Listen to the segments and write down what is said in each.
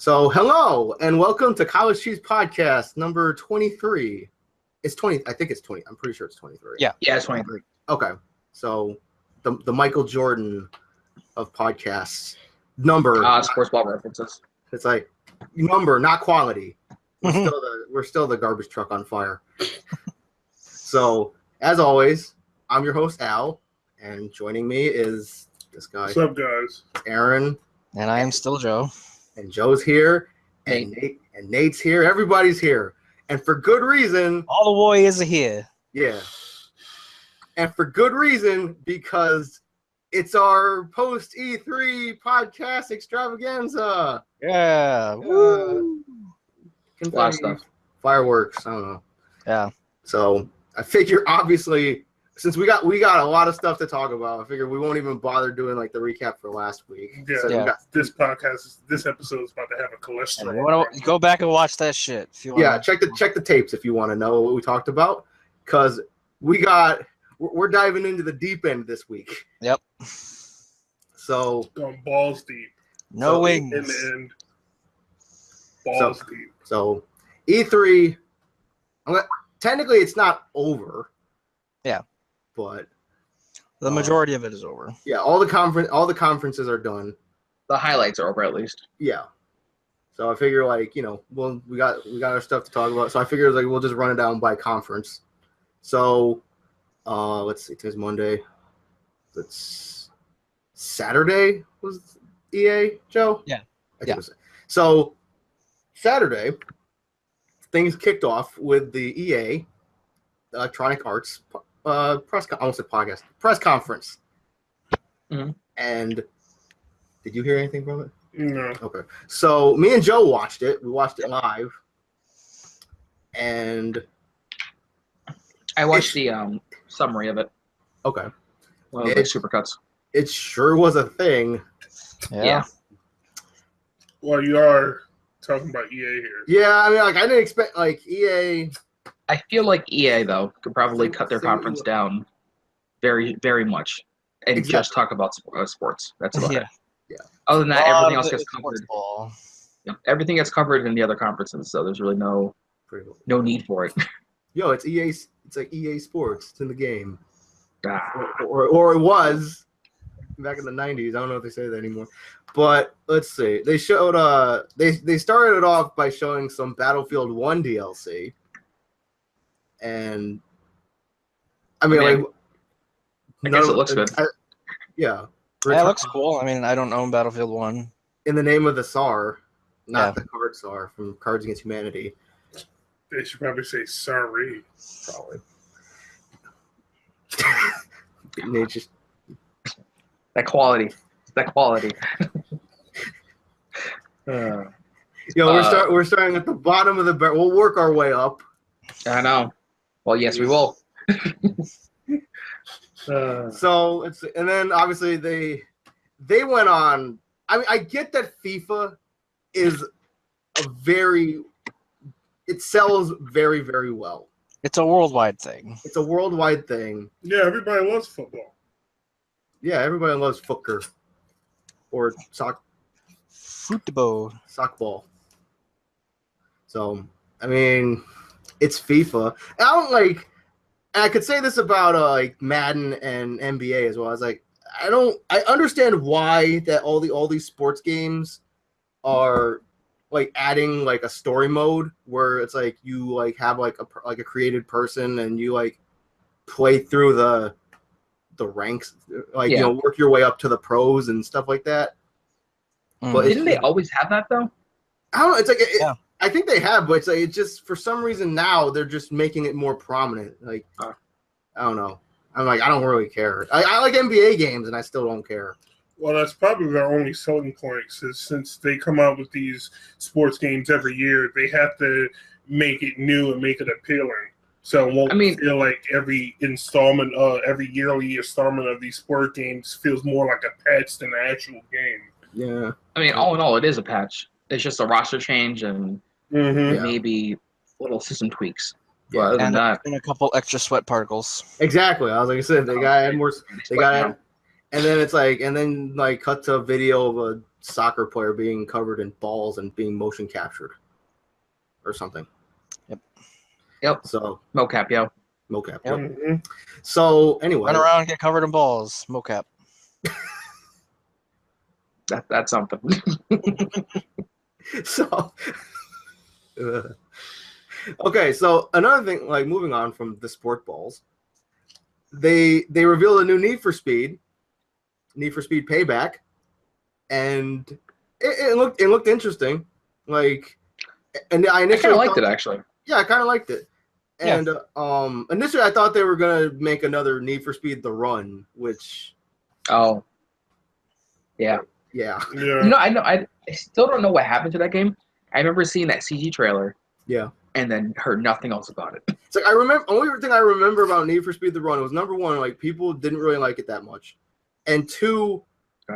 So, hello and welcome to College Cheese Podcast number 23. It's 20. I think it's 20. I'm pretty sure it's 23. Yeah, it's 23. Okay. So, the Michael Jordan of podcasts number. Sports ball references. It's like number, not quality. We're still the garbage truck on fire. So, as always, I'm your host Al, and joining me is this guy. What's up, guys? Aaron. And I am still Joe. And Joe's here, and Nate's here. Everybody's here, and for good reason. All the warriors are here. Yeah, and for good reason, because it's our post E3 podcast extravaganza. Yeah, woo! A lot of stuff. Fireworks. I don't know. Yeah. So I figure, obviously, since we got a lot of stuff to talk about, I figure we won't even bother doing like the recap for last week. Yeah, So this episode is about to have a cholesterol. You want to go back and watch that shit. If you yeah, check the tapes if you want to know what we talked about, because we're diving into the deep end this week. Yep. So going balls deep. No wings. In the end, balls deep. So E3, technically it's not over. Yeah. But the majority of it is over. Yeah, all the conferences are done. The highlights are over at least. Yeah. So I figure we got our stuff to talk about. So I figure we'll just run it down by conference. So let's see, today's Monday. It's Saturday was EA, Joe? Yeah. So Saturday, things kicked off with the EA Electronic Arts press conference. Mm-hmm. And did you hear anything from it? No. Okay. So me and Joe watched it. We watched it live. And I watched the summary of it. Okay. One of the supercuts. It sure was a thing. Yeah. Well, you are talking about EA here. Yeah, I mean, I didn't expect EA. I feel like EA though could probably cut their conference down very, very much and just talk about sports. That's about it. Yeah. Other than that, everything else gets covered. Yeah, everything gets covered in the other conferences, so there's really no need for it. Yo, it's EA. It's like EA Sports. It's in the game. Or it was back in the 90s. I don't know if they say that anymore. But let's see. They showed. They started it off by showing some Battlefield 1 DLC. And I mean, I guess it looks good. Yeah, it looks cool. I mean, I don't own Battlefield 1. In the name of the SAR, not the card SAR from Cards Against Humanity. They should probably say sorry. Probably. Just that quality. We're starting at the bottom of the barrel. We'll work our way up. I know. Well, yes, we will. So and then obviously they went on. I mean, I get that FIFA is it sells very, very well. It's a worldwide thing. Yeah, everybody loves football. Yeah, everybody loves fooker or football. Sockball. So I mean, it's FIFA. I could say this about Madden and NBA as well. I understand why that all these sports games are adding a story mode where it's you have a created person and you play through the ranks, work your way up to the pros and stuff like that. But didn't they always have that though? I don't know. I think they have, but it's just for some reason now they're just making it more prominent. I don't know. I don't really care. I like NBA games and I still don't care. Well, that's probably their only selling point, since they come out with these sports games every year, they have to make it new and make it appealing. So it won't feel like every yearly installment of these sport games feels more like a patch than an actual game. Yeah. I mean, all in all, it is a patch. It's just a roster change and maybe little system tweaks. Yeah, other than that, and a couple extra sweat particles. Exactly. I was like I said, they got to add more. They got to And then it's like, and then like cut to a video of a soccer player being covered in balls and being motion captured or something. Yep. So mocap, yo. Mocap. Yep. Mm-hmm. So anyway, Run around, get covered in balls. Mocap. That's something. So okay, so another thing, like moving on from the sport balls, they revealed a new Need for Speed Payback, and it looked interesting. Like, and I I initially kind of liked it actually. Yeah, I kind of liked it. And initially I thought they were gonna make another Need for Speed: The Run, which Oh, yeah. yeah. You know, I still don't know what happened to that game. I remember seeing that CG trailer. Yeah. And then heard nothing else about it. It's like only thing I remember about Need for Speed: The Run was number one, like people didn't really like it that much, and two,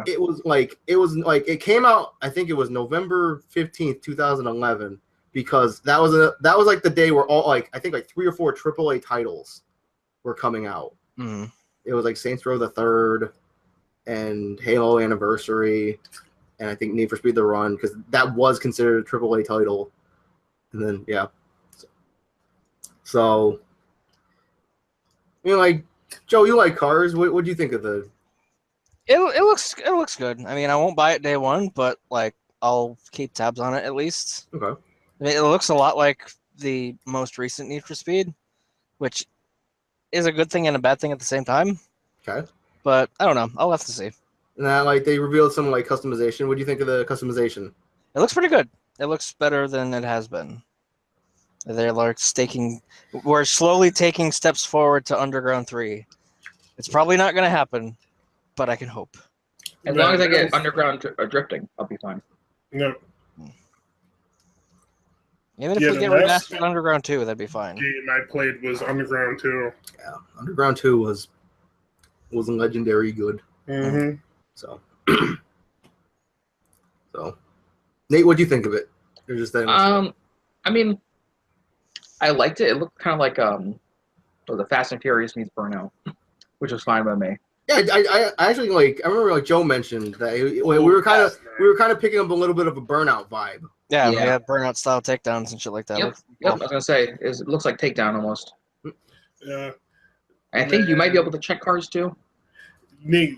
it was like it came out. I think it was November 15th, 2011, because that was like the day where all I think 3 or 4 AAA titles were coming out. Mm-hmm. It was like Saints Row the Third and Halo Anniversary, and I think Need for Speed: The Run, because that was considered a AAA title, and then yeah. So, I mean, like, Joe, you like cars. What do you think of the? It looks good. I mean, I won't buy it day one, but like I'll keep tabs on it at least. Okay. I mean, it looks a lot like the most recent Need for Speed, which is a good thing and a bad thing at the same time. Okay. But I don't know. I'll have to see. And that, like, they revealed some like customization. What do you think of the customization? It looks pretty good. It looks better than it has been. They're like we're slowly taking steps forward to Underground 3. It's probably not going to happen, but I can hope. As long as I get underground drifting, I'll be fine. No. Even if we get remastered Underground 2, that'd be fine. Game I played was Underground 2. Yeah, Underground 2 was legendary good. Mm-hmm. So, Nate, what do you think of it? You're just I mean, I liked it. It looked kind of like the Fast and Furious meets Burnout, which was fine by me. Yeah, I actually like. I remember like Joe mentioned that we were kind of picking up a little bit of a Burnout vibe. Yeah, we had Burnout style takedowns and shit like that. Yep. I was gonna say it looks like Takedown almost. Yeah. I think you might be able to check cars too. Nate,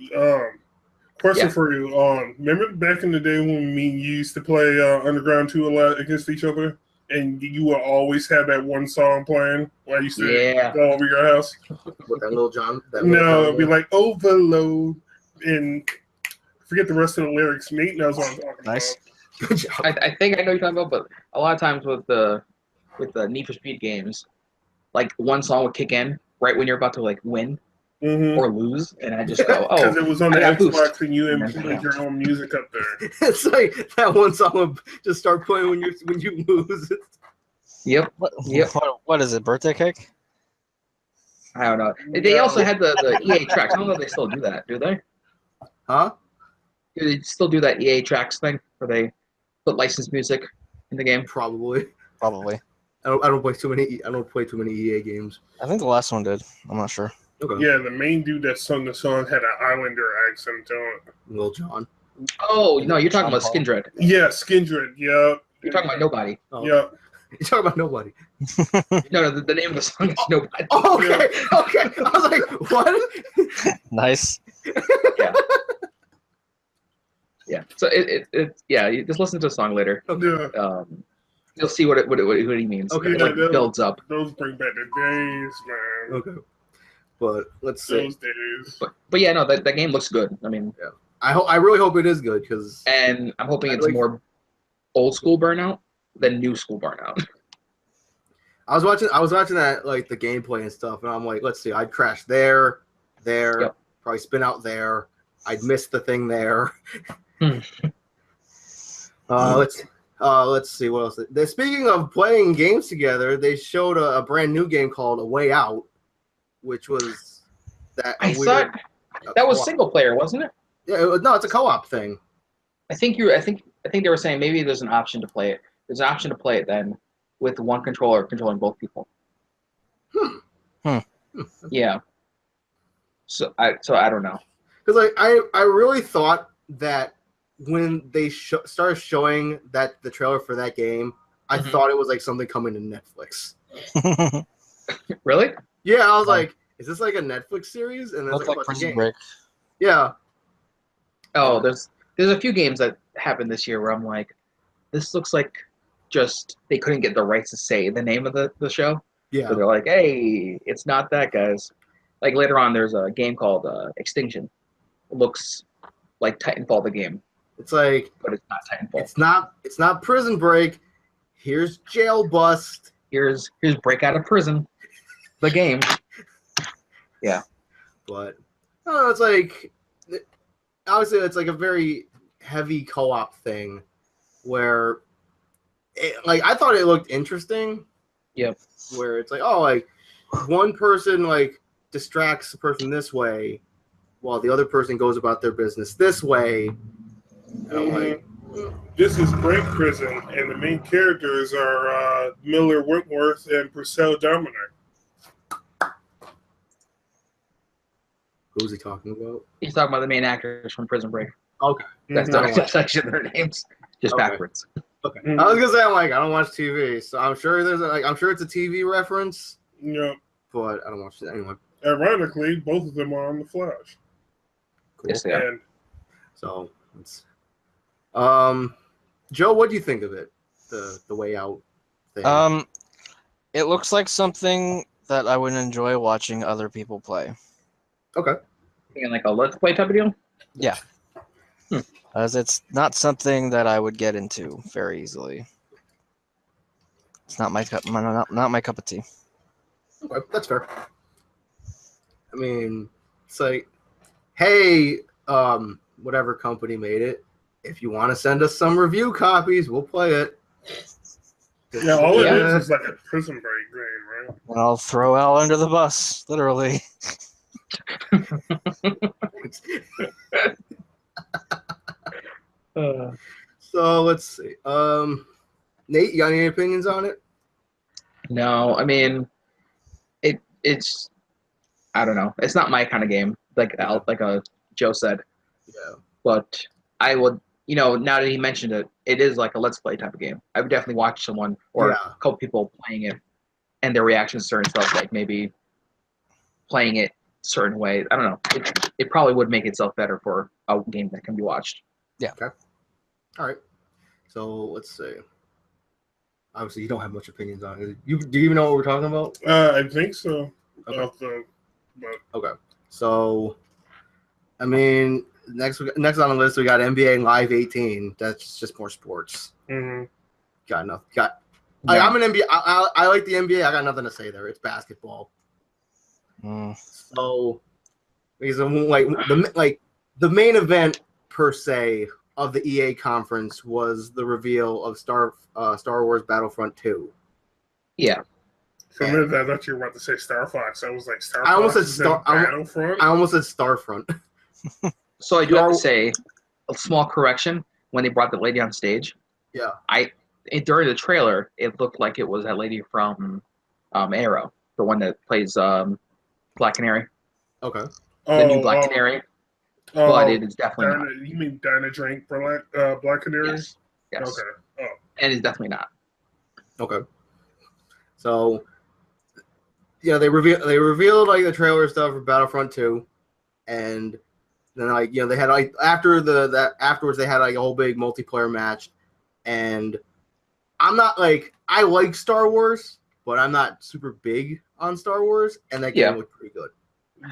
question for you. Remember back in the day when we used to play Underground 2 a lot against each other? And you will always have that one song playing while I used to go over your house. With that little John? It'd be like Overload and forget the rest of the lyrics. Nate knows what I'm talking about. Good job. I think I know what you're talking about, but a lot of times with the Need for Speed games, like one song would kick in right when you're about to like win or lose, and I just go, because it was on the Xbox and you put your own music up there. It's like that one song would just start playing when you lose. Yep. What is it? Birthday cake? I don't know. They also had the EA tracks. I don't know if they still do that. Do they? Huh? Do they still do that EA tracks thing where they put licensed music in the game? Probably. I don't play too many EA games. I think the last one did. I'm not sure. Okay. Yeah, the main dude that sung the song had an Islander accent to it. Lil Jon. Oh no, you're talking about Skindred. Yeah, Skindred. Yeah. You're talking about Nobody. Oh. Yeah. You're talking about Nobody. No, the name of the song is Nobody. Oh, okay. I was like, what? Nice. Yeah. Yeah. So you just listen to the song later. Yeah. You'll see what he means. Okay. It builds up. Those bring back the days, man. Okay. But let's see. Those days. But yeah, no, that game looks good. I mean, yeah. I really hope it is good because. And I'm hoping it's more old school Burnout than new school Burnout. I was watching that like the gameplay and stuff, and I'm like, let's see, I'd crash there, probably spin out there, I'd miss the thing there. Let's see what else. Speaking of playing games together, they showed a brand new game called A Way Out, which was that. I thought that was single player, wasn't it? Yeah, no, it's a co-op thing. I think they were saying maybe there's an option to play it. There's an option to play it then with one controller controlling both people. Yeah. So I don't know. because like I really thought that when they started showing that the trailer for that game, I thought it was like something coming to Netflix. Really? Yeah, I was like, is this like a Netflix series? And Looks like like a Prison game. Break. Yeah. Oh, there's a few games that happened this year where I'm like, this looks like just they couldn't get the rights to say the name of the show. Yeah. So they're like, hey, it's not that, guys. Like later on, there's a game called Extinction. It looks like Titanfall the game, It's like, but it's not Titanfall. it's not Prison Break. Here's Jail Bust. Here's Break Out of Prison, the game. Yeah. But I don't know, it's like obviously it's like a very heavy co-op thing where like I thought it looked interesting. Yep. Where it's like, oh, like one person like distracts the person this way while the other person goes about their business this way. And I'm like, this is Break Prison, and the main characters are Miller Wentworth and Purcell Dominic. who's he talking about? He's talking about the main actors from Prison Break. Okay. That's not actually their names, just Okay. backwards. Okay. I was gonna say I'm like I don't watch TV, so I'm sure I'm sure it's a TV reference, Yeah. but I don't watch it anyway. Ironically, both of them are on The Flash. Cool. Yes, they are. And So it's Joe, what do you think of it? The Way Out thing. It looks like something that I would enjoy watching other people play. Okay. And like a Let's Play type of deal? Yeah. As it's not something that I would get into very easily. It's not my cup of tea. Okay, that's fair. I mean, it's like, hey, whatever company made it, if you want to send us some review copies, we'll play it. yeah, all it is like a Prison Break game, right? And I'll throw Al under the bus, literally. So let's see. Nate, you got any opinions on it? No, I mean, it's I don't know. It's not my kind of game, like Joe said. Yeah. But I would, now that he mentioned it, it is like a Let's Play type of game. I would definitely watch someone or a couple people playing it and their reactions to certain stuff, like maybe playing it certain way. I don't know. It probably would make itself better for a game that can be watched. Yeah. Okay. All right. So let's see. Obviously, you don't have much opinions on it. Do you even know what we're talking about? I think so. Okay. Okay. So, I mean, next on the list we got NBA Live 18. That's just more sports. Mm-hmm. Got nothing. I'm an NBA. I like the NBA. I got nothing to say there. It's basketball. So, like the main event per se of the EA conference was the reveal of Star Wars Battlefront 2. Yeah. For a minute, I thought you were about to say Star Fox. I was like, Star Fox. I almost said Battlefront. I almost said Starfront. So I do have to say a small correction when they brought the lady on stage. Yeah. During the trailer, it looked like it was that lady from Arrow, the one that plays Black Canary. Okay. The new Black Canary. But it is definitely not. You mean Dinah Drake for Black Canary? Yes. Okay. Oh. And it's definitely not. Okay. So, they revealed like the trailer stuff for Battlefront 2, and then they had like afterwards they had like a whole big multiplayer match, and I'm not like I like Star Wars, but I'm not super big on Star Wars, and that game looked pretty good. Yeah.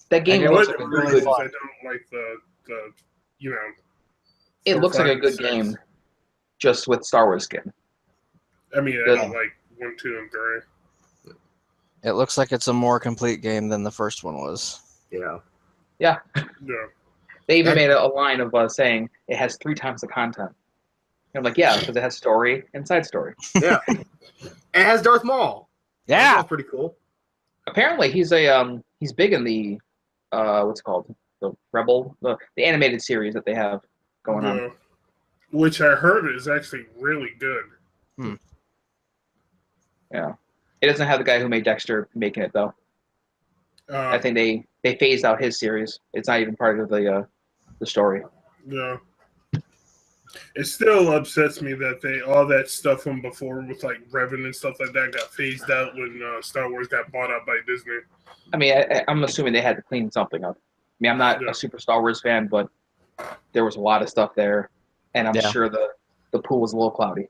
That game looks like a really I don't like the It looks like a good game, just with Star Wars skin. I mean, I don't like 1, 2, and 3. It looks like it's a more complete game than the first one was. Yeah. Yeah. Yeah. They even made a line of saying it has 3 times the content. And I'm like, yeah, because it has story and side story. Yeah. And it has Darth Maul. Yeah. That's pretty cool. Apparently, he's big in the what's it called, the Rebel, the animated series that they have going on. Which I heard is actually really good. Yeah. It doesn't have the guy who made Dexter making it though. I think they phased out his series. It's not even part of the story. Yeah. It still upsets me that all that stuff from before with like Revan and stuff like that got phased out when Star Wars got bought out by Disney. I mean, I'm assuming they had to clean something up. I mean, I'm not a super Star Wars fan, but there was a lot of stuff there, and I'm sure the pool was a little cloudy.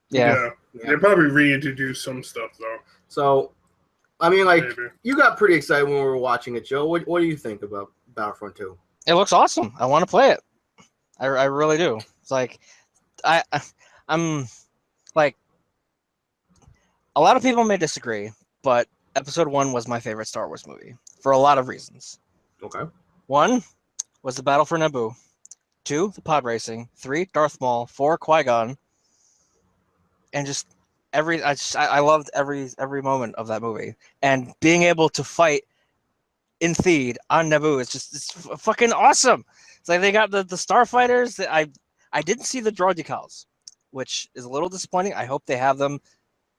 Yeah. They probably reintroduced some stuff though. So, I mean, like, you got pretty excited when we were watching it, Joe. What do you think about Battlefront 2? It looks awesome. I want to play it. I really do. It's like I'm like, a lot of people may disagree, but Episode 1 was my favorite Star Wars movie for a lot of reasons. Okay. 1 was the battle for Naboo. 2, the pod racing. 3, Darth Maul. 4, Qui-Gon. And just I loved every moment of that movie. And being able to fight in Theed on Naboo is it's fucking awesome. It's like they got the starfighters. I didn't see the draw decals, which is a little disappointing. I hope they have them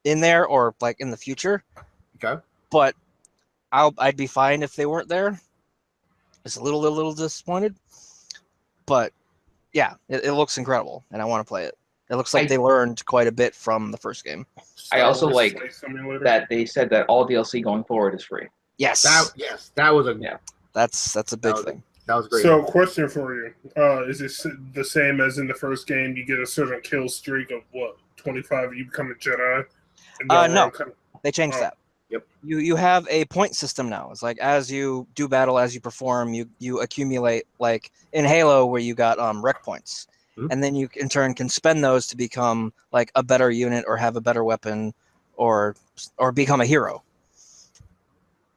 in there or like in the future. Okay. But I'd be fine if they weren't there. Just a little disappointed. But yeah, it looks incredible, and I want to play it. It looks like they learned quite a bit from the first game. I also like that they said that all DLC going forward is free. Yes. That was a That's a big thing. That was great. So, question for you: is it the same as in the first game? You get a certain kill streak of what, 25? You become a Jedi. No, they changed that. Yep. You have a point system now. It's like as you do battle, as you perform, you accumulate, like in Halo where you got rec points, and then you in turn can spend those to become like a better unit or have a better weapon, or become a hero.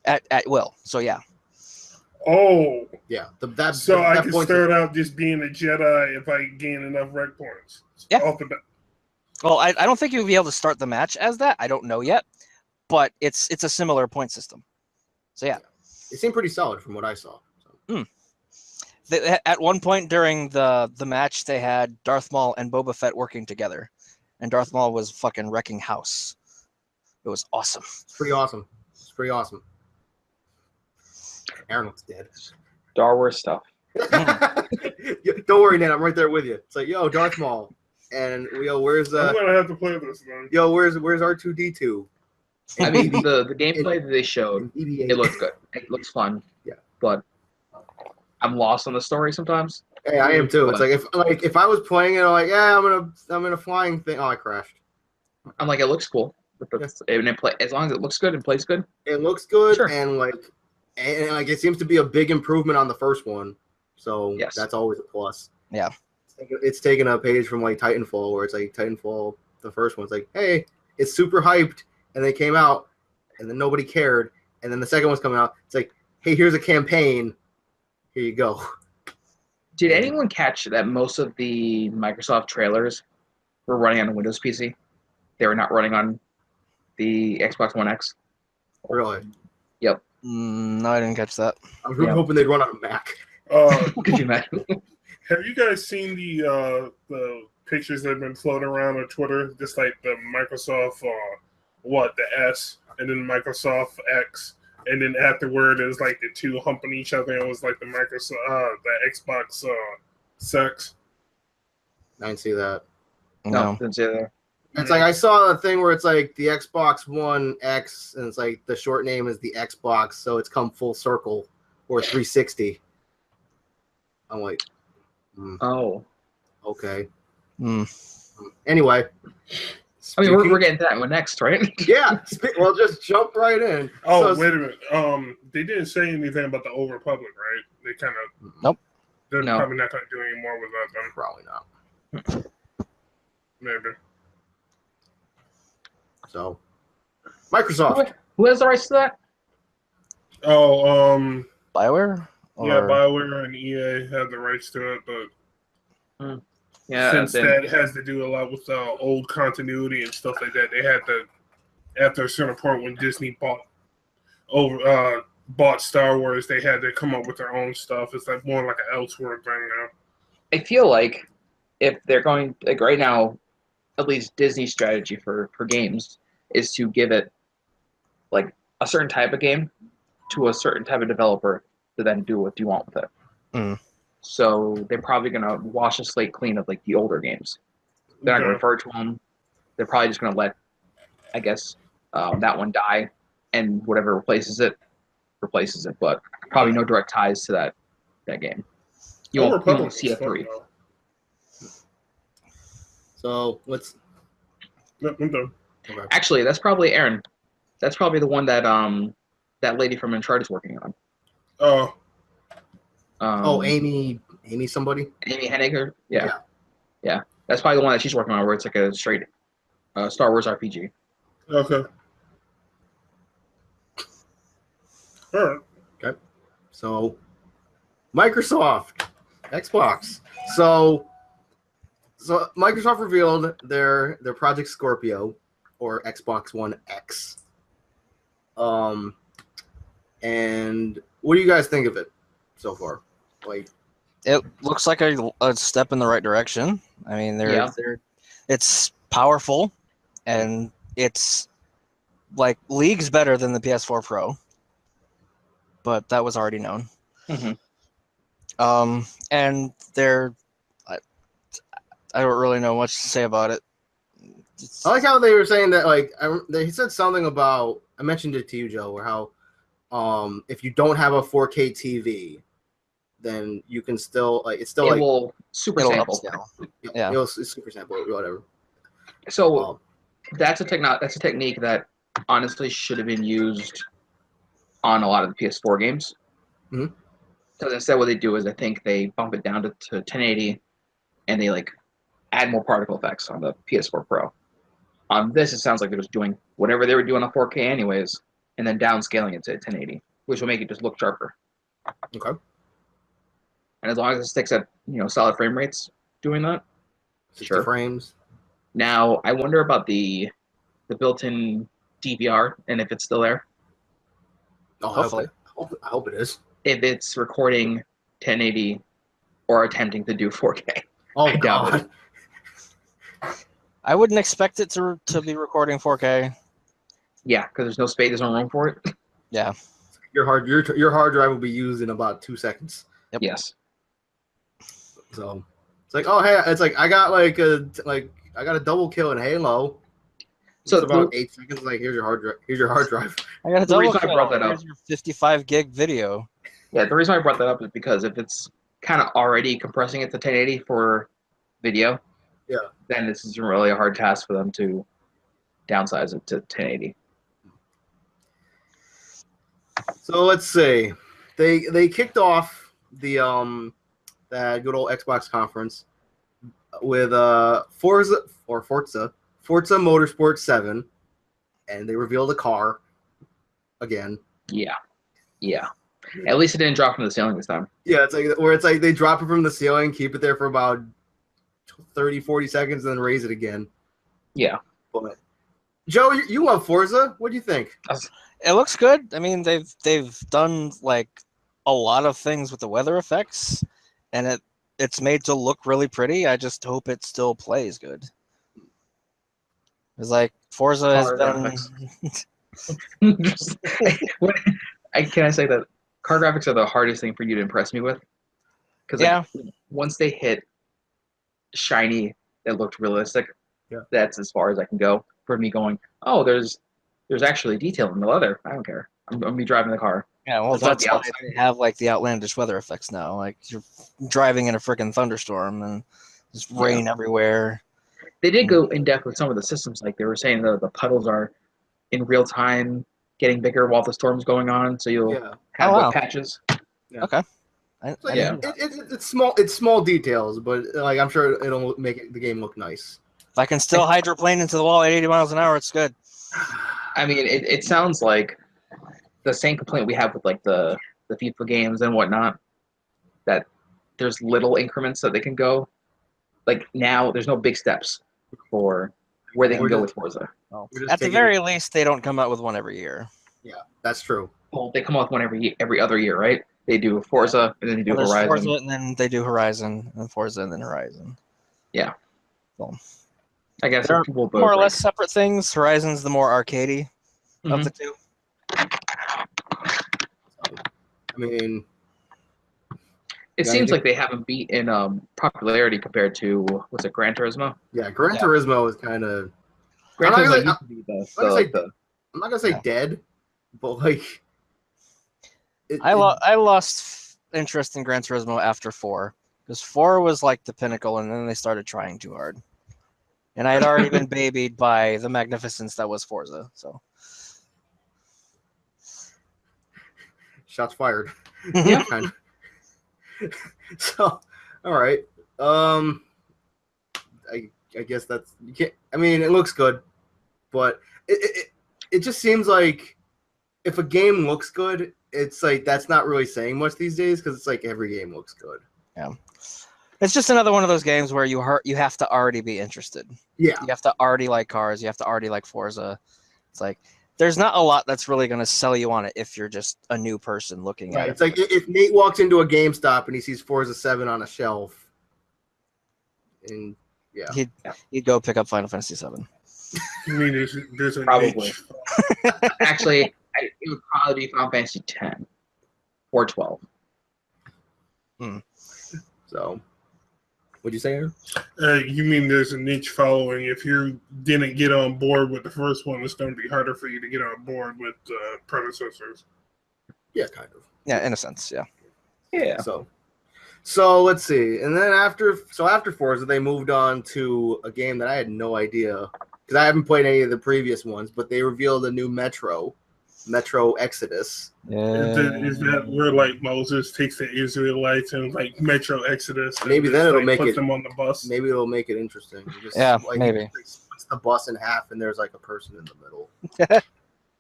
At will. So yeah. Oh. Yeah. I can start out just being a Jedi if I gain enough rec points. Yeah. Off the bat. Well, I don't think you'll be able to start the match as that. I don't know yet, but it's a similar point system. So yeah. It seemed pretty solid from what I saw. So. At one point during the match, they had Darth Maul and Boba Fett working together, and Darth Maul was fucking wrecking house. It was awesome. It's pretty awesome. Aaron looks dead. Star Wars stuff. Don't worry, Ned. I'm right there with you. It's like, yo, Darth Maul, and where's I'm gonna have to play this then. Yo, where's R2D2? I mean, the gameplay that they showed, it looks good. It looks fun. Yeah, but I'm lost on the story sometimes. Hey, I am too. It's like if I was playing it, I'm like, yeah, I'm in a flying thing. Oh, I crashed. I'm like, it looks cool. As long as it looks good and plays good. It looks good, sure. and it seems to be a big improvement on the first one. So that's always a plus. Yeah. It's taken a page from like Titanfall, where it's like Titanfall, the first one's like, hey, it's super hyped, and they came out, and then nobody cared, and then the second one's coming out. It's like, hey, here's a campaign. Here you go. Did anyone catch that most of the Microsoft trailers were running on a Windows PC? They were not running on the Xbox One X. Really? Yep. No, I didn't catch that. I was really hoping they'd run on a Mac. Could you imagine? Have you guys seen the pictures that have been floating around on Twitter? Just like the Microsoft, the S, and then Microsoft X, and then afterward it was like the two humping each other. It was like the the Xbox sex. I didn't see that. No. Didn't see that. It's like I saw a thing where it's like the Xbox One X, and it's like the short name is the Xbox, so it's come full circle, or 360. I'm like, oh, okay. Anyway, I mean, we're getting to that one next, right? Yeah. Well, just jump right in. Oh, wait a minute. They didn't say anything about the Old Republic, right? They kind of. Nope. They're probably not going to do any more with that. Then. Probably not. Maybe. So, Microsoft. Who has the rights to that? Oh, BioWare? Yeah, BioWare and EA have the rights to it, but since that has to do a lot with old continuity and stuff like that, they had to, after a certain point when Disney bought Star Wars, they had to come up with their own stuff. It's like more like an Elseworld thing now. I feel like if they're going, like right now, at least Disney's strategy for games is to give it like a certain type of game to a certain type of developer to then do what you want with it. Mm. So they're probably going to wash the slate clean of like the older games. They're not going to refer to them. They're probably just going to let, I guess, that one die, and whatever replaces it. But probably no direct ties to that game. You won't see a 3. So let's. No, I'm done. Okay. Actually, that's probably Aaron. That's probably the one that that lady from Uncharted is working on. Amy somebody. Amy Henniger. Yeah. That's probably the one that she's working on, where it's like a straight Star Wars RPG. Okay. All right. Okay. So, Microsoft, Xbox. So Microsoft revealed their Project Scorpio, or Xbox One X. And what do you guys think of it so far? Like, it looks like a step in the right direction. I mean, it's powerful, and it's like leagues better than the PS4 Pro, but that was already known. Mm-hmm. And I don't really know much to say about it. I like how they were saying that, like, they said something about, I mentioned it to you, Joe, or how if you don't have a 4K TV, then you can still, like, it's still, it will super sample. Yeah, it'll super sample, whatever. So that's a technique that honestly should have been used on a lot of the PS4 games. Mm-hmm. Because instead, what they do is I think they bump it down to 1080, and they like add more particle effects on the PS4 Pro. On this, it sounds like they're just doing whatever they were doing on 4K anyways, and then downscaling it to 1080, which will make it just look sharper. Okay. And as long as it sticks at solid frame rates, doing that, 60 frames. Now I wonder about the built-in DVR and if it's still there. Oh, hopefully. I hope it is. If it's recording 1080 or attempting to do 4K. Oh God. I wouldn't expect it to be recording 4K. Yeah, because there's no space, there's no room for it. Yeah. Your hard drive will be used in about 2 seconds. Yep. Yes. So it's like, oh hey, it's like I got a double kill in Halo. So it's about 8 seconds. Like, here's your hard drive. I got a double kill. I brought that up. Here's your 55 gig video. Yeah, the reason I brought that up is because if it's kind of already compressing it to 1080 for video, then this is really a hard task for them to downsize it to 1080. So let's see. They kicked off the that good old Xbox conference with Forza Motorsport 7, and they revealed a car again. Yeah. At least it didn't drop from the ceiling this time. Yeah, it's like they drop it from the ceiling, keep it there for about 30-40 seconds, and then raise it again. Yeah. But Joe, you love Forza. What do you think? It looks good. I mean, they've done like a lot of things with the weather effects, and it's made to look really pretty. I just hope it still plays good. It's like Forza has been. Can I say that car graphics are the hardest thing for you to impress me with? Because once they hit shiny that looked realistic, that's as far as I can go for me going, oh, there's actually detail in the leather. I don't care. I'm gonna be driving the car. Yeah, well, that's why they have like the outlandish weather effects now. Like you're driving in a freaking thunderstorm and there's rain everywhere. They did go in depth with some of the systems. Like they were saying the puddles are in real time getting bigger while the storm's going on, so you'll have wet patches. Yeah. Okay. It's small details, but like I'm sure it'll make the game look nice. If I can still hydroplane into the wall at 80 miles an hour, it's good. I mean, it sounds like the same complaint we have with like the FIFA games and whatnot, that there's little increments that they can go. Like now, there's no big steps for where they can go with Forza. Well, at the very least, they don't come out with one every year. Yeah, that's true. Well, they come out with one every other year, right? They do Forza and then they do Horizon. Forza and then they do Horizon, and Forza and then Horizon. Yeah. So, I guess they're more or less separate things. Horizon's the more arcadey of the two. I mean, it seems like they haven't beat in popularity compared to what's it, Gran Turismo? Yeah, Gran Turismo is kind of. Gran Turismo used to be I'm not gonna say dead, but like. I lost interest in Gran Turismo after 4 because 4 was like the pinnacle, and then they started trying too hard. And I had already been babied by the magnificence that was Forza. So, shots fired. Yeah. So, all right. I guess that's you can't. I mean, it looks good, but it just seems like if a game looks good, it's like that's not really saying much these days because it's like every game looks good. Yeah. It's just another one of those games where you have to already be interested. Yeah. You have to already like cars. You have to already like Forza. It's like there's not a lot that's really going to sell you on it if you're just a new person looking at it. It's like if Nate walks into a GameStop and he sees Forza 7 on a shelf, and he'd go pick up Final Fantasy 7. I mean, there's a probably. Actually, it would probably be Final Fantasy 10 or 12. So. What'd you say, Aaron? You mean there's a niche following? If you didn't get on board with the first one, it's going to be harder for you to get on board with predecessors. Yeah, kind of. Yeah, in a sense, yeah. Yeah. So let's see. And then after Forza, they moved on to a game that I had no idea because I haven't played any of the previous ones, but they revealed a new Metro Exodus. Is that where like Moses takes the Israelites and like Metro Exodus? Maybe then it'll make put them on the bus. Maybe it'll make it interesting. Maybe. Splits the bus in half and there's like a person in the middle.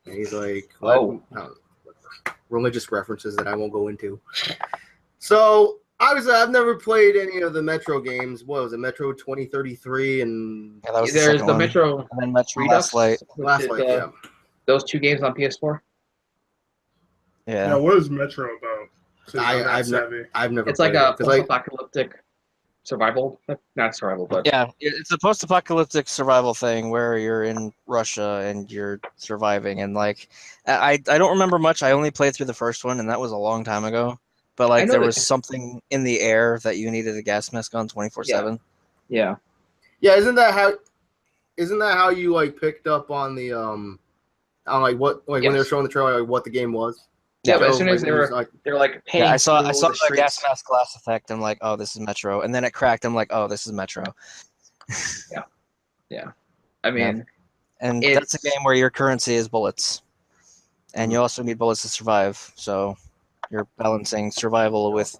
And he's like, religious references that I won't go into. So obviously, I've never played any of the Metro games. What was it, Metro 2033 and there's the Metro and then Metro Last Light. Yeah. Those 2 games on PS4. Yeah. Now, what is Metro about? I've never. It's like a post-apocalyptic survival, not survival, but yeah, it's a post-apocalyptic survival thing where you're in Russia and you're surviving. And like, I don't remember much. I only played through the first one, and that was a long time ago. But like, there was something in the air that you needed a gas mask on 24/7. Yeah. Yeah. Isn't that how you like picked up on the on like what when they were showing the trailer like what the game was? Yeah, but as soon as they're like paying. Yeah, I saw the gas mask glass effect. I'm like, oh, this is Metro, and then it cracked. I'm like, oh, this is Metro. Yeah. I mean, and that's a game where your currency is bullets, and you also need bullets to survive. So you're balancing survival with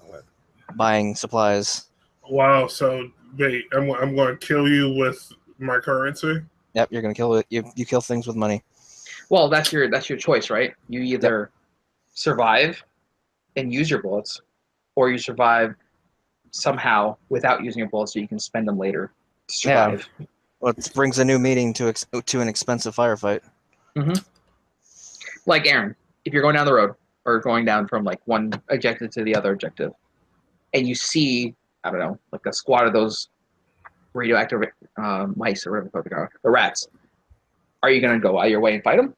buying supplies. Wow. So wait, I'm going to kill you with my currency. Yep, you're gonna kill it. You kill things with money. Well, that's your choice, right? You either survive and use your bullets, or you survive somehow without using your bullets, so you can spend them later to survive. Yeah. Well, it brings a new meaning to an expensive firefight. Mm-hmm. Like Aaron, if you're going down the road or going down from like one objective to the other objective, and you see, I don't know, like a squad of those radioactive mice or whatever they are, the rats, are you going to go out of your way and fight them,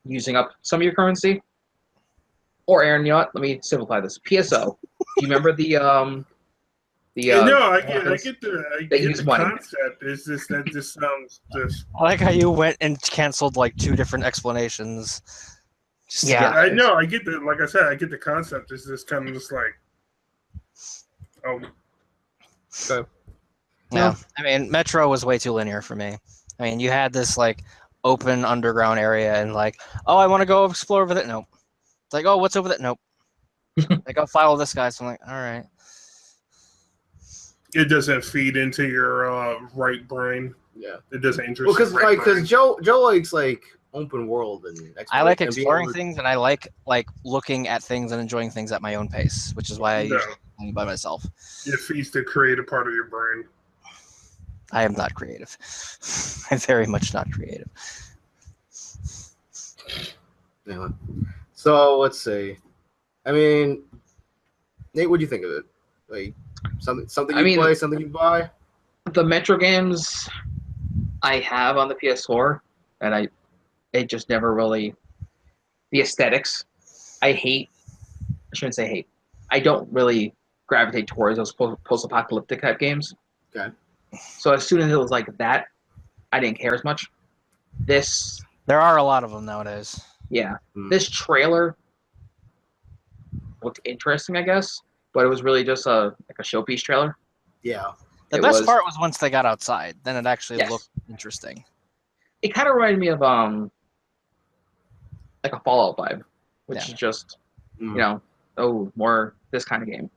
using up some of your currency? Or Aaron, you know what? Let me simplify this. PSO. Do you remember the no, I get the concept. It's just that just sounds just. I like how you went and canceled like 2 different explanations. I know. I get the. Like I said, I get the concept. It's just kind of just like. Oh. Okay. Yeah, I mean, Metro was way too linear for me. I mean, you had this like open underground area, and like, oh, I want to go explore over there. Nope. It's like, oh, what's over there? Nope. Like, I'll follow this guy. So I'm like, all right. It doesn't feed into your right brain. Yeah, it doesn't interest. Well, because Joe likes like open world and I like exploring things, and I like looking at things and enjoying things at my own pace, which is why I usually play by myself. It feeds the creative part of your brain. I am not creative. I'm very much not creative. Yeah. So let's see. I mean, Nate, what do you think of it? Like something you play, something you buy? The Metro games I have on the PS4, and it just never really the aesthetics. I hate shouldn't say hate. I don't really gravitate towards those post-apocalyptic type games. Okay. So as soon as it was like that, I didn't care as much. There are a lot of them nowadays. Yeah. This trailer looked interesting, I guess, but it was really just a showpiece trailer. Yeah. The best part was once they got outside. Then it actually looked interesting. It kind of reminded me of like a Fallout vibe, which is just more this kind of game.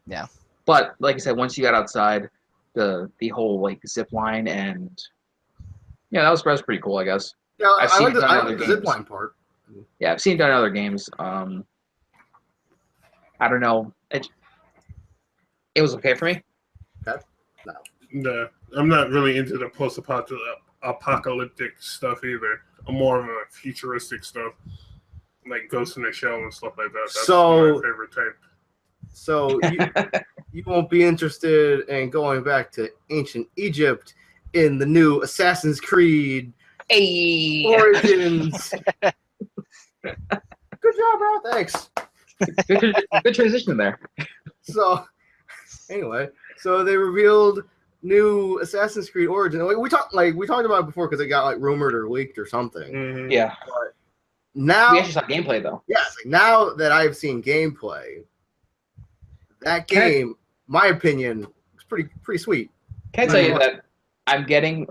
Yeah. But like I said, once you got outside, the whole like zip line and that was pretty cool, I guess. Yeah, I like the zip line part. Yeah, I've seen it done in other games. I don't know. It was okay for me. Okay. No, I'm not really into the post-apocalyptic stuff either. I'm more of a futuristic stuff, like Ghost in the Shell and stuff like that. That's my favorite type. So you won't be interested in going back to ancient Egypt in the new Assassin's Creed Origins. Good job, bro. Thanks. Good transition there. So, anyway, they revealed new Assassin's Creed Origins. We talked about it before because it got like rumored or leaked or something. Mm-hmm. Yeah. But now we actually saw gameplay though. Yes. Now that I've seen gameplay, that game, my opinion, is pretty sweet. Can I tell you that I'm getting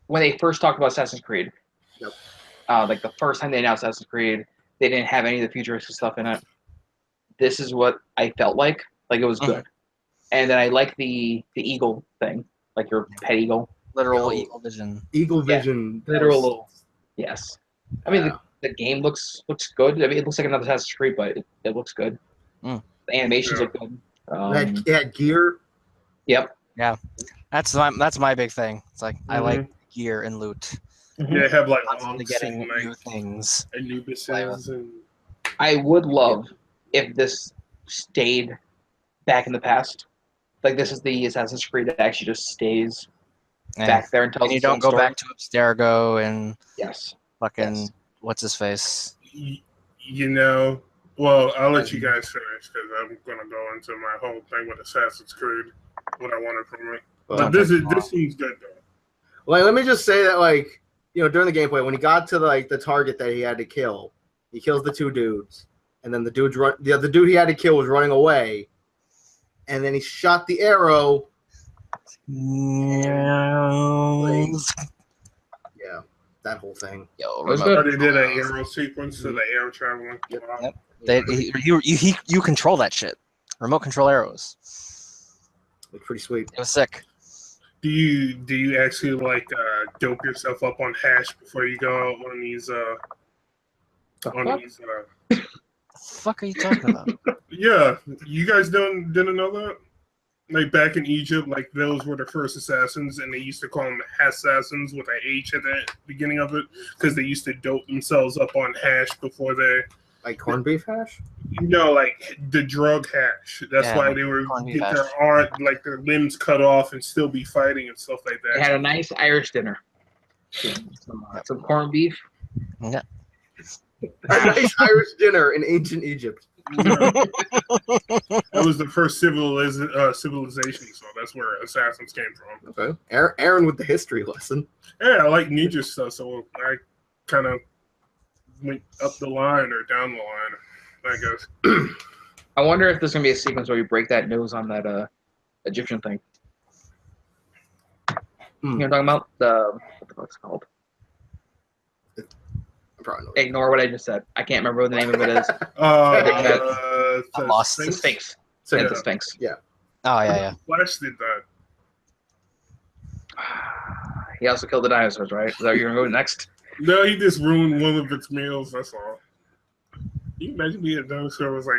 when they first talked about Assassin's Creed, like the first time they announced Assassin's Creed, they didn't have any of the futuristic stuff in it. This is what I felt like it was good. And then I like the eagle thing, like your pet eagle. Literal eagle vision. Eagle vision. Yeah, literal. Yes. I mean, the game looks good. I mean, it looks like another Assassin's Creed, but it looks good. The animations look good. It had gear. Yep. Yeah. That's my big thing. It's like I like gear and loot. Yeah, have like getting new things. Anubises and I would love if this stayed back in the past. Like this is the Assassin's Creed that actually just stays back there and tells and you don't go back to Abstergo and what's his face. Well, I'll let you guys finish because I'm gonna go into my whole thing with Assassin's Creed, what I wanted from it. But this seems good though. Like, let me just say that during the gameplay, when he got to the target that he had to kill, he kills the two dudes, and then the dude he had to kill was running away, and then he shot the arrow. That whole thing. They did an arrow sequence to the air traveling. Yep. You control that shit. Remote control arrows. Looked pretty sweet. It was sick. Do you actually dope yourself up on hash before you go out on these The fuck are you talking about? Yeah, you guys didn't know that? Like back in Egypt, those were the first assassins, and they used to call them assassins with an H at the beginning of it because they used to dope themselves up on hash before they. Like corned beef hash? No, like the drug hash. That's why they were get their arm, their limbs cut off and still be fighting and stuff like that. They had a nice Irish dinner. Some corned beef. Yeah. A nice Irish dinner in ancient Egypt. That was the first civilization, so that's where assassins came from. Okay. Aaron with the history lesson. Yeah, I like ninja stuff, so I kind of went up the line or down the line, I guess. I wonder if there's going to be a sequence where you break that nose on that Egyptian thing. You know what I'm talking about? What the fuck's it called? Ignore what I just said. I can't remember what the name of it is. I'm lost. The Sphinx. Yeah. The Sphinx. Yeah. Oh, yeah. Flash did that. He also killed the dinosaurs, right? Is that what you're going to go next? No, he just ruined one of its meals, that's all. You imagine being a dinosaur was like,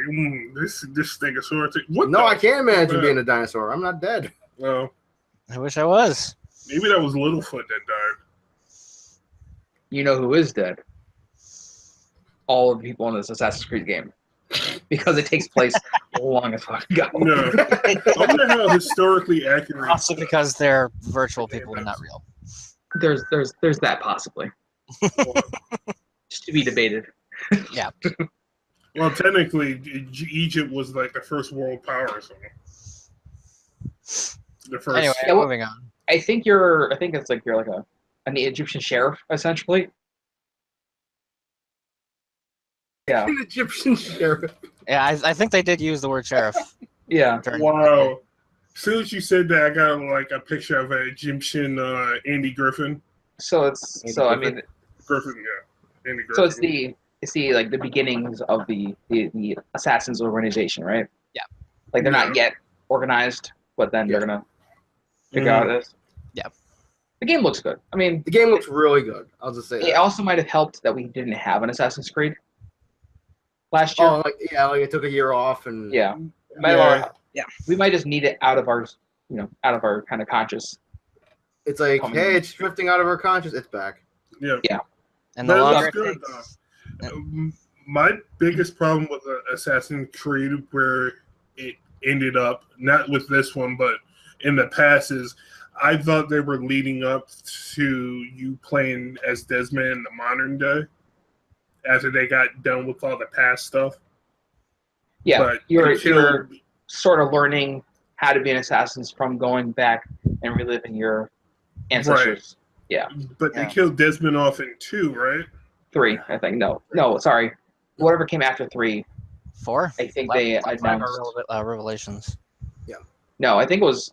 this stegosaurus. No, I can't imagine being a dinosaur. I'm not dead. No. I wish I was. Maybe that was Littlefoot that died. You know who is dead? All of the people in this Assassin's Creed game. Because it takes place long as fuck ago. No. I wonder how historically accurate. Also because they're virtual people and not real. There's that possibly. Just to be debated. Yeah. Well, technically, Egypt was like the first world power, so the first. Anyway, moving on. I think it's like you're like an Egyptian sheriff, essentially. Yeah. An Egyptian sheriff. Yeah, I think they did use the word sheriff. Yeah. Wow. As soon as you said that, I got like a picture of an Egyptian Andy Griffin. Griffin, yeah, Andy Griffin. So it's the like the beginnings of the Assassins organization, right? Yeah. Like they're not yet organized, but then they're gonna figure out this. Yeah. The game looks good. I mean, the game looks really good. I'll just say it also might have helped that we didn't have an Assassin's Creed last year. Oh, like it took a year off and yeah. We might just need it out of our kind of conscious. It's like, hey, it's drifting out of our conscious. It's back. Yeah. Yeah. And the longer it good, takes, my biggest problem with Assassin's Creed, where it ended up, not with this one, but in the past, is I thought they were leading up to you playing as Desmond in the modern day after they got done with all the past stuff. Yeah, but you're sort of learning how to be an assassin from going back and reliving your ancestors. Right. Yeah. But they killed Desmond off in 2, right? 3, I think. No, sorry. Whatever came after 3. 4? I think they announced Revelations. Yeah. No, I think it was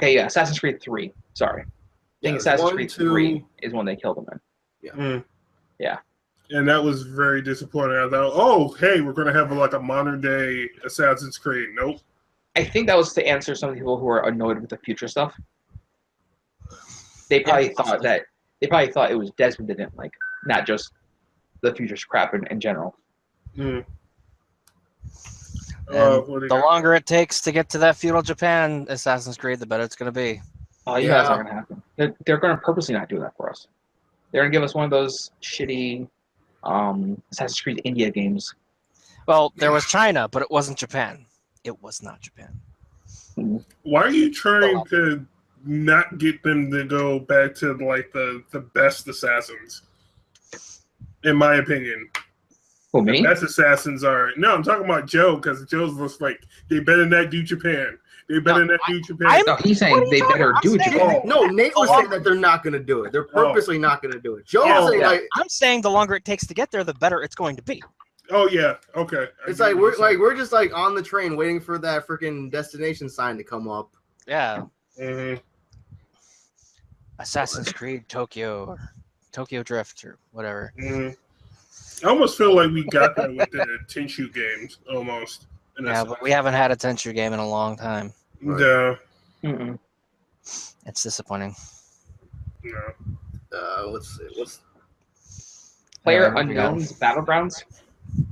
Assassin's Creed 3. Sorry. I think Assassin's Creed 3 is when they killed him in. Yeah. Yeah. And that was very disappointing. I thought, oh, hey, we're going to have like a modern day Assassin's Creed. Nope. I think that was to answer some people who are annoyed with the future stuff. They probably thought it was Desmond that didn't like, not just the future crap in general. Mm. The longer it takes to get to that feudal Japan Assassin's Creed, the better it's going to be. Oh, yeah, that's not going to happen. They're going to purposely not do that for us. They're going to give us one of those shitty Assassin's Creed India games. Well, there was China, but it wasn't Japan. It was not Japan. Why are you trying to not get them to go back to like the best assassins? In my opinion. Who, me? The best assassins are... No, I'm talking about Joe, because Joe's looks like they better not do Japan. They better not do Japan. No, he's saying they better do Japan. No, Nate was saying that they're not going to do it. They're purposely not going to do it. Joe was saying like... I'm saying the longer it takes to get there, the better it's going to be. Oh yeah, okay. It's like we're just like on the train waiting for that freaking destination sign to come up. Yeah. Mm-hmm. Assassin's Creed Tokyo or Tokyo Drift or whatever. Mm-hmm. I almost feel like we got that with the Tenchu games, almost. Yeah, but we haven't had a Tenchu game in a long time. Yeah. Mm-mm. It's disappointing. No. Let's see. What's PlayerUnknown's Battlegrounds?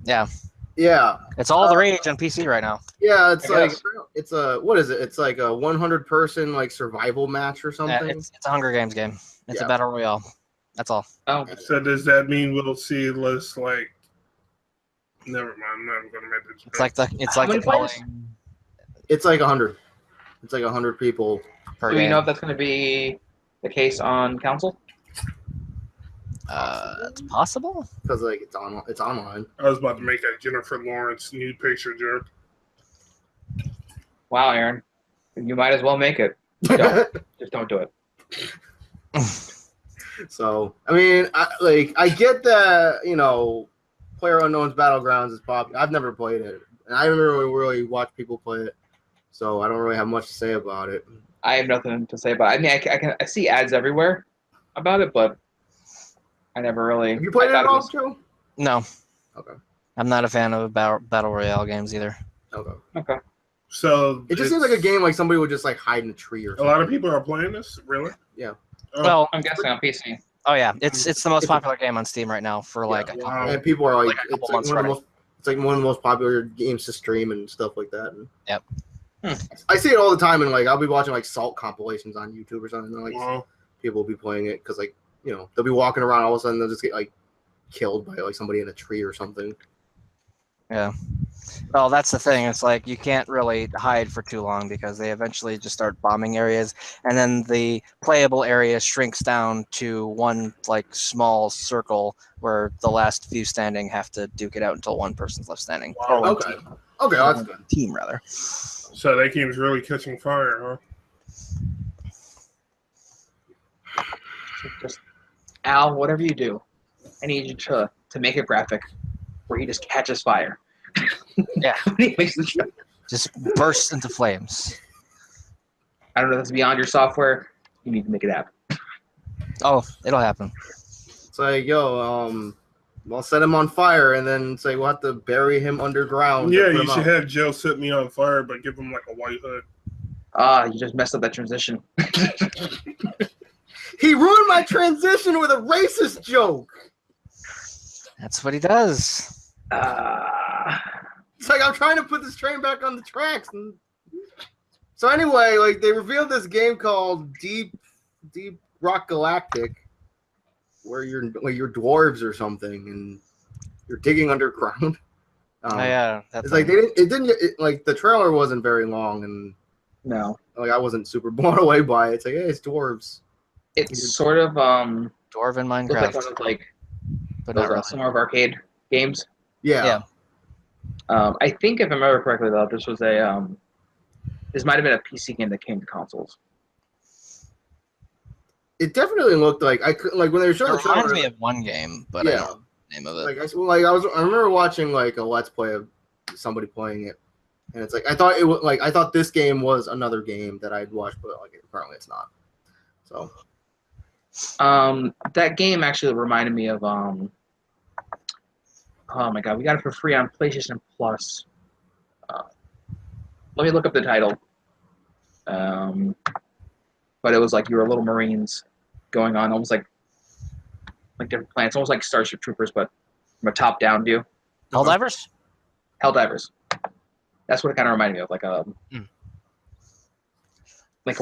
Yeah. Yeah. It's all the rage on PC right now. Yeah, it's like it's a what is it? It's like a 100-person like survival match or something. It's a Hunger Games game. It's a battle royale. That's all. Oh. So does that mean we'll see less like? Never mind. I'm not gonna make this. It's like It's like 100. It's like 100 people per game. Do we know if that's going to be the case on console? It's possible because like it's online. I was about to make a Jennifer Lawrence nude picture joke. Wow, Aaron, you might as well make it. Just don't do it. So I mean, I get that PlayerUnknown's Battlegrounds is popular. I've never played it, and I haven't really watched people play it, so I don't really have much to say about it. I have nothing to say about it. I mean, I see ads everywhere about it, but I never really. Have you played it at all, Joe? No. Okay. I'm not a fan of battle royale games either. Okay. So it just seems like a game like somebody would just like hide in a tree or something. A lot of people are playing this, really? Yeah. Well, I'm guessing on PC. Oh yeah, it's the most popular game on Steam right now for like a couple. And people are like, it's like one of the most popular games to stream and stuff like that. And yep. I see it all the time, and like I'll be watching like Salt compilations on YouTube or something. And, like people will be playing it because like they'll be walking around, all of a sudden they'll just get like killed by like somebody in a tree or something. Yeah. Well, that's the thing. It's like you can't really hide for too long because they eventually just start bombing areas, and then the playable area shrinks down to one like small circle where the last few standing have to duke it out until one person's left standing. Wow. Or one Okay. team. Okay, Or that's one good. team rather. So that game's really catching fire, huh? Just Al, whatever you do, I need you to make a graphic where he just catches fire. Yeah. He makes the show. Just bursts into flames. I don't know if that's beyond your software. You need to make it happen. Oh, it'll happen. It's like, yo, we'll set him on fire, and then say we'll have to bury him underground. Yeah, to put you him should out. have Joe set me on fire, but give him like a white hood. You just messed up that transition. He ruined my transition with a racist joke. That's what he does. It's like I'm trying to put this train back on the tracks. And... So anyway, like they revealed this game called Deep Rock Galactic, where you're dwarves or something, and you're digging underground. Yeah, that's It's like like the trailer wasn't very long, and No. like I wasn't super blown away by it. It's like, hey, it's dwarves. It's sort of Dwarven looks like Minecraft, one of like but those not really. Summer of Arcade games. Yeah. I think if I remember correctly though, this was a this might have been a PC game that came to consoles. It definitely looked like when they were showing It the trailer. reminds me of one game, but I Yeah. don't know the name of it. I remember watching like a let's play of somebody playing it, and it's like I thought this game was another game that I'd watched, but like apparently it's not. So That game actually reminded me of oh my god, we got it for free on PlayStation Plus. Let me look up the title. But it was like you were little Marines going on almost like different planets, almost like Starship Troopers, but from a top-down view. Helldivers? Helldivers. That's what it kind of reminded me of, like a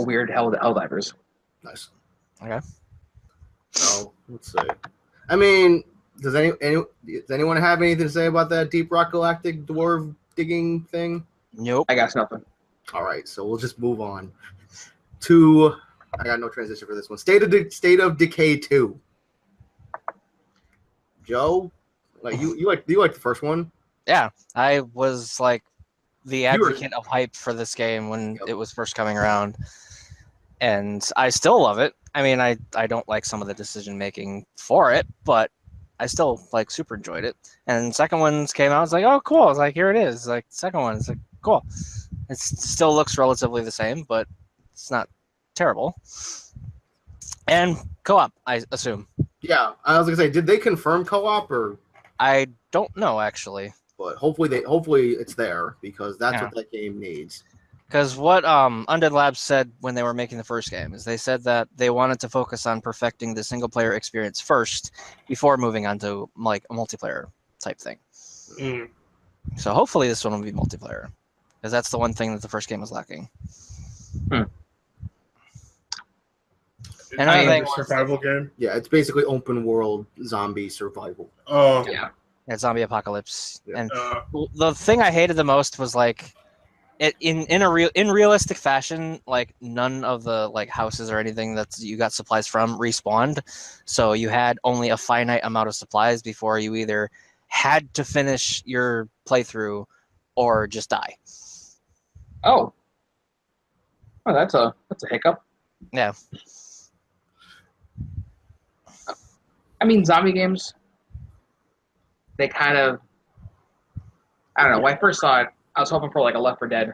weird Helldivers. nice. Okay. So let's see. I mean, does anyone have anything to say about that Deep Rock Galactic dwarf digging thing? Nope. I got nothing. All right, so we'll just move on to. I got no transition for this one. State of Decay 2. Joe, like you like the first one? Yeah, I was like the advocate of hype for this game when it was first coming around, and I still love it. I mean, I don't like some of the decision making for it, but I still like super enjoyed it. And second ones came out, I was like, oh cool. I was like, here it is. Like second one, it's like cool. It still looks relatively the same, but it's not terrible. And co-op, I assume. Yeah, I was gonna say, did they confirm co-op or? I don't know actually. But hopefully it's there because that's what that game needs. Because what Undead Labs said when they were making the first game is they said that they wanted to focus on perfecting the single player experience first before moving on to like a multiplayer type thing. So hopefully this one will be multiplayer because that's the one thing that the first game was lacking. Another thing, survival game. Yeah, it's basically open world zombie survival. Oh yeah, zombie apocalypse. Yeah. And the thing I hated the most was like it in realistic fashion, like none of the like houses or anything that you got supplies from respawned, so you had only a finite amount of supplies before you either had to finish your playthrough or just die. Oh, that's a hiccup. Yeah. I mean, zombie games, they kind of, I don't know. When I first saw it, I was hoping for like a Left 4 Dead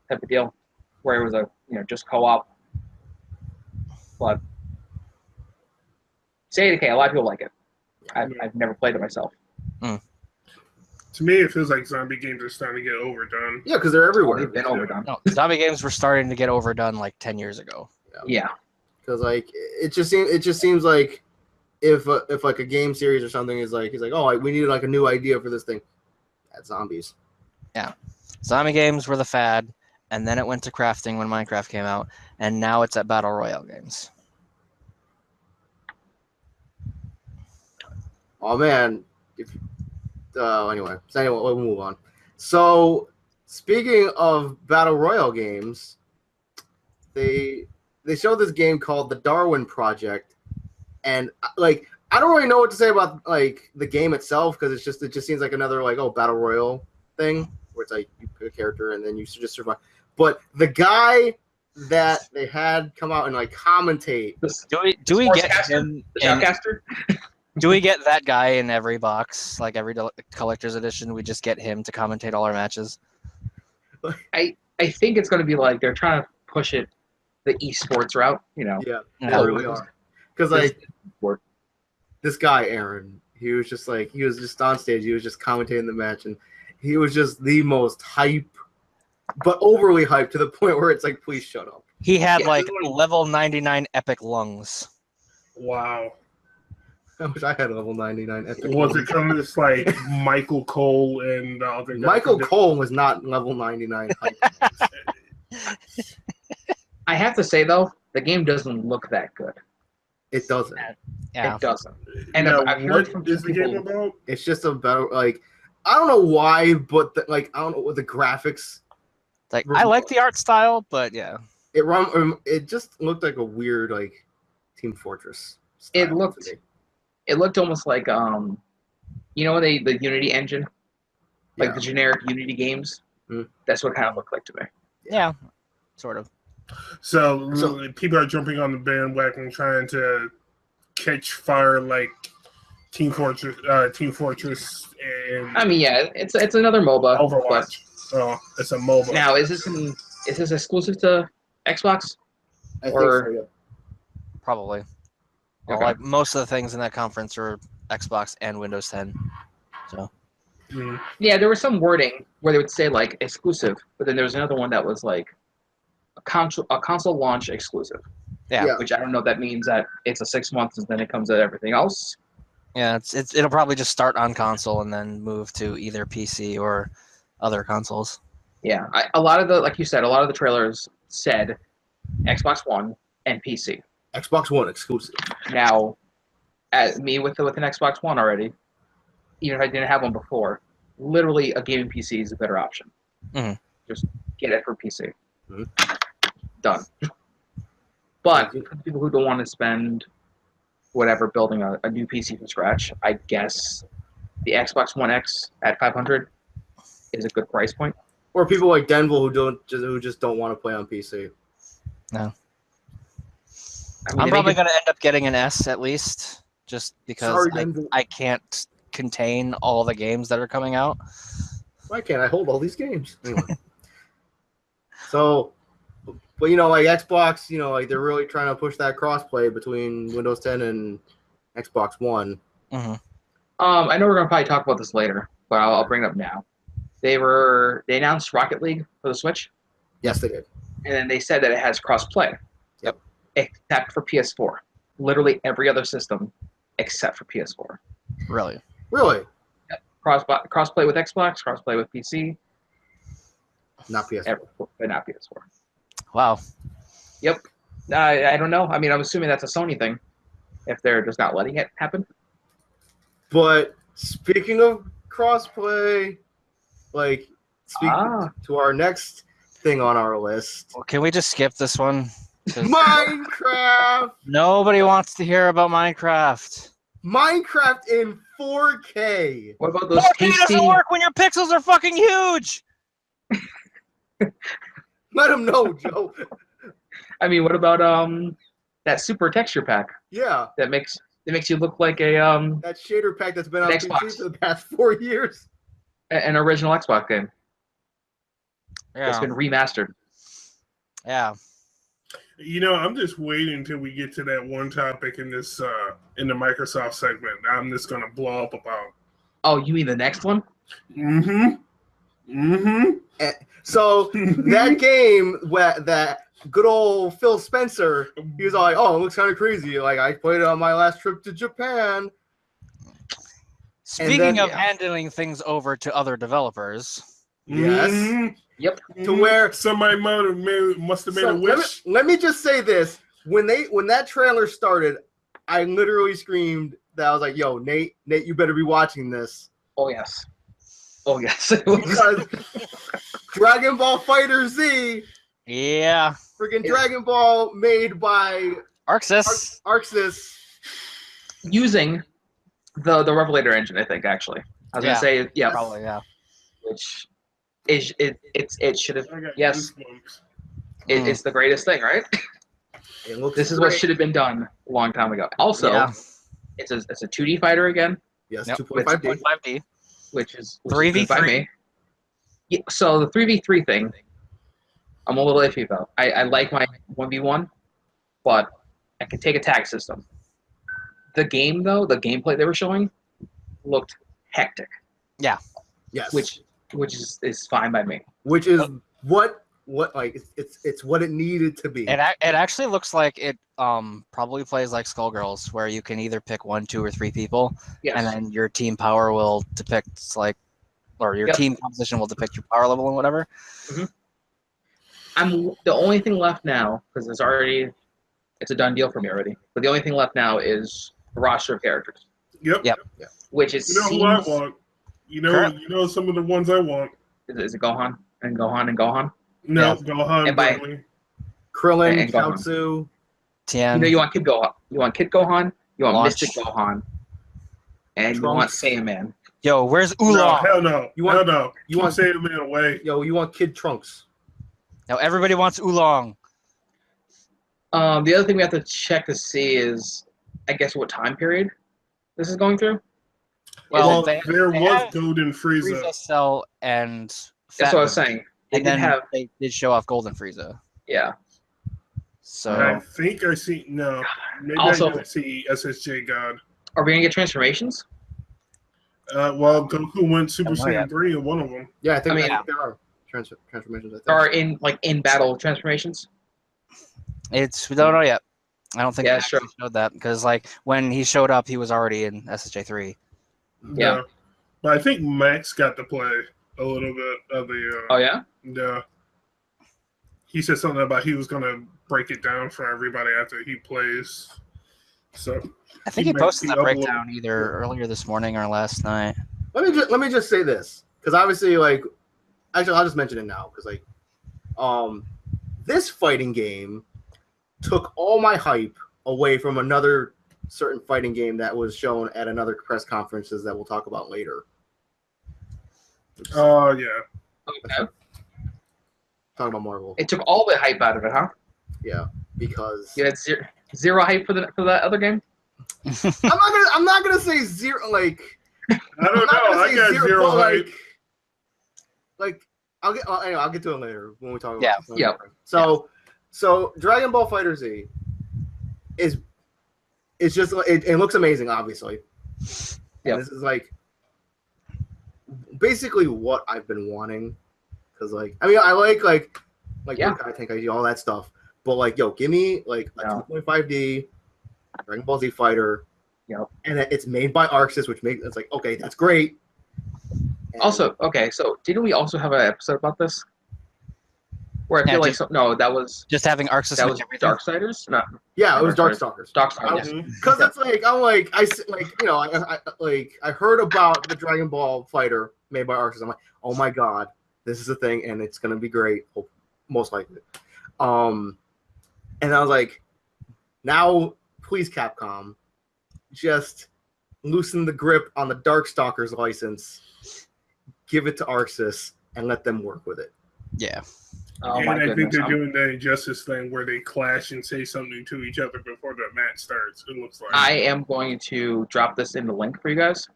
type of deal, where it was just co-op. But State of Decay, a lot of people like it. I've never played it myself. To me, it feels like zombie games are starting to get overdone. Yeah, because they're everywhere. They've been overdone. No, zombie games were starting to get overdone like 10 years ago. Yeah. Because like it just seems like if like a game series or something is like we need like a new idea for this thing, that's zombies. Yeah, zombie games were the fad, and then it went to crafting when Minecraft came out, and now it's at battle royale games. Oh man, anyway, we'll move on. So, speaking of battle royale games, they showed this game called the Darwin Project, and like I don't really know what to say about like the game itself because it just seems like another like battle royale thing where it's like you pick a character and then you just survive. But the guy that they had come out and like commentate. Do we get him? The Shoutcaster? Do we get that guy in every box, like every collector's edition? We just get him to commentate all our matches. I think it's going to be like they're trying to push it the esports route, you know. Yeah, they really are. Because like this guy Aaron, he was just on stage. He was just commentating the match, and he was just the most hype, but overly hyped to the point where it's like, please shut up. He had like level 99 epic lungs. Wow. I wish I had level 99 epic. Was it kind of just like Michael Cole and other guys? Michael Cole was not level 99 hype. I have to say though, the game doesn't look that good. It doesn't. Yeah. It doesn't. And now, I've what heard from is the people, game about? It's just about like I don't know why, but I don't know what the graphics. Like I like the art style, but yeah, it just looked like a weird like Team Fortress style. It looked almost like the Unity engine, like the generic Unity games. Mm. That's what it kind of looked like to me. yeah, sort of. So people are jumping on the bandwagon trying to catch fire like Team Fortress, and I mean, yeah, it's another MOBA. Overwatch. Oh, it's a MOBA. Now, is this exclusive to Xbox? I think Or- so, yeah. Probably. Well, Okay. like most of the things in that conference are Xbox and Windows 10. So Mm. Yeah, there was some wording where they would say like exclusive, but then there was another one that was like a console launch exclusive. yeah, Which I don't know if that means that it's a 6 months and then it comes at everything else. it'll probably just start on console and then move to either PC or other consoles. Yeah, a lot of the trailers said Xbox One and PC. Xbox One exclusive. Now, at me with an Xbox One already, even if I didn't have one before, literally a gaming PC is a better option. Mhm. Just get it for PC. Mhm. Done. But for people who don't want to spend whatever building a new PC from scratch, I guess the Xbox One X at $500 is a good price point. Or people like Denville who just don't want to play on PC. No. I mean, I'm they probably make it- going to end up getting an S at least, just because Sorry, Denville. I can't contain all the games that are coming out. Why can't I hold all these games? Anyway. So, but like Xbox, like they're really trying to push that crossplay between Windows 10 and Xbox One. Mm-hmm. I know we're gonna probably talk about this later, but I'll bring it up now. They announced Rocket League for the Switch, Yes, they did. and then they said that it has cross-play. Yep. Except for PS4. Literally every other system except for PS4. Really? Really? Cross-play with Xbox, cross-play with PC, Not PS4. but not PS4. Wow. I don't know. I mean, I'm assuming that's a Sony thing if they're just not letting it happen. But speaking of crossplay, like speaking to our next thing on our list, Well, can we just skip this one? 'Cause Minecraft. nobody wants to hear about Minecraft. Minecraft in 4K. What about those 4K tasty... doesn't work when your pixels are fucking huge. Let them know, Joe. I mean, what about that super texture pack Yeah, that makes you look like a that shader pack that's been on PC Xbox. for the past 4 years. an original Xbox game that's Yeah. been remastered? Yeah. I'm just waiting until we get to that one topic in this in the Microsoft segment. I'm just gonna blow up about. Oh, you mean the next one? So that game, that good old Phil Spencer, he was all like, "Oh, it looks kind of crazy. Like I played it on my last trip to Japan." Speaking of handing things over to other developers, Yes. Yep. To where somebody must have made So a wish. let me just say this: when that trailer started, I literally screamed that I was like, "Yo, Nate, you better be watching this Oh yes. Oh yes. Because Dragon Ball Fighter Z, Yeah. freaking Dragon Ball made by Arxis. Arxis. Using the Revelator engine, I think actually. I was gonna say yes. Probably, yeah. Which is it should have I got yes. goosebumps. It's the greatest thing, right? It looks This is great. what should have been done a long time ago. Also, Yeah. it's a 2D fighter again, Yes, Yep. 2.5D. 5D. which is 3v3. good by me. Yeah, so the 3v3 thing, I'm a little iffy about. I like my 1v1, but I can take a tag system. The game though, the gameplay they were showing looked hectic, Yes. which is fine by me. Which is what like it's what it needed to be. It actually looks like it probably plays like Skullgirls, where you can either pick 1, 2, or 3 people, Yes. and then your team power will depict or your team composition will depict your power level and whatever. I'm the only thing left now because it's a done deal for me already. But the only thing left now is the roster of characters, Yep. which is You know who I want. You know some of the ones I want. Is it Gohan and Gohan and Gohan? No, Yeah. Gohan. And by- Broly. Krillin, and Gohan. Chaozu. Tien. You want Kid Gohan. You want Kid Gohan. You want Launch. Mystic Gohan. And you want Saiyaman. Yo, where's No, Oolong? hell no. You want- hell no. you want- Say the man away. Yo, you want Kid Trunks. Now everybody wants Oolong. The other thing we have to check to see is, I guess, what time period this is going through. Well, There they was have Golden Frieza. Frieza, Cell, and That's what I was Fat Man. saying. They And did then have, they did show off Golden Frieza. yeah. So I think I see. No, maybe Also- I didn't see SSJ God. Are we gonna get transformations? Well, Goku went Super don't know yet. Saiyan 3 in one of them. Yeah, I think, I mean- there are transformations. I think. Or in battle transformations? we don't know yet. I don't think Yeah, they actually sure. showed that because when he showed up, he was already in SSJ3. Yeah. But I think Max got to play a little bit of the. Oh yeah. Yeah. He said something about he was gonna break it down for everybody after he plays. So I think He he might posted be that upload- breakdown either earlier this morning or last night. Let me just say this, because obviously, actually, I'll just mention it now, because this fighting game took all my hype away from another certain fighting game that was shown at another press conferences that we'll talk about later. oh yeah. Okay. Talking about Marvel, It took all the hype out of it, huh? yeah, because You had zero hype for that other game. I'm not gonna say zero. I don't I'm know. not gonna I say got zero but, hype. anyway, I'll get to it later when we talk about Yeah. it. Yeah. So Dragon Ball Fighter Z is just it looks amazing, obviously. Yeah. And this is basically what I've been wanting, because I like Yeah. Budokai Tenkaichi, all that stuff, but give me a Yeah. 2.5D Dragon Ball Z fighter. Yep. And it's made by Arxis, which makes it's okay, that's great. And Also, okay, so didn't we also have an episode about this? Where I feel no, that was Just having Arxis make everything. Darksiders? No, yeah, it was Darkstalkers. Darksiders. I- Yes. Because it's I heard about the Dragon Ball fighter made by Arxis. I'm like, oh my god, this is a thing, and it's gonna be great, most likely. And I was like, now please Capcom, just loosen the grip on the Darkstalkers license, give it to Arxis, and let them work with it. Yeah. Oh And my I think goodness. they're doing the Injustice thing where they clash and say something to each other before the match starts. It looks like. I am going to drop this in the link for you guys,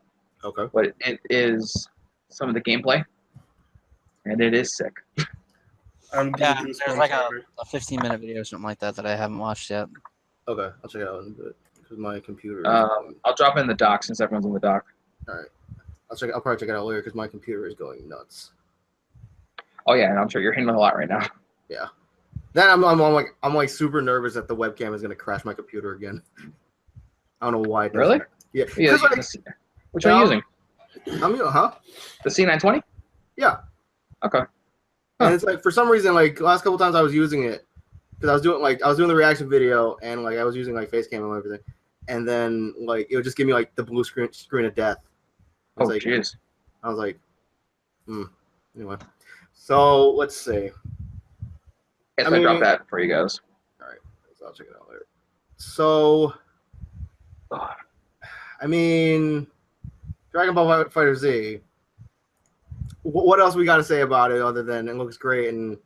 Okay. but it is some of the gameplay, and it is sick. I'm Yeah, getting there's goosebumps like already. a 15-minute video or something like that I haven't watched yet. Okay, I'll check it out in a bit because my computer. I'll drop it in the doc since everyone's in the doc. I'll probably check it out later because my computer is going nuts. Oh yeah, and I'm sure you're hitting a lot right now. Then I'm super nervous that the webcam is gonna crash my computer again. I don't know why. It does Really? that. Yeah. Yeah, 'Cause, which one are you using? Huh? The C920? Yeah. Okay. Huh. And it's for some reason, last couple times I was using it because I was doing the reaction video and I was using Facecam and everything, and then it would just give me the blue screen of death. I Oh was jeez. I was like, anyway. So let's see. Yes, I dropped that for you guys. All right, so I'll check it out later. So, I mean, Dragon Ball Fighter Z. What else we got to say about it other than it looks great and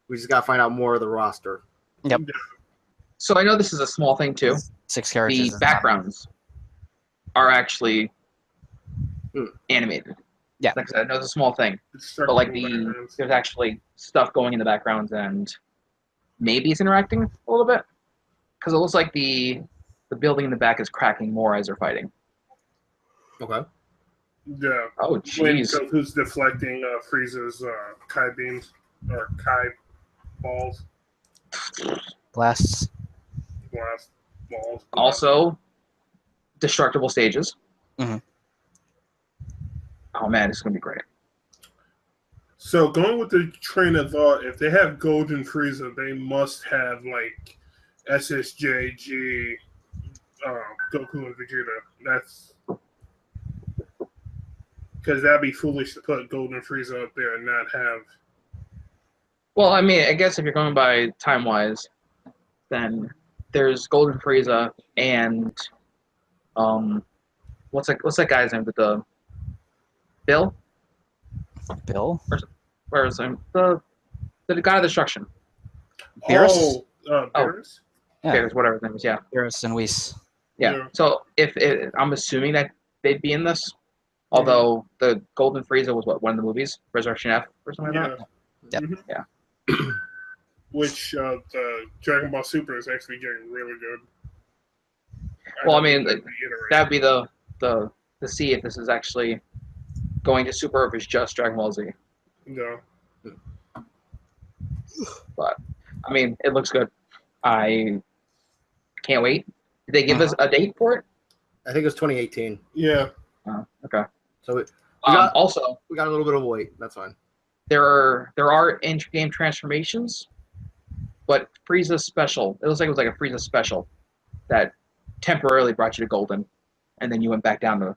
we just got to find out more of the roster? Yep. So I know this is a small thing too. 6 characters. The backgrounds are actually animated. Yeah. Like I said, I know it's a small thing, but like there's actually stuff going in the backgrounds and maybe it's interacting a little bit because it looks like the building in the back is cracking more as they're fighting. Okay. Yeah. Oh, jeez. When Goku's deflecting Frieza's Kai beams or Kai balls. Blasts. Blast balls. Also, destructible stages. Mm-hmm. Oh man, this is gonna be great. So going with the train of thought, if they have Golden Frieza, they must have like SSJG, Goku and Vegeta. That's because that'd be foolish to put Golden Frieza up there and not have. Well, I mean, I guess if you're going by time-wise, then there's Golden Frieza and what's that guy's name with the Bill? Bill? Where is him? The god of destruction. Beerus? Beerus? Yeah. Beerus, whatever his name is, yeah. Beerus and Whis. Yeah. So I'm assuming that they'd be in this. Although the Golden Frieza was one of the movies, Resurrection F or something like that. Yep. Mm-hmm. Yeah. Which the Dragon Ball Super is actually getting really good. Well, I mean, that'd be the to see if this is actually going to Super or if it's just Dragon Ball Z. No. But I mean, it looks good. I can't wait. Did they give us a date for it? I think it was 2018. Yeah. Oh, okay. So we got a little bit of wait. That's fine. There are in-game transformations, but Frieza special. It looks like it was like a Frieza special that temporarily brought you to Golden, and then you went back down to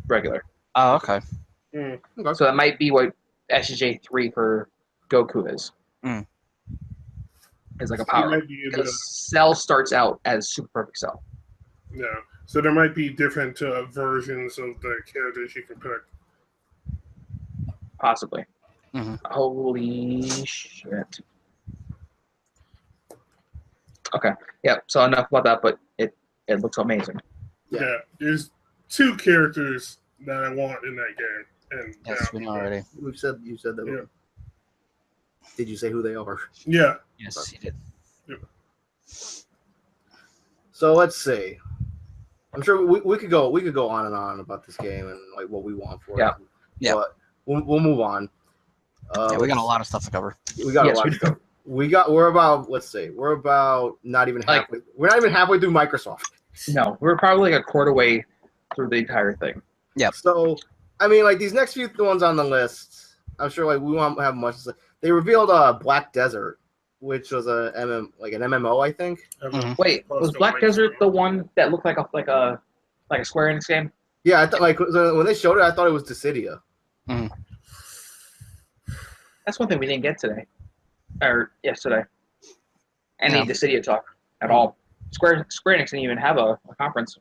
regular. Oh, okay. Okay. So that might be what SJ3 for Goku is. It's like a power. Because Cell starts out as Super Perfect Cell. Yeah. So there might be different versions of the characters you can pick. Possibly. Mm-hmm. Holy shit. Okay. Yeah. So enough about that, but it looks amazing. Yeah. There's 2 characters that I want in that game. And Yes, we know already. You said that. Yeah. Did you say who they are? Yeah. Yes, he did. Yep. So let's see. I'm sure we could go on and on about this game and like what we want for it. Yeah. But we'll move on. We got a lot of stuff to cover. We got a lot of stuff. We're about not even halfway. We're not even halfway through Microsoft. No, we're probably like a quarter way through the entire thing. Yeah. So I mean, like these next few ones on the list, I'm sure like we won't have much to say. They revealed Black Desert, which was an MMO, I think. Mm-hmm. Wait, was Black Desert the one that looked like a Square Enix game? Yeah, I thought like when they showed it, I thought it was Dissidia. Mm-hmm. That's one thing we didn't get today, or yesterday. Any Dissidia talk at all? Square Enix didn't even have a conference.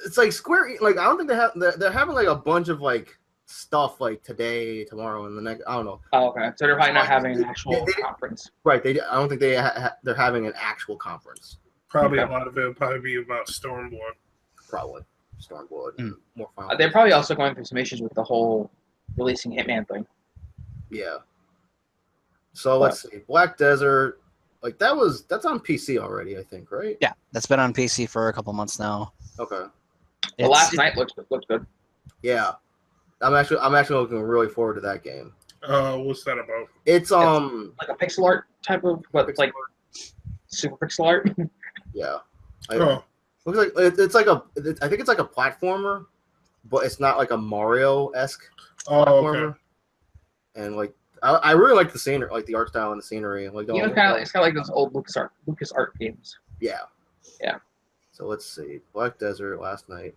It's like Square, like I don't think they're having like a bunch of like stuff like today, tomorrow, and the next. I don't know. Oh, okay. So they're probably not having an actual conference. Right. I don't think they're having an actual conference. Probably a lot of it will probably be about Stormblood. Probably Stormblood. More fun. They're probably also going through some issues with the whole releasing Hitman thing. Yeah. So let's see. Black Desert, like that's on PC already, I think, right? Yeah, that's been on PC for a couple months now. Okay. The last night looked good. Yeah. I'm actually looking really forward to that game. What's that about? It's like a pixel art type of like super pixel art. Yeah. Oh. Looks like I think it's like a platformer, but it's not like a Mario-esque platformer. Okay. And like I really like the scenery, like the art style and the scenery. Like it's kind of like those old Lucas Art games. Yeah. Yeah. So let's see. Black Desert last night.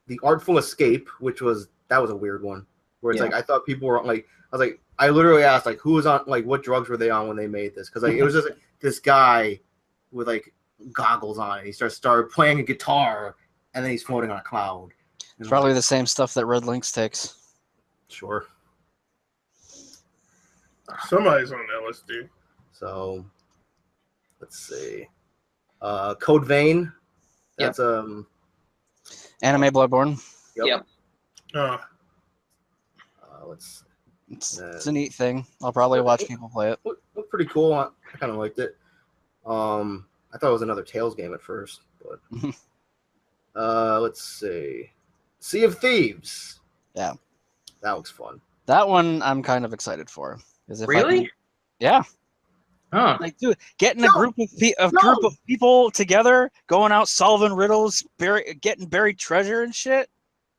The Artful Escape, which was That was a weird one. Where it's Yeah. like I thought people were like, I was like, I literally asked like who was on like what drugs were they on when they made this? Because like it was just like, this guy with like goggles on and he started playing a guitar and then he's floating on a cloud. It's probably the same stuff that Red Lynx takes. Sure. Somebody's on LSD. So let's see. Code Vein. That's Anime Bloodborne. Yep. Let's. It's a neat thing. I'll probably watch people play it. Looked pretty cool. I kind of liked it. I thought it was another Tales game at first, but let's see. Sea of Thieves. Yeah, that looks fun. That one I'm kind of excited for. Really? Yeah. Huh. Like, dude, getting a group of people together, going out solving riddles, getting buried treasure and shit.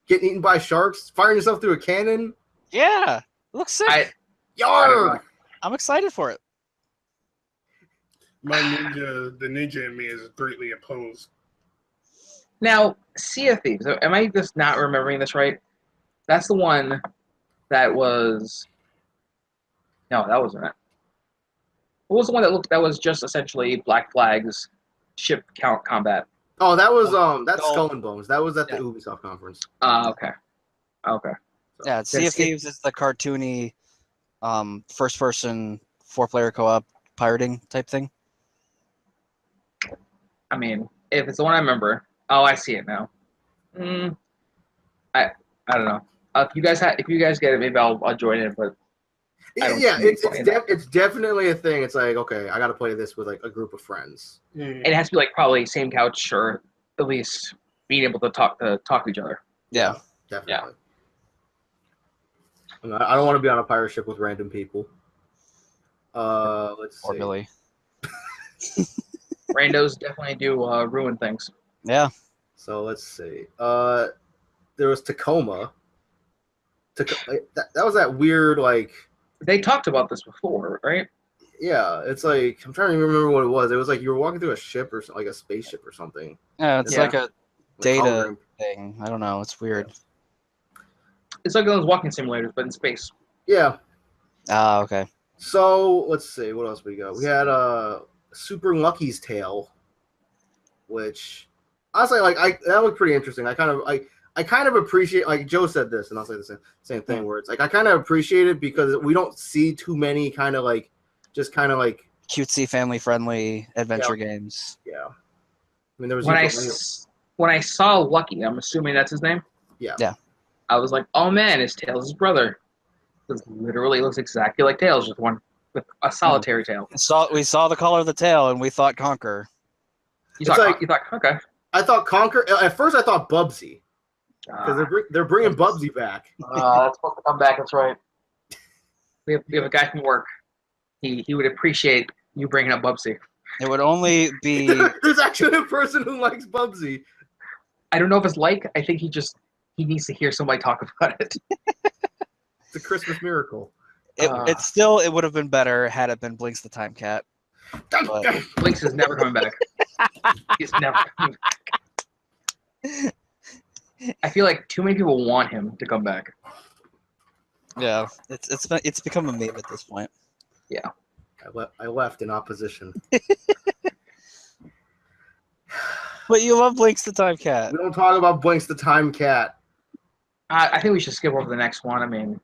Getting eaten by sharks, firing yourself through a cannon. Yeah, it looks sick. I'm excited for it. The ninja in me is greatly opposed. Now, Sea of Thieves. Am I just not remembering this right? That's the one that was. No, that wasn't it. What was the one that was just essentially Black Flag's ship combat? Oh, that was that's Skull and Bones. That was at the Ubisoft conference. Okay. So, yeah, Sea of Thieves is the cartoony, first-person 4-player co-op pirating type thing. I mean, if it's the one I remember, I see it now. I don't know. If you guys get it, maybe I'll join it. But yeah, it's definitely a thing. It's like, okay, I got to play this with like a group of friends. It has to be like probably same couch or at least being able to talk to each other. Yeah, definitely. Yeah. I don't want to be on a pirate ship with random people. Let's see. Or Billy. Randos definitely do ruin things. Yeah. So let's see. There was Tacoma. That was that weird like. They talked about this before, right? Yeah, it's like I'm trying to remember what it was. It was like you were walking through a ship or like a spaceship or something. Yeah, it's like a data thing. I don't know. It's weird. It's like those walking simulators, but in space. Yeah. Ah, okay. So let's see what else we got. We had Super Lucky's Tale, which honestly, like that looked pretty interesting. I kind of appreciate, like Joe said this, and I'll say the same thing. Where it's like I kind of appreciate it because we don't see too many kind of like cutesy, family-friendly adventure games. Yeah, I mean there was when I saw Lucky, I'm assuming that's his name. Yeah. I was like, oh man, it's Tails' brother. It literally looks exactly like Tails, just one with a solitary tail. We saw the color of the tail, and we thought Conquer. You thought okay. I thought Conquer. At first, I thought Bubsy because they're bringing Bubsy back. That's supposed to come back. That's right. We have a guy from work. He would appreciate you bringing up Bubsy. It would only be. There's actually a person who likes Bubsy. I don't know if it's like. I think he needs to hear somebody talk about it. It's a Christmas miracle. It would have been better had it been Blinks the Time Cat. Blinks is never coming back. He's never coming back. I feel like too many people want him to come back. Yeah, it's become a meme at this point. Yeah. I left in opposition. But you love Blinks the Time Cat. We don't talk about Blinks the Time Cat. I think we should skip over the next one. I mean,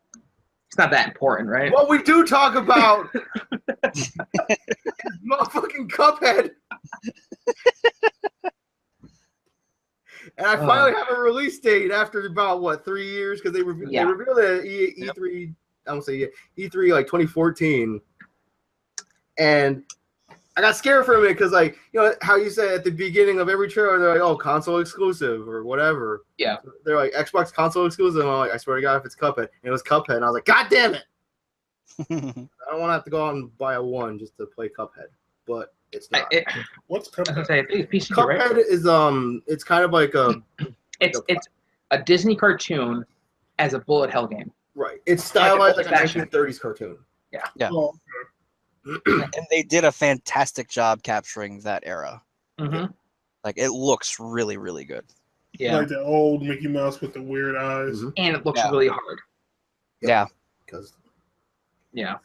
it's not that important, right? What we do talk about is motherfucking Cuphead. And I finally have a release date after about 3 years because they revealed it at E3. I won't say E3 like 2014, and I got scared for a minute because, like, you know how you said at the beginning of every trailer, they're like, "Oh, console exclusive" or whatever. Yeah. They're like Xbox console exclusive. And I'm like, I swear to God, if it's Cuphead, and it was Cuphead, and I was like, God damn it! I don't want to have to go out and buy a one just to play Cuphead, but it's not. What's Cuphead? Cuphead is it's kind of like a. It's a Disney cartoon as a bullet hell game. Right. It's stylized like a 1930s cartoon. Yeah. Yeah. Oh, And they did a fantastic job capturing that era. Mm-hmm. Like, it looks really, really good. Yeah. Like the old Mickey Mouse with the weird eyes. Mm-hmm. And it looks Yeah. really hard. Yeah. Because Yeah.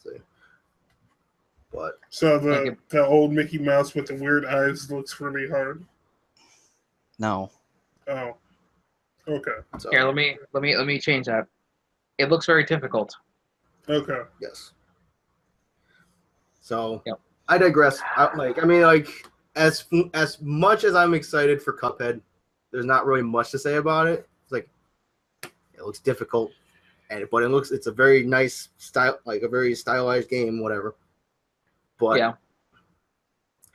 but So Like the old Mickey Mouse with the weird eyes looks really hard. No. Oh, okay, so Here, let me change that. It looks very difficult. okay. yes. So Yep. I digress. As much as I'm excited for Cuphead, there's not really much to say about it. It's like it looks difficult, but it's a very nice style, like a very stylized game, whatever. But Yeah.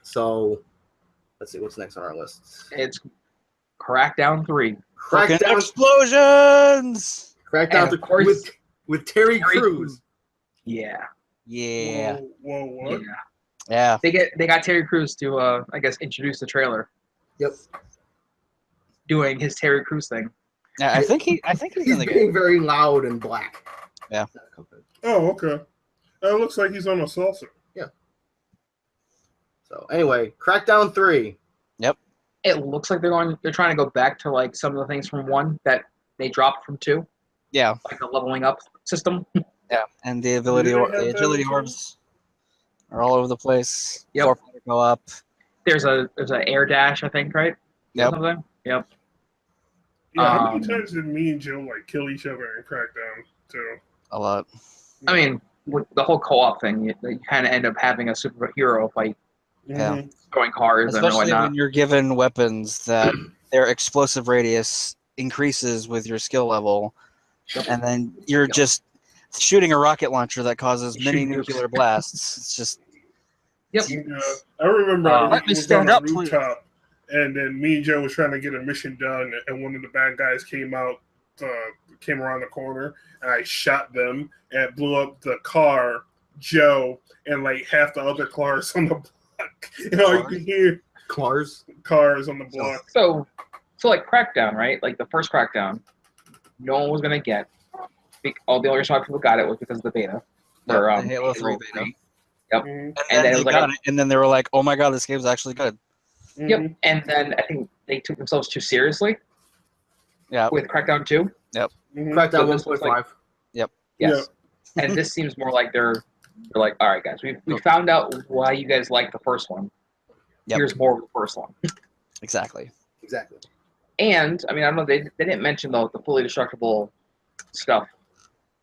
So let's see what's next on our list. It's Crackdown 3. Fucking Crackdown, explosions! Crackdown And of course- with Terry Terry Crews. Yeah. Yeah. Whoa, what? Yeah. Yeah. They got Terry Crews to I guess introduce the trailer. Yep. Doing his Terry Crews thing. Yeah, I think he's He's in the being game. very loud and black. Yeah. Oh, okay. It looks like he's on a salsa. So anyway, Crackdown 3. It looks like they're trying to go back to like some of the things from 1 that they dropped from 2, Yeah. like the leveling up system. Yeah. And the ability Do they or have the that agility too? orbs are all over the place. Yep. 4-player go up. There's a air dash, I think, right? Yep. Something? Yep. Yeah, how many Um, times did me and Joe like kill each other in Crackdown too? A lot. I mean, with the whole co-op thing, you kind of end up having a superhero fight, Yeah. Mhm. throwing cars and Especially whatnot. when you're given weapons that their explosive radius increases with your skill level, and then you're just shooting a rocket launcher that causes mini Shooting nukes. nuclear blasts. It's just Yep. Yeah, I remember Let me was stand on a up, please. rooftop, and then me and Joe was trying to get a mission done, and one of the bad guys came around the corner, and I shot them and blew up the car, Joe, and like half the other cars on the block. And all you can hear Cars. cars on the block. So like Crackdown, right? Like the first Crackdown, no one was gonna get. The only reason why people got it was because of the beta. Or, the Halo 3 beta. Yep. Mhm. And And then then it they was like got it, and then they were like, "Oh my god, this game's actually good." Yep. Mhm. And then I think they took themselves too seriously Yeah. with Crackdown 2. Mhm. Crackdown So this looks 1.5. Yes. And this seems more like they're like, all right, guys, we found out why you guys liked the first one. Yep. Here's more of the first one. Exactly. Exactly. And I mean, I don't know, they didn't mention the fully destructible stuff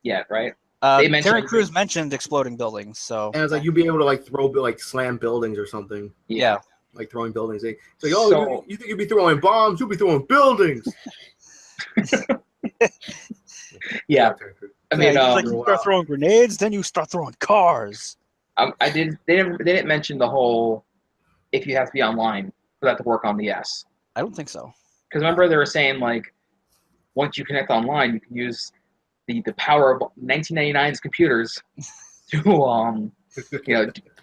yet, right? They mentioned- Terry Crews mentioned exploding buildings, so And it's like you'd be able to like slam buildings or something, yeah. like throwing buildings. It's like, oh, So- you think you'd be throwing bombs? You'll be throwing buildings. Yeah. I mean, yeah, like you wow. start throwing grenades, then you start throwing cars. they didn't mention the whole if you have to be online for that to work on the S. I don't think so. Because remember they were saying like once you connect online, you can use the power of 1999's computers to do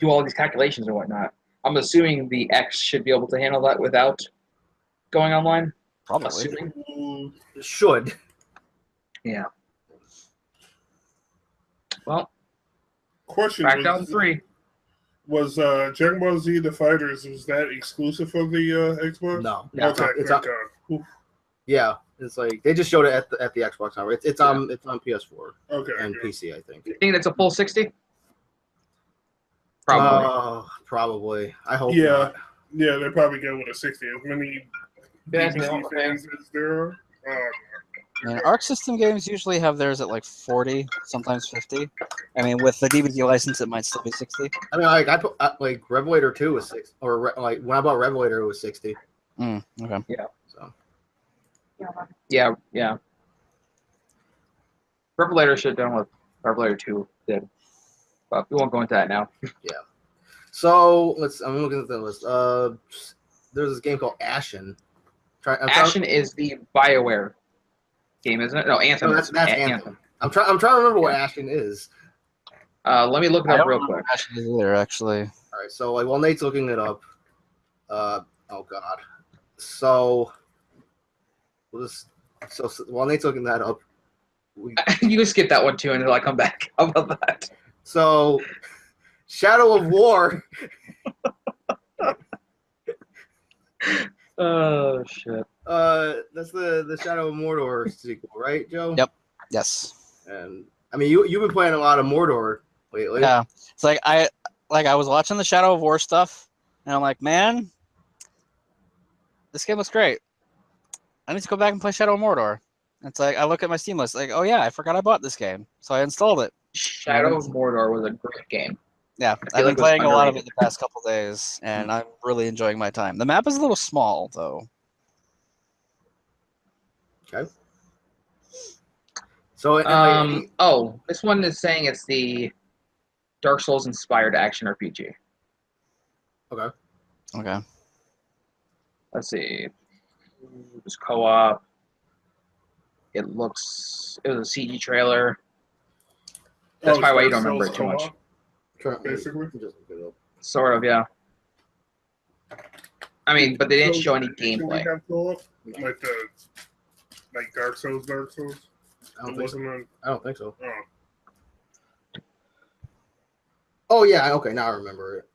all these calculations and whatnot. I'm assuming the X should be able to handle that without going online. Probably. Assuming. Mhm. Should. Yeah. Well, Question Crackdown 3. was Dragon Ball Z The Fighters, was that exclusive of the Xbox? No. No, Okay, it's thank on, God. Oof. yeah. It's like they just showed it at the Xbox Tower. It's on PS4 Okay. and good. PC, I think. You think that's a full 60? Probably. Probably. I hope Yeah. not. Yeah, they probably go with a 60. As many Yeah, BBC yeah. fans as there are. And Arc System games usually have theirs at like 40, sometimes 50. I mean, with the DVD license, it might still be 60. I mean, like Revelator 2 was 6, or like when I bought Revelator, it was 60. Okay. So Yeah. Revelator should have done what Revelator 2 did. But we won't go into that now. So I'm looking at the list. There's this game called Ashen. Ashen is the BioWare game, isn't it? No, Anthem. No, that's Anthem. I'm trying to remember what Ashen is. Let me look it I up don't real remember quick. Ashen either, actually. All right. So while Nate's looking it up, oh god. So while Nate's looking that up, You can skip that one too until I come back. How about that? so Shadow of War Oh shit. That's the Shadow of Mordor sequel, right, Joe? Yep. Yes. And I mean, you've been playing a lot of Mordor lately. Yeah. It's like I was watching the Shadow of War stuff, and I'm like, man, this game looks great. I need to go back and play Shadow of Mordor. It's like I look at my Steam list, like, oh yeah, I forgot I bought this game, so I installed it. Shadow of Mordor was a great game. Yeah, I've been playing a lot of it the past couple days, and I'm really enjoying my time. The map is a little small, though. Okay. So, this one is saying it's the Dark Souls inspired action RPG. Okay. Okay. Let's see. It was co-op. It was a CG trailer. That's probably why you don't remember it too much. Basically. Sort of, yeah. I mean, but they didn't show any gameplay. Like Dark Souls. I don't think so. Oh yeah, okay, now I remember it.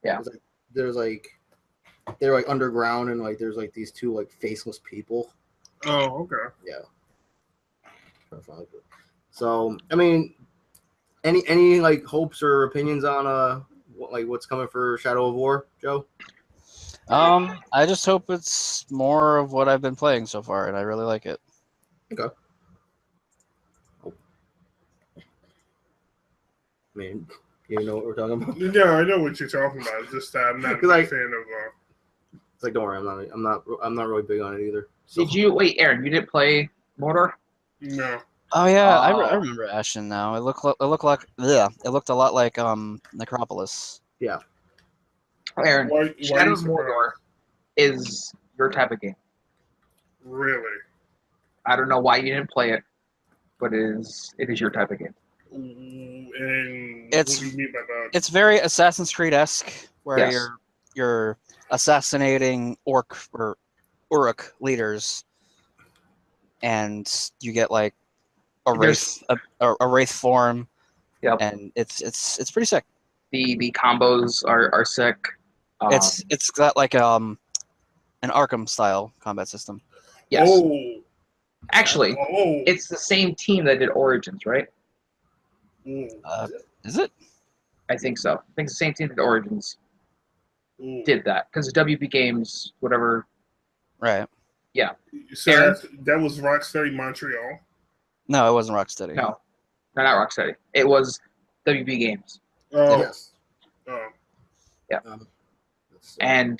Yeah. They're like underground, and like there's like these two like faceless people. Oh, okay. Yeah. So I mean, any like hopes or opinions on what's coming for Shadow of War, Joe? I just hope it's more of what I've been playing so far, and I really like it. Okay. I mean, you know what we're talking about? Yeah, I know what you're talking about. It's just I'm not a big fan of. It's like, don't worry, I'm not really big on it either. So. Did you wait, Aaron? You didn't play Mordor? No. Oh yeah, I remember Ashen now. It looked a lot like Necropolis. Yeah. Aaron, Shadow of Mordor is your type of game. Really? I don't know why you didn't play it, but it is your type of game. And what do you mean by that? It's very Assassin's Creed-esque, where you're assassinating Uruk leaders, and you get like a wraith form. Yep. And it's pretty sick. The combos are sick. It's got like an Arkham style combat system. Yes. Actually, it's the same team that did Origins, right? Is it? I think so. I think it's the same team that did Origins did that, because WB Games, whatever. Right. Yeah. So that was Rocksteady Montreal? No, it wasn't Rocksteady. No, not Rocksteady. It was WB Games. Oh. Yes. Oh. Yeah. And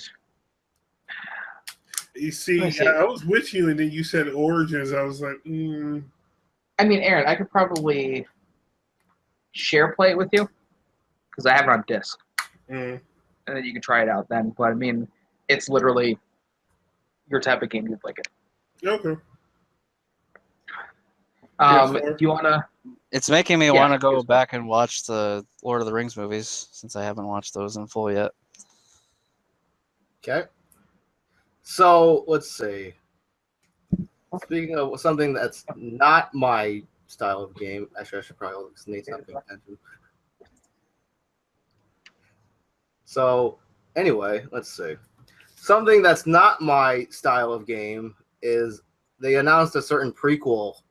you see, I was with you, and then you said Origins. I was like, I mean, Aaron, I could probably play it with you, because I have it on disc. And then you can try it out then. But I mean, it's literally your type of game. You'd like it. Okay. Do you want to? It's making me want to go back and watch the Lord of the Rings movies, since I haven't watched those in full yet. Okay. So let's see. Speaking of something that's not my style of game, actually, I should probably need something attention. So anyway, let's see. Something that's not my style of game is they announced a certain prequel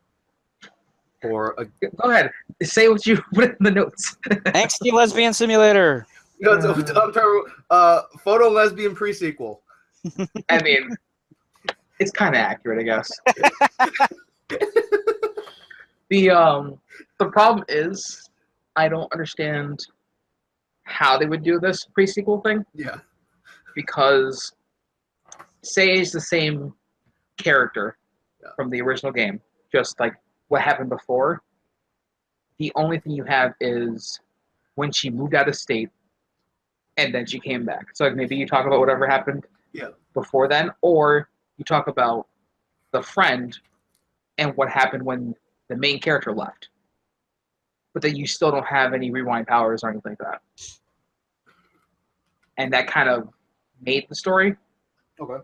for a. Go ahead, say what you put in the notes. Angsty Lesbian Simulator. I'm talking photo lesbian pre-sequel. I mean, it's kind of accurate, I guess. The problem is, I don't understand how they would do this pre-sequel thing. Yeah. Because say it's the same character from the original game, just like what happened before. The only thing you have is when she moved out of state, and then she came back. So like maybe you talk about whatever happened before then, or you talk about the friend and what happened when the main character left. But then you still don't have any rewind powers or anything like that. And that kind of made the story. Okay.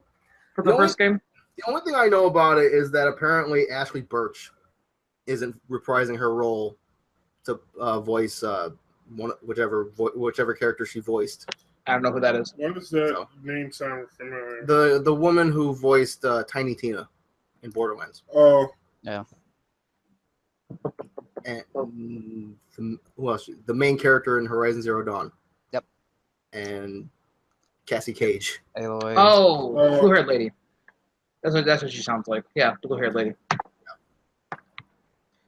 For the first game. The only thing I know about it is that apparently Ashley Birch isn't reprising her role to voice whichever character she voiced I don't know who that is. What does that name sound familiar? The woman who voiced Tiny Tina in Borderlands. Oh. Yeah. And who else? The main character in Horizon Zero Dawn. Yep. And Cassie Cage. Aloy. Oh, blue-haired lady. That's what she sounds like. Yeah, blue-haired lady.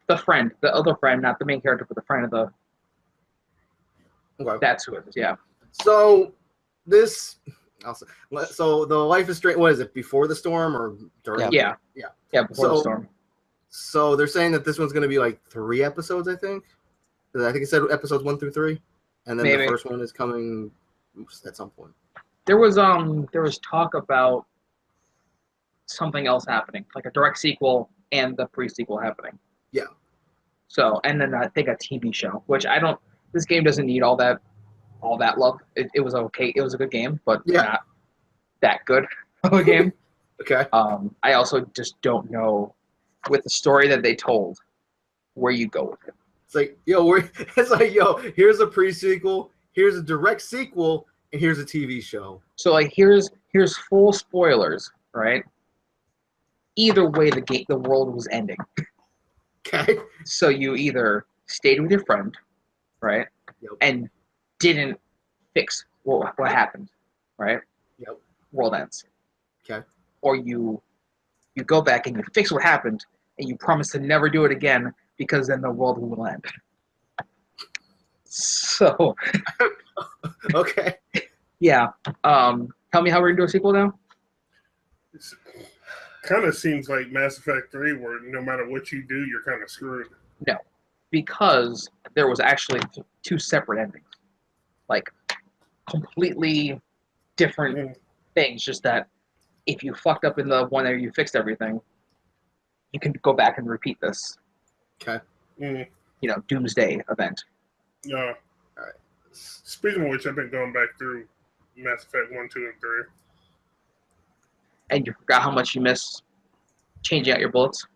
The friend, the other friend, not the main character, but the friend of the. Okay. That's who it is. Yeah. So this. So the Life is Strange. What is it? Before the storm or during? Yeah. Before the storm. So they're saying that this one's going to be like 3 episodes. I think it said episodes 1 through 3, and then the first one is coming at some point. There was talk about something else happening, like a direct sequel and the pre-sequel happening. Yeah. So, and then I think a TV show, which I don't. This game doesn't need all that love. It was okay. It was a good game, but not that good of a game. Okay. I also just don't know, with the story that they told, where you go with it. It's like, yo, here's a pre-sequel, here's a direct sequel, and here's a TV show. So like here's full spoilers, right? Either way, the world was ending. Okay. So you either stayed with your friend, right? Yep. And didn't fix what happened, right? Yep. World ends. Okay. Or you go back and you fix what happened and you promise to never do it again because then the world will end. So. Okay. Yeah. Tell me how we're gonna do a sequel now. It kind of seems like Mass Effect 3, where no matter what you do, you're kind of screwed. No, because there was actually 2 separate endings, like completely different things. Just that if you fucked up in the one that you fixed everything, you can go back and repeat this. Okay. Doomsday event. Yeah. All right. Speaking of which, I've been going back through Mass Effect 1, 2, and 3. And you forgot how much you miss changing out your bullets?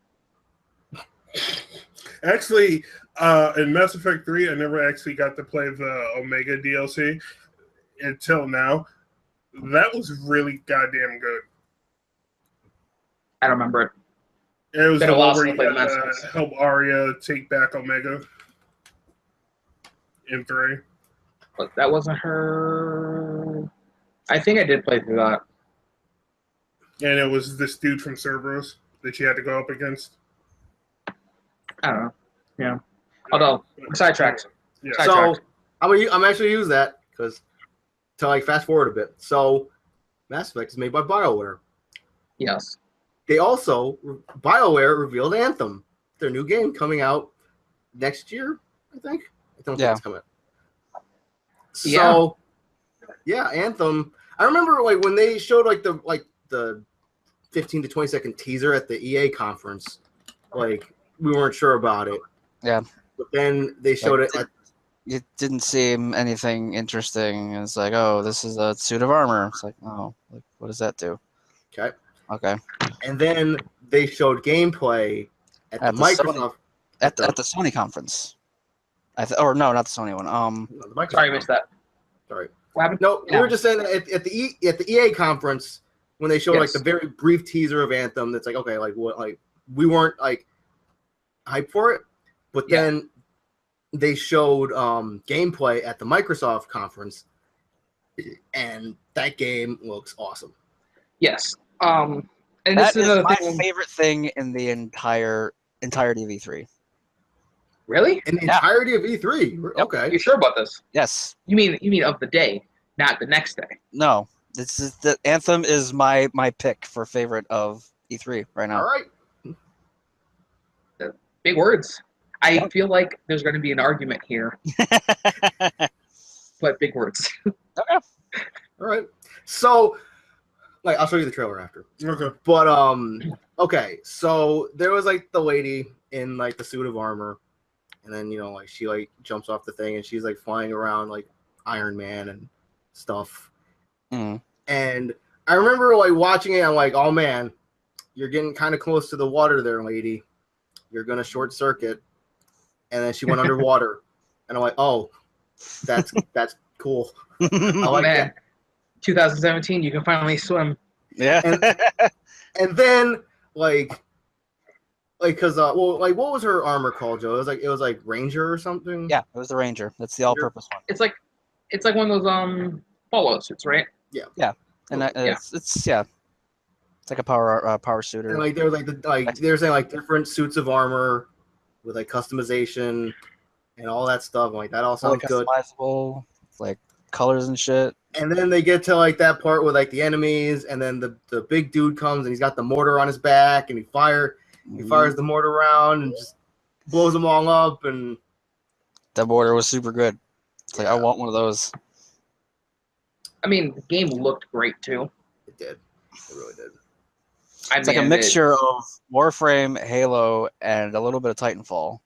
Actually, in Mass Effect 3, I never actually got to play the Omega DLC until now. That was really goddamn good. I don't remember it. It was the one where you played had to help Arya take back Omega in 3. But that wasn't her. I think I did play through that. And it was this dude from Cerberus that you had to go up against. I don't know. Yeah. Although, sidetracked. Yeah. So I'm actually use that because to like fast forward a bit. So Mass Effect is made by BioWare. Yes. They also BioWare revealed Anthem, their new game coming out next year. I think. I don't think it's coming. So yeah, Anthem. I remember like when they showed the 15 to 20 second teaser at the EA conference, like we weren't sure about it. Yeah. But then they showed it. It didn't seem anything interesting. It's like, oh, this is a suit of armor. It's like, oh, like, what does that do? Okay. And then they showed gameplay at the Microsoft at the Sony conference. Or no, not the Sony one. The Microsoft Sorry, I missed that. Sorry. What happened? No, we were just saying that at the EA conference when they showed like the very brief teaser of Anthem. That's like, okay, like what, like we weren't like hyped for it, but then they showed gameplay at the Microsoft conference, and that game looks awesome. Yes. And that this is my favorite thing in the entirety of E3. Really? In the entirety of E3? Yep. Okay. You sure about this? Yes. You mean of the day, not the next day? No. This is the Anthem is my pick for favorite of E3 right now. All right. Big words. I feel like there's going to be an argument here, but big words. Okay. All right. So, like, I'll show you the trailer after. Okay. But okay. So there was like the lady in like the suit of armor, and then like she like jumps off the thing and she's like flying around like Iron Man and stuff. Mm. And I remember like watching it. I'm like, oh man, you're getting kind of close to the water there, lady. You're gonna short circuit. And then she went underwater, and I'm like, oh, that's Cool. Oh I like man, that. 2017, you can finally swim. Yeah. And then like because well, like what was her armor called, Joe? It was like Ranger or something. Yeah, it was the Ranger. That's the all-purpose one. It's like one of those Fallout suits, right? Yeah. And it's like a power suit. And like there's they're saying like different suits of armor with like customization and all that stuff. Like that all sounds good. Customizable, like colors and shit. And then they get to like that part with like the enemies, and then the big dude comes and he's got the mortar on his back, and he fires the mortar around and just blows them all up. And that mortar was super good. It's like I want one of those. I mean, the game looked great too. It did. It really did. It's like a mixture of Warframe, Halo, and a little bit of Titanfall.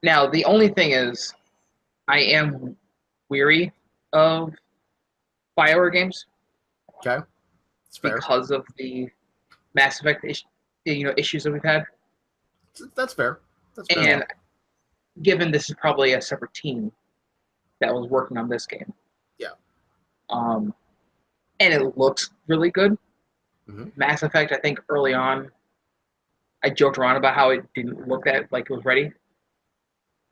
Now, the only thing is, I am weary of BioWare games. Okay. It's fair. Because of the Mass Effect issues that we've had. That's fair. That's fair. And given this is probably a separate team that was working on this game. Yeah. And it looks really good. Mm-hmm. Mass Effect, I think early on, I joked around about how it didn't look like it was ready.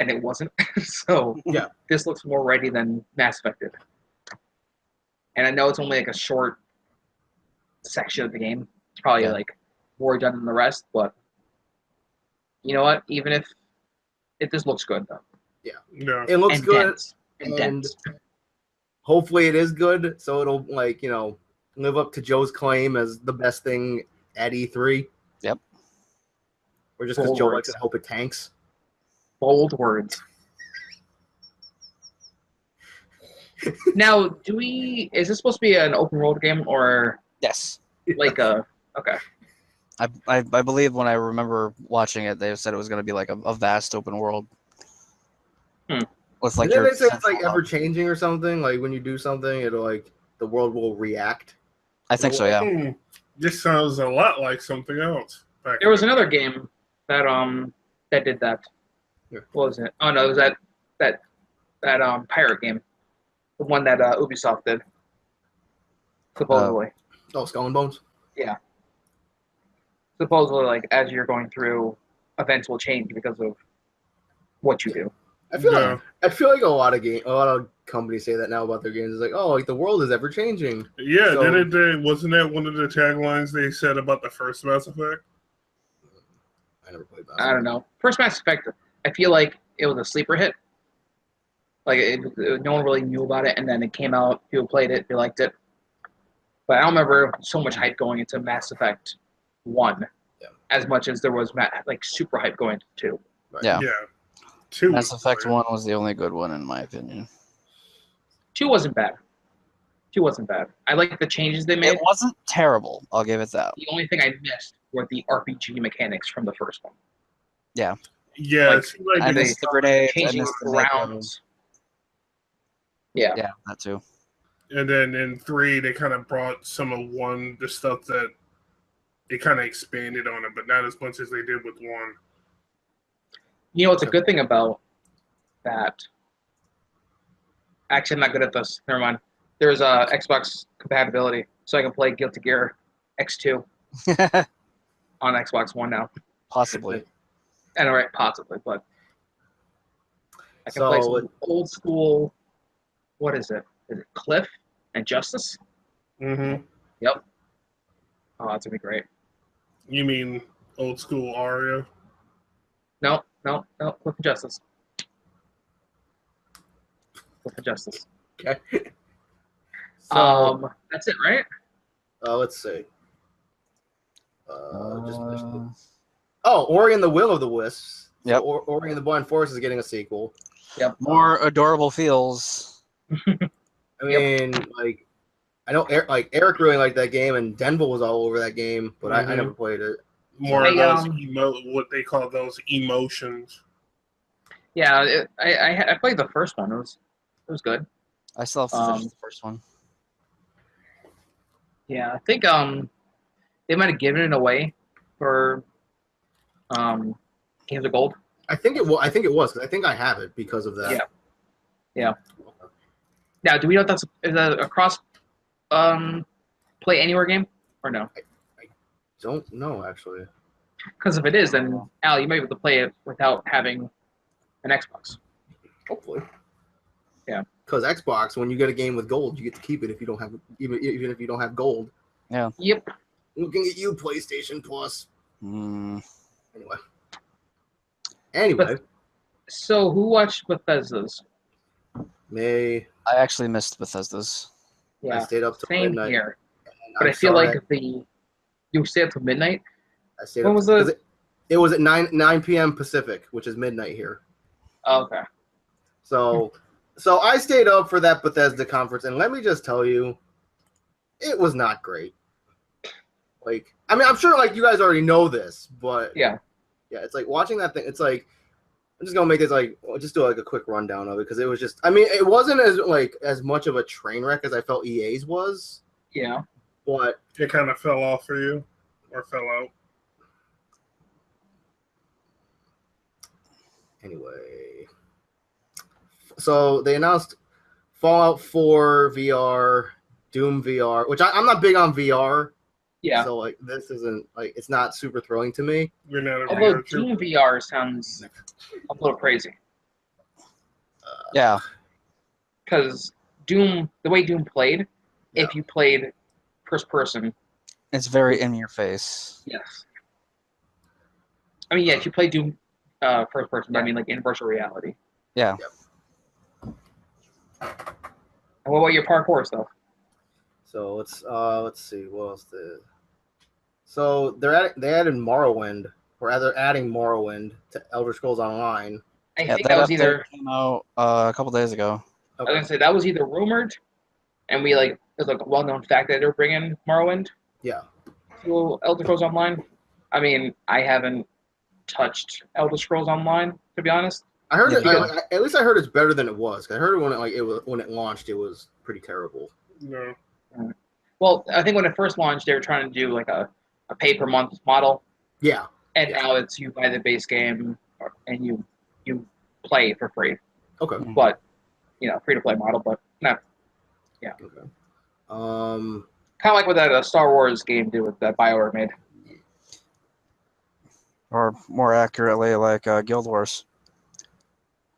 And it wasn't. So yeah, this looks more ready than Mass Effect did. And I know it's only like a short section of the game. It's probably like more done than the rest, but you know what? Even if this looks good though. Yeah. It looks good. And hopefully it is good, so it'll live up to Joe's claim as the best thing at E3. Yep. Or just because Joe likes to hope it tanks. Bold words. Now, is this supposed to be an open world game or yes, like a okay? I believe when I remember watching it, they said it was going to be like a vast open world. With like they say it's like ever changing or something. Like when you do something, it'll like the world will react. I think so. Yeah. This sounds a lot like something else. There was another game that did that. What was it? Oh no, it was that pirate game, the one that Ubisoft did. Supposedly. Skull and Bones. Yeah. Supposedly, like as you're going through, events will change because of what you do. I feel like a lot of companies say that now about their games. It's like, oh, like the world is ever changing. Yeah, so, wasn't that one of the taglines they said about the first Mass Effect? I never played that. I don't know. First Mass Effect, I feel like it was a sleeper hit. Like no one really knew about it, and then it came out. People played it, they liked it. But I don't remember so much hype going into Mass Effect 1 as much as there was like super hype going into 2. Right. Yeah. Yeah. 2 Mass Effect 1 was the only good one in my opinion. 2 wasn't bad. 2 wasn't bad. I like the changes they made. It wasn't terrible. I'll give it that. The only thing I missed were the RPG mechanics from the first one. Yeah. I missed the grenades. Changing I missed the rounds. Yeah. Yeah, that too. And then in 3, they kind of brought some of the stuff that they kind of expanded on it, but not as much as they did with 1. You know what's a good thing about that? Actually, I'm not good at this. Never mind. There's Xbox compatibility, so I can play Guilty Gear X2 on Xbox One now. Possibly. And all right, possibly, but I can play some old school. What is it? Is it Cliff and Justice? Mm-hmm. Yep. Oh, that's gonna be great. You mean old school Aria? No. Cliff and Justice. Cliff and Justice. Okay. So, that's it, right? Let's see. Ori and the Will of the Wisps. Yep. So Ori and the Blind Forest is getting a sequel. Yep. More adorable feels. I mean, I know Eric really liked that game, and Denville was all over that game, but I never played it. More of those what they call those emotions. Yeah, I played the first one. It was good. I still have to finish the first one. Yeah, I think they might have given it away for Games of Gold. I think it was because I think I have it because of that. Yeah. Yeah. Now, do we know if is that a cross play anywhere game or no? I don't know actually. Because if it is, then Al, you might be able to play it without having an Xbox. Hopefully. Yeah. Because Xbox, when you get a game with gold, you get to keep it if you don't have even if you don't have gold. Yeah. Yep. Looking at you, PlayStation Plus. Anyway. So who watched Bethesda's? I actually missed Bethesda's. Yeah. I stayed up till Same midnight. here. But I feel like you stayed up till midnight. I stayed up because it was at 9 p.m. Pacific, which is midnight here. Oh, okay. So I stayed up for that Bethesda conference, and let me just tell you, it was not great. Like, I mean, I'm sure like you guys already know this, but yeah, it's like watching that thing. It's like I'm just gonna make this like just do like a quick rundown of it because it was just. I mean, it wasn't as much of a train wreck as I felt EA's was. Yeah. But it kind of fell off for you, or fell out. Anyway, so they announced Fallout 4 VR, Doom VR, which I'm not big on VR. Yeah. So like this isn't like it's not super thrilling to me. You're not Although Doom VR sounds a little crazy. Yeah. Because Doom, the way Doom played, if you played first person, it's very in your face. Yes. I mean, yeah, if you play Doom first person, I mean like in virtual reality. Yeah. And what about your parkour stuff? So let's see what else. So they added Morrowind, or they're adding Morrowind to Elder Scrolls Online. I think that was either came out a couple days ago. Okay. I was gonna say that was either rumored, and it was like a well-known fact that they're bringing Morrowind. Yeah. To Elder Scrolls Online. I mean, I haven't touched Elder Scrolls Online, to be honest. I heard at least I heard it's better than it was. I heard when it launched, it was pretty terrible. No. Well, I think when it first launched, they were trying to do like a pay per month model. Yeah. And now it's you buy the base game and you play it for free. Okay. But free to play model, but no. Yeah. Okay. Kind of like what that Star Wars game did with that BioWare made. Or more accurately, like Guild Wars,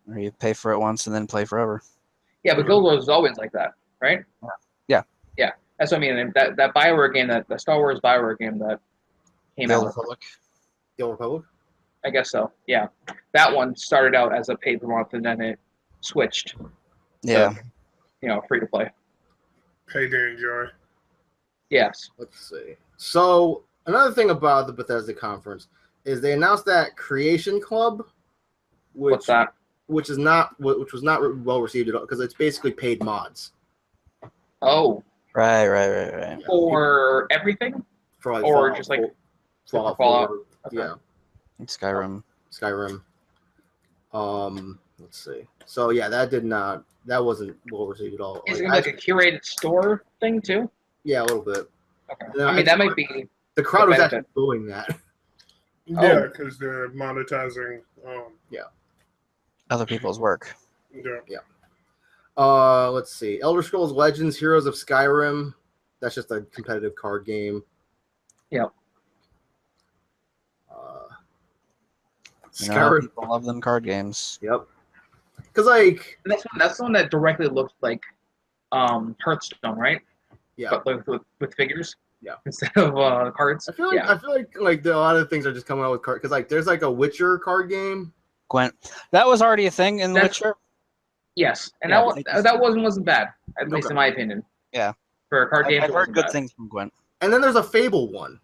where you pay for it once and then play forever. Yeah, but Guild Wars is always like that, right? Yeah. Yeah, that's what I mean. That BioWare game, the Star Wars BioWare game that came out. The Old Republic? I guess so, yeah. That one started out as a pay per month and then it switched. Yeah. To, free to play. Pay to enjoy. Yes. Let's see. So another thing about the Bethesda conference is they announced that Creation Club, what's that? Which was not well received at all because it's basically paid mods. Oh. Right. For everything? For like or Fallout, just like Fallout. Okay. Yeah. Skyrim. Let's see. So yeah, that wasn't well received at all. Is it like a curated store thing too? Yeah, a little bit. Okay. I mean, that might be. The crowd was actually doing that. Yeah, because they're monetizing. Other people's work. Yeah. Let's see. Elder Scrolls Legends: Heroes of Skyrim. That's just a competitive card game. Yep. Skyrim. People love them card games. Yep. Because like that's the one that directly looks like Hearthstone, right? Yeah. But with figures. Yeah. Instead of cards. I feel like a lot of things are just coming out with cards because like there's like a Witcher card game. Gwent. That was already a thing in Witcher. Yes, and that wasn't bad, at least in my opinion. Yeah. For a card game, I've heard good things from Gwent. And then there's a Fable one.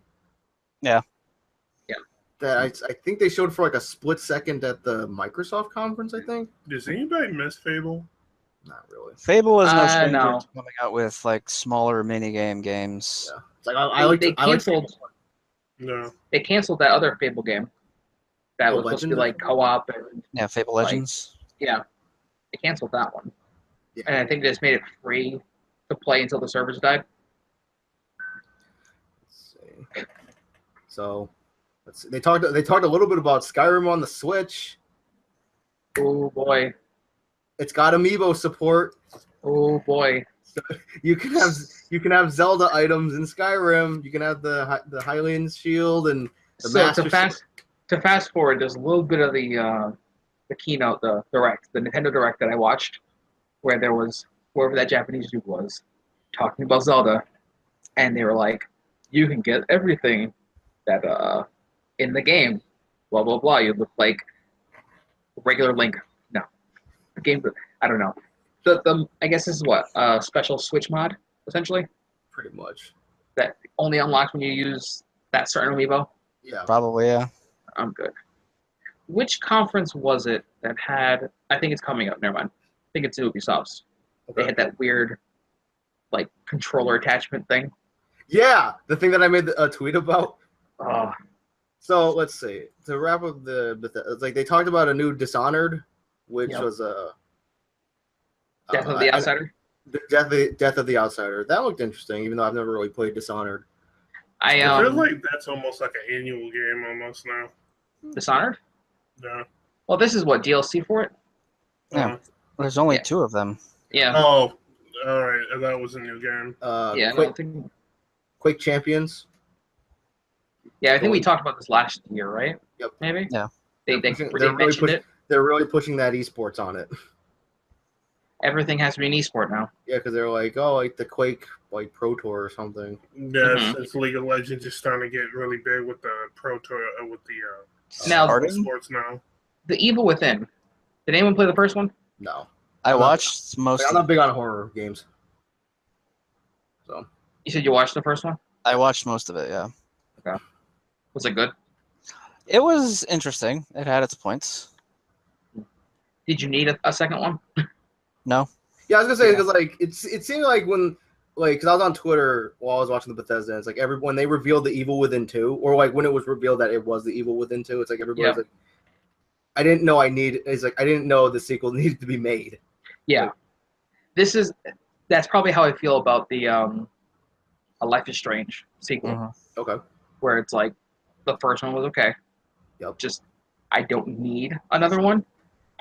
Yeah. Yeah. That I think they showed for like a split second at the Microsoft conference. I think. Does anybody miss Fable? Not really. Fable is no stranger no. to coming out with like smaller minigame games. Yeah. It's like they canceled. No. They canceled that other Fable game. That was supposed to be like co-op and Fable Legends. Yeah. They canceled that one. Yeah. And I think they just made it free to play until the servers died. Let's see. So, they talked a little bit about Skyrim on the Switch. Oh boy. It's got amiibo support. Oh boy. You can have Zelda items in Skyrim. You can have the Hylian shield and the Master. To fast forward, there's a little bit of the keynote, the Nintendo Direct that I watched, where there was whoever that Japanese dude was talking about Zelda, and they were like, "You can get everything that in the game, blah blah blah. You look like regular Link." No, the game. I don't know. The I guess this is what special Switch mod essentially. Pretty much. That only unlocks when you use that certain amiibo. Yeah. Probably, yeah. I'm good. Which conference was it that had? I think it's coming up. Never mind. I think it's Ubisoft's. Okay. They had that weird, like, controller attachment thing. Yeah, the thing that I made a tweet about. Oh, So let's see. To wrap up it's like they talked about a new Dishonored, which was a Death of the Outsider. Death of the Outsider. That looked interesting, even though I've never really played Dishonored. I feel like that's almost like an annual game almost now. Dishonored? Yeah. Well, this is what DLC for it. Yeah. There's only 2 of them. Yeah. Oh, all right. That was a new game. Yeah. Quake Champions. Yeah, I think we talked about this last year, right? Yep. Maybe. Yeah. They mentioned it. They're really pushing that esports on it. Everything has to be an esport now. Yeah, because they're like, oh, like the Quake like Pro Tour or something. Yes, it's League of Legends is starting to get really big with the Pro Tour, with the Now sports now. The Evil Within. Did anyone play the first one? No. I watched most. I'm not big on horror games. So. You said you watched the first one? I watched most of it. Yeah. Okay. Was it good? It was interesting. It had its points. Did you need a second one? No. Yeah, I was gonna say because like it seemed like when because I was on Twitter while I was watching the Bethesda, and it's like when they revealed the Evil Within 2, or like when it was revealed that it was the Evil Within 2, it's like everybody's like, I didn't know I didn't know the sequel needed to be made. Yeah, that's probably how I feel about the A Life is Strange sequel. Mm-hmm. Okay. Where it's like the first one was okay. Yep. Just I don't need another one.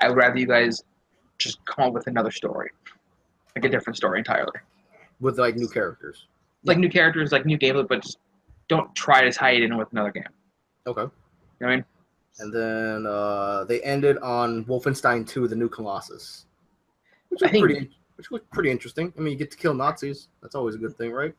I would rather you guys just come up with another story, like a different story entirely, with like new characters, like new characters, like new gameplay, but just don't try to tie it in with another game. Okay. You know what I mean? And then they ended on Wolfenstein 2: The New Colossus, which was pretty interesting. I mean, you get to kill Nazis. That's always a good thing, right?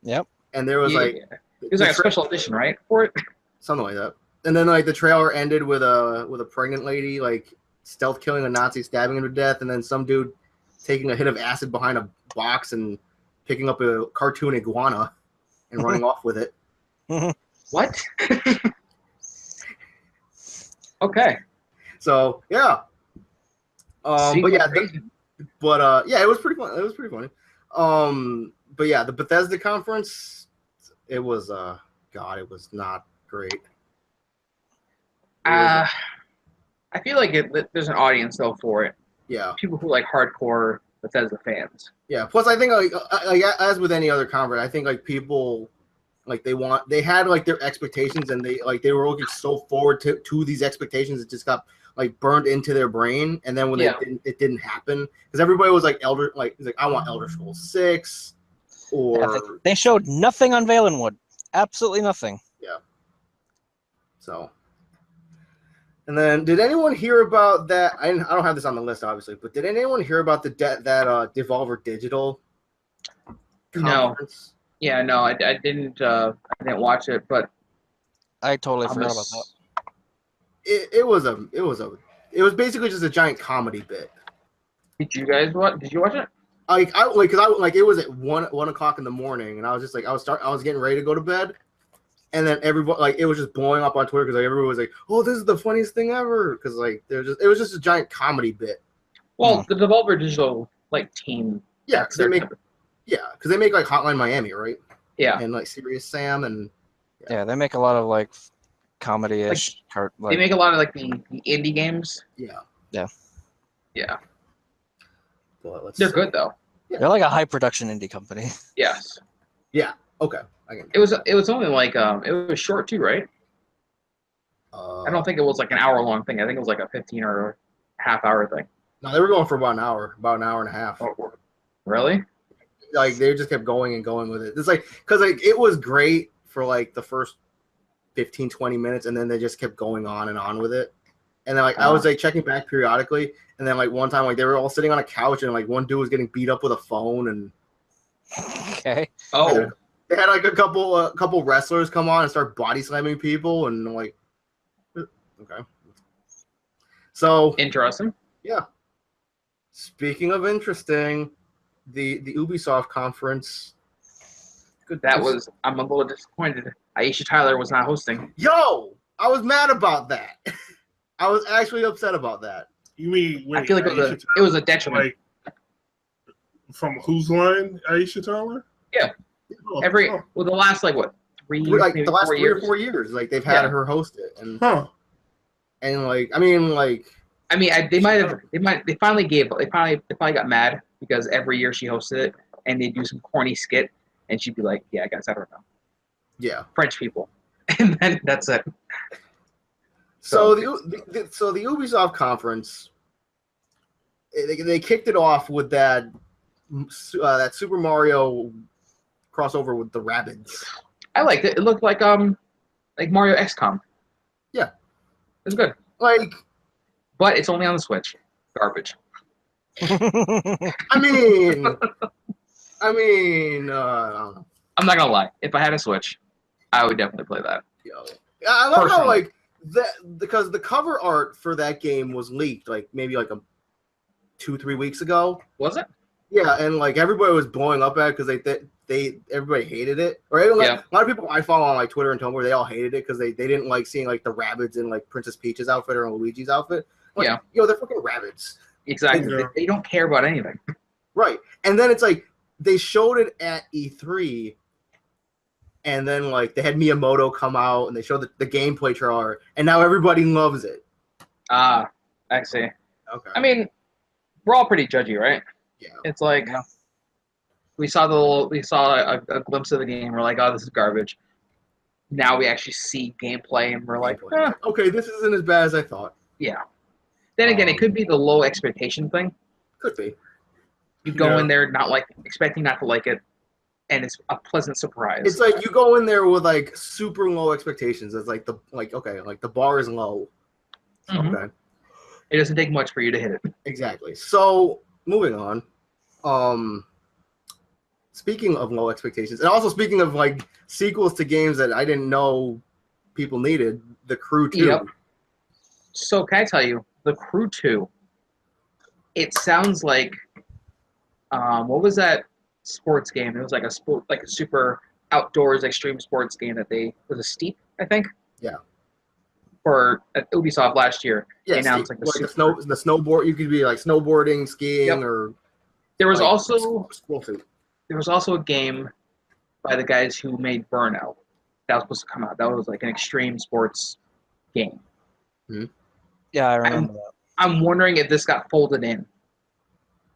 Yep. And there was it was like a special edition, right, for it? Something like that. And then like the trailer ended with a pregnant lady like stealth killing a Nazi, stabbing him to death, and then some dude taking a hit of acid behind a box and picking up a cartoon iguana and running off with it. What? Okay. So yeah. But yeah, it was pretty fun. It was pretty funny. But yeah, the Bethesda conference, it was it was not great. I feel like there's an audience though for it. Yeah. People who like hardcore Bethesda fans. Yeah. Plus, I think like as with any other conference, I think like people like they had like their expectations, and they were looking so forward to these expectations. It just got like burned into their brain, and then when it didn't happen because everybody was like I want Elder Scrolls 6 or they showed nothing on Valenwood. Absolutely nothing. Yeah. So. And then, did anyone hear about that? I don't have this on the list, obviously, but did anyone hear about that Devolver Digital conference? No. Yeah, no, I didn't. I didn't watch it, but I totally forgot about that. It was basically just a giant comedy bit. Did you guys watch? Did you watch it? It was at 1 o'clock in the morning, and I was just like, I was getting ready to go to bed. And then everybody, it was just blowing up on Twitter because everyone was like, "Oh, this is the funniest thing ever!" Because it was just a giant comedy bit. Well, the Devolver Digital team. Yeah, because they make Hotline Miami, right? Yeah, and Serious Sam, and yeah, they make a lot of comedy-ish. They make a lot of the indie games. Yeah. But they're good though. Yeah. They're like a high production indie company. Yes. Yeah. Okay. It was only it was short too, right? I don't think it was an hour long thing. I think it was a 15 or half hour thing. No, they were going for about an hour and a half. Oh, really? Like they just kept going and going with it. It's like because like it was great for like the first 15, 20 minutes, and then they just kept going on and on with it. And then like I was like checking back periodically, and then like one time like they were all sitting on a couch, and like one dude was getting beat up with a phone, and Okay. Oh, they had like a couple wrestlers come on and start body slamming people, and I'm like, okay. So interesting. yeah. Speaking of interesting, the Ubisoft conference. I'm a little disappointed. Aisha Tyler was not hosting. Yo, I was mad about that. I was actually upset about that. You mean? Wait, I feel like it was a detriment. Like from whose line, Aisha Tyler? Yeah. The last like what 3 years, like the last 4 3 years? or 4 years, like they've had her host it, and like they finally got mad because every year she hosted it and they do some corny skit and she'd be like, yeah, guys, I don't know. Yeah. French people. And then that's it. So the Ubisoft conference, they kicked it off with that Super Mario crossover with the Rabbids. I liked it. It looked like Mario XCOM. Yeah. It was good. But it's only on the Switch. Garbage. I mean, I don't know. I'm not gonna lie. If I had a Switch, I would definitely play that. Yo. I love how that because the cover art for that game was leaked maybe 2-3 weeks ago. Was it? Yeah, and everybody was blowing up at it because everybody hated it. Or a lot of people I follow on Twitter and Tumblr, they all hated it because they didn't like seeing the Rabbids in Princess Peach's outfit or Luigi's outfit. Yo, they're fucking Rabbids. Exactly. They don't care about anything. Right. And then it's they showed it at E3, and then they had Miyamoto come out and they showed the gameplay trailer, and now everybody loves it. I see. Okay. I mean, we're all pretty judgy, right? Yeah. It's we saw a glimpse of the game. We're like, oh, this is garbage. Now we actually see gameplay, and we're like, okay, this isn't as bad as I thought. Yeah. Then again, it could be the low expectation thing. Could be. You go in there expecting not to like it, and it's a pleasant surprise. It's you go in there with super low expectations. It's the bar is low. Mm-hmm. Okay. It doesn't take much for you to hit it. Exactly. So moving on. Speaking of low expectations, and also speaking of sequels to games that I didn't know people needed, The Crew 2. Yep. So can I tell you, The Crew 2? It sounds like what was that sports game? It was a super outdoors extreme sports game that was a Steep, I think. Yeah. For at Ubisoft last year. Yeah, they announced the snowboard. You could be snowboarding, skiing, or. There was also a game by the guys who made Burnout that was supposed to come out. That was an extreme sports game. Mm-hmm. Yeah, I remember that. I'm wondering if this got folded in,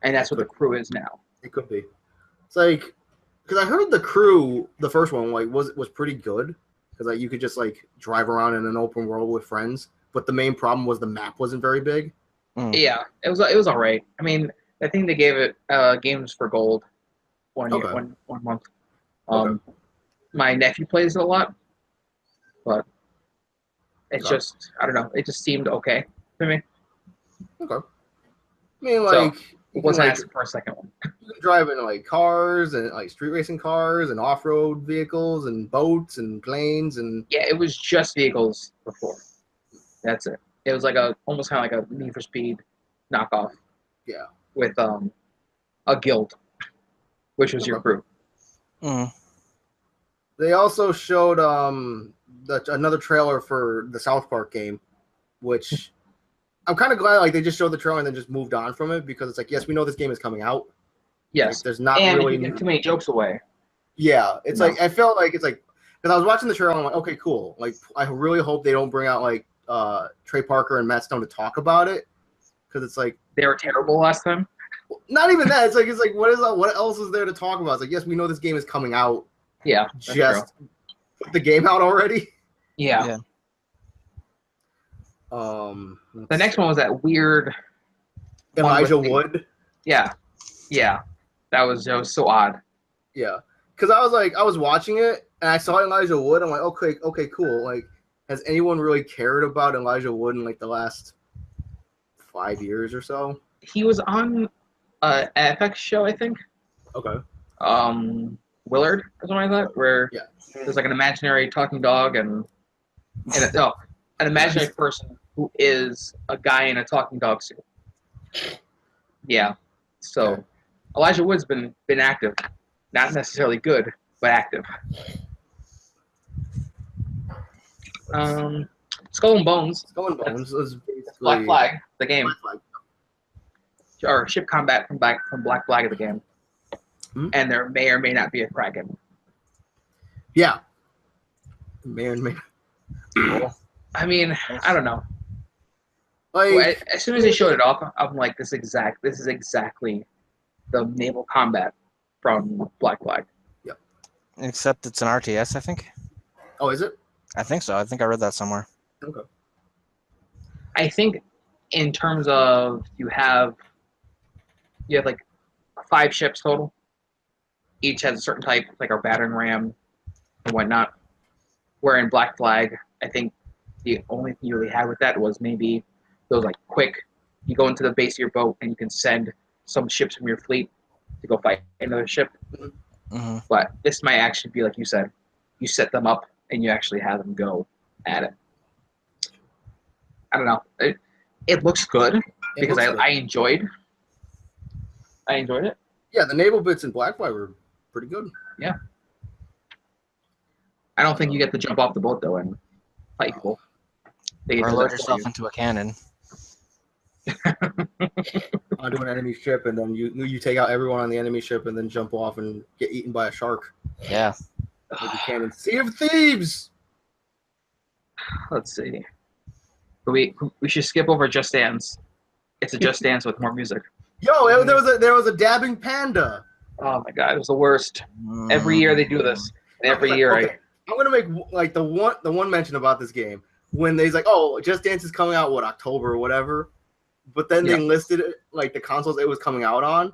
and that's what The Crew is now. It could be. It's because I heard The Crew, the first one, was pretty good because you could just drive around in an open world with friends. But the main problem was the map wasn't very big. Mm. Yeah, it was all right. I mean, I think they gave it Games for Gold one month. My nephew plays it a lot, but it's just I don't know. It just seemed okay to me. Okay. I mean, it wasn't asking for a second one. You can drive in cars and street racing cars and off-road vehicles and boats and planes and. Yeah, it was just vehicles before. That's it. It was almost kind of like a Need for Speed knockoff. Yeah. With a guild, which was your crew. Mm. They also showed another trailer for the South Park game, which I'm kind of glad they just showed the trailer and then just moved on from it because it's yes, we know this game is coming out. Yes, there's not really too many jokes away. Yeah, it's I felt it's because I was watching the trailer and I'm like, okay, cool. I really hope they don't bring out Trey Parker and Matt Stone to talk about it because it's they were terrible last time. Not even that. It's what else is there to talk about? It's yes, we know this game is coming out. Yeah, just put the game out already. Yeah. The next one was that weird Elijah Wood. Yeah, that was so odd. Yeah, because I was watching it and I saw Elijah Wood. I'm like, okay, cool. Like, has anyone really cared about Elijah Wood in like the last 5 years or so? He was on an FX show, I think. Okay. Willard or something like that, where there's like an imaginary talking dog and an imaginary person who is a guy in a talking dog suit. Yeah. So Elijah Wood's been active. Not necessarily good, but active. Skull and Bones. Skull and Bones was basically Black Flag, the game. Black Flag. Or Ship Combat from Black Flag of the game. And there may or may not be a Kraken. Yeah. May or may not. I mean, I don't know. Like, as soon as they showed it off, I'm like, this is exactly the naval combat from Black Flag. Yep. Except it's an RTS, I think. Oh, is it? I think so. I think I read that somewhere. Okay. I think in terms of you have like 5 ships total. Each has a certain type, like our battering ram and whatnot. Where in Black Flag, I think the only thing you really had with that was maybe those like quick. You go into the base of your boat and you can send some ships from your fleet to go fight another ship. Mm-hmm. But this might actually be like you said. You set them up and you actually have them go at it. I don't know. It looks good because I enjoyed it. Yeah, the naval bits in Black Flag were pretty good. Yeah. I don't think you get to jump off the boat though and fight people. Or load yourself into a cannon. Onto an enemy ship, and then you take out everyone on the enemy ship, and then jump off and get eaten by a shark. Yeah. With the cannon. Sea of Thieves. Let's see. We should skip over Just Dance. It's a Just Dance with more music. Yo, there was a dabbing panda. Oh my god, it was the worst. Every year they do this. And every year I'm gonna make like the one mention about this game when they's like, oh, Just Dance is coming out October or whatever, but then they listed it, like the consoles it was coming out on,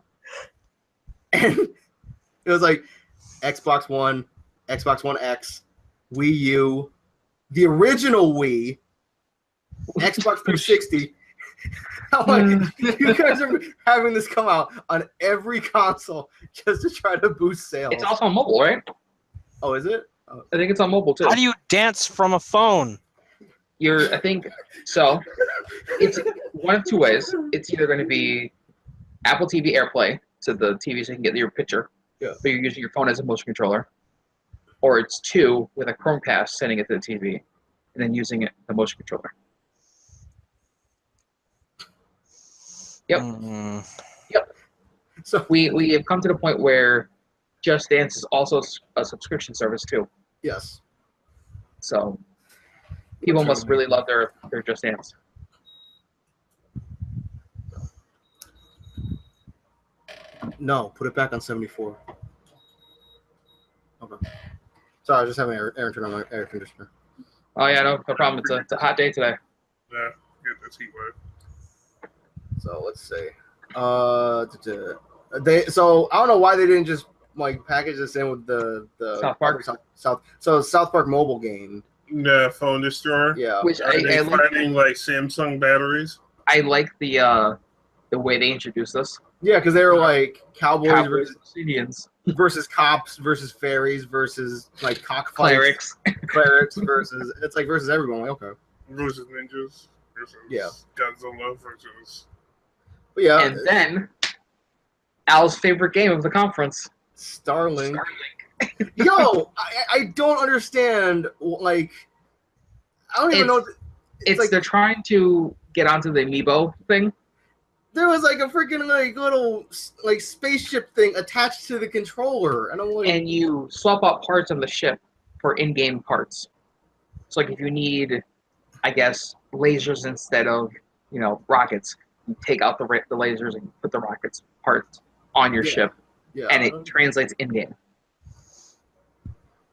and it was like Xbox One, Xbox One X, Wii U, the original Wii, Xbox 360. I'm like, you guys are having this come out on every console just to try to boost sales. It's also on mobile, right? Oh, is it? I think it's on mobile too. How do you dance from a phone? I think so. It's one of two ways. It's either going to be Apple TV AirPlay, so the TV so you can get your picture, but you're using your phone as a motion controller, or it's 2 with a Chromecast sending it to the TV, and then using it the motion controller. Yep. Yep. So we have come to the point where Just Dance is also a subscription service too. Yes. So people must really love their Just Dance. No, put it back on 74. Okay. Sorry, I was just having Aaron turn on my air conditioner. Oh yeah, no problem. It's a hot day today. Yeah, get this heat wave. So let's see. So I don't know why they didn't just like package this in with the South Park South Park mobile game. The phone destroyer. Yeah. Which Are they finding like Samsung batteries? I like the way they introduced this. Yeah, because they were like cowboys versus Indians versus cops versus fairies versus like cockfights. Clerics versus it's like versus everyone. Like, okay. Versus ninjas. Versus Godzilla versus. But yeah. And then Al's favorite game of the conference. Starlink. Yo, I don't understand. Like, I don't even know. It's like they're trying to get onto the Amiibo thing. There was like a freaking like little like spaceship thing attached to the controller, and I'm like, and you swap out parts on the ship for in-game parts. So like if you need, I guess, lasers instead of rockets, you take out the lasers and put the rockets parts on your ship, and it translates in-game.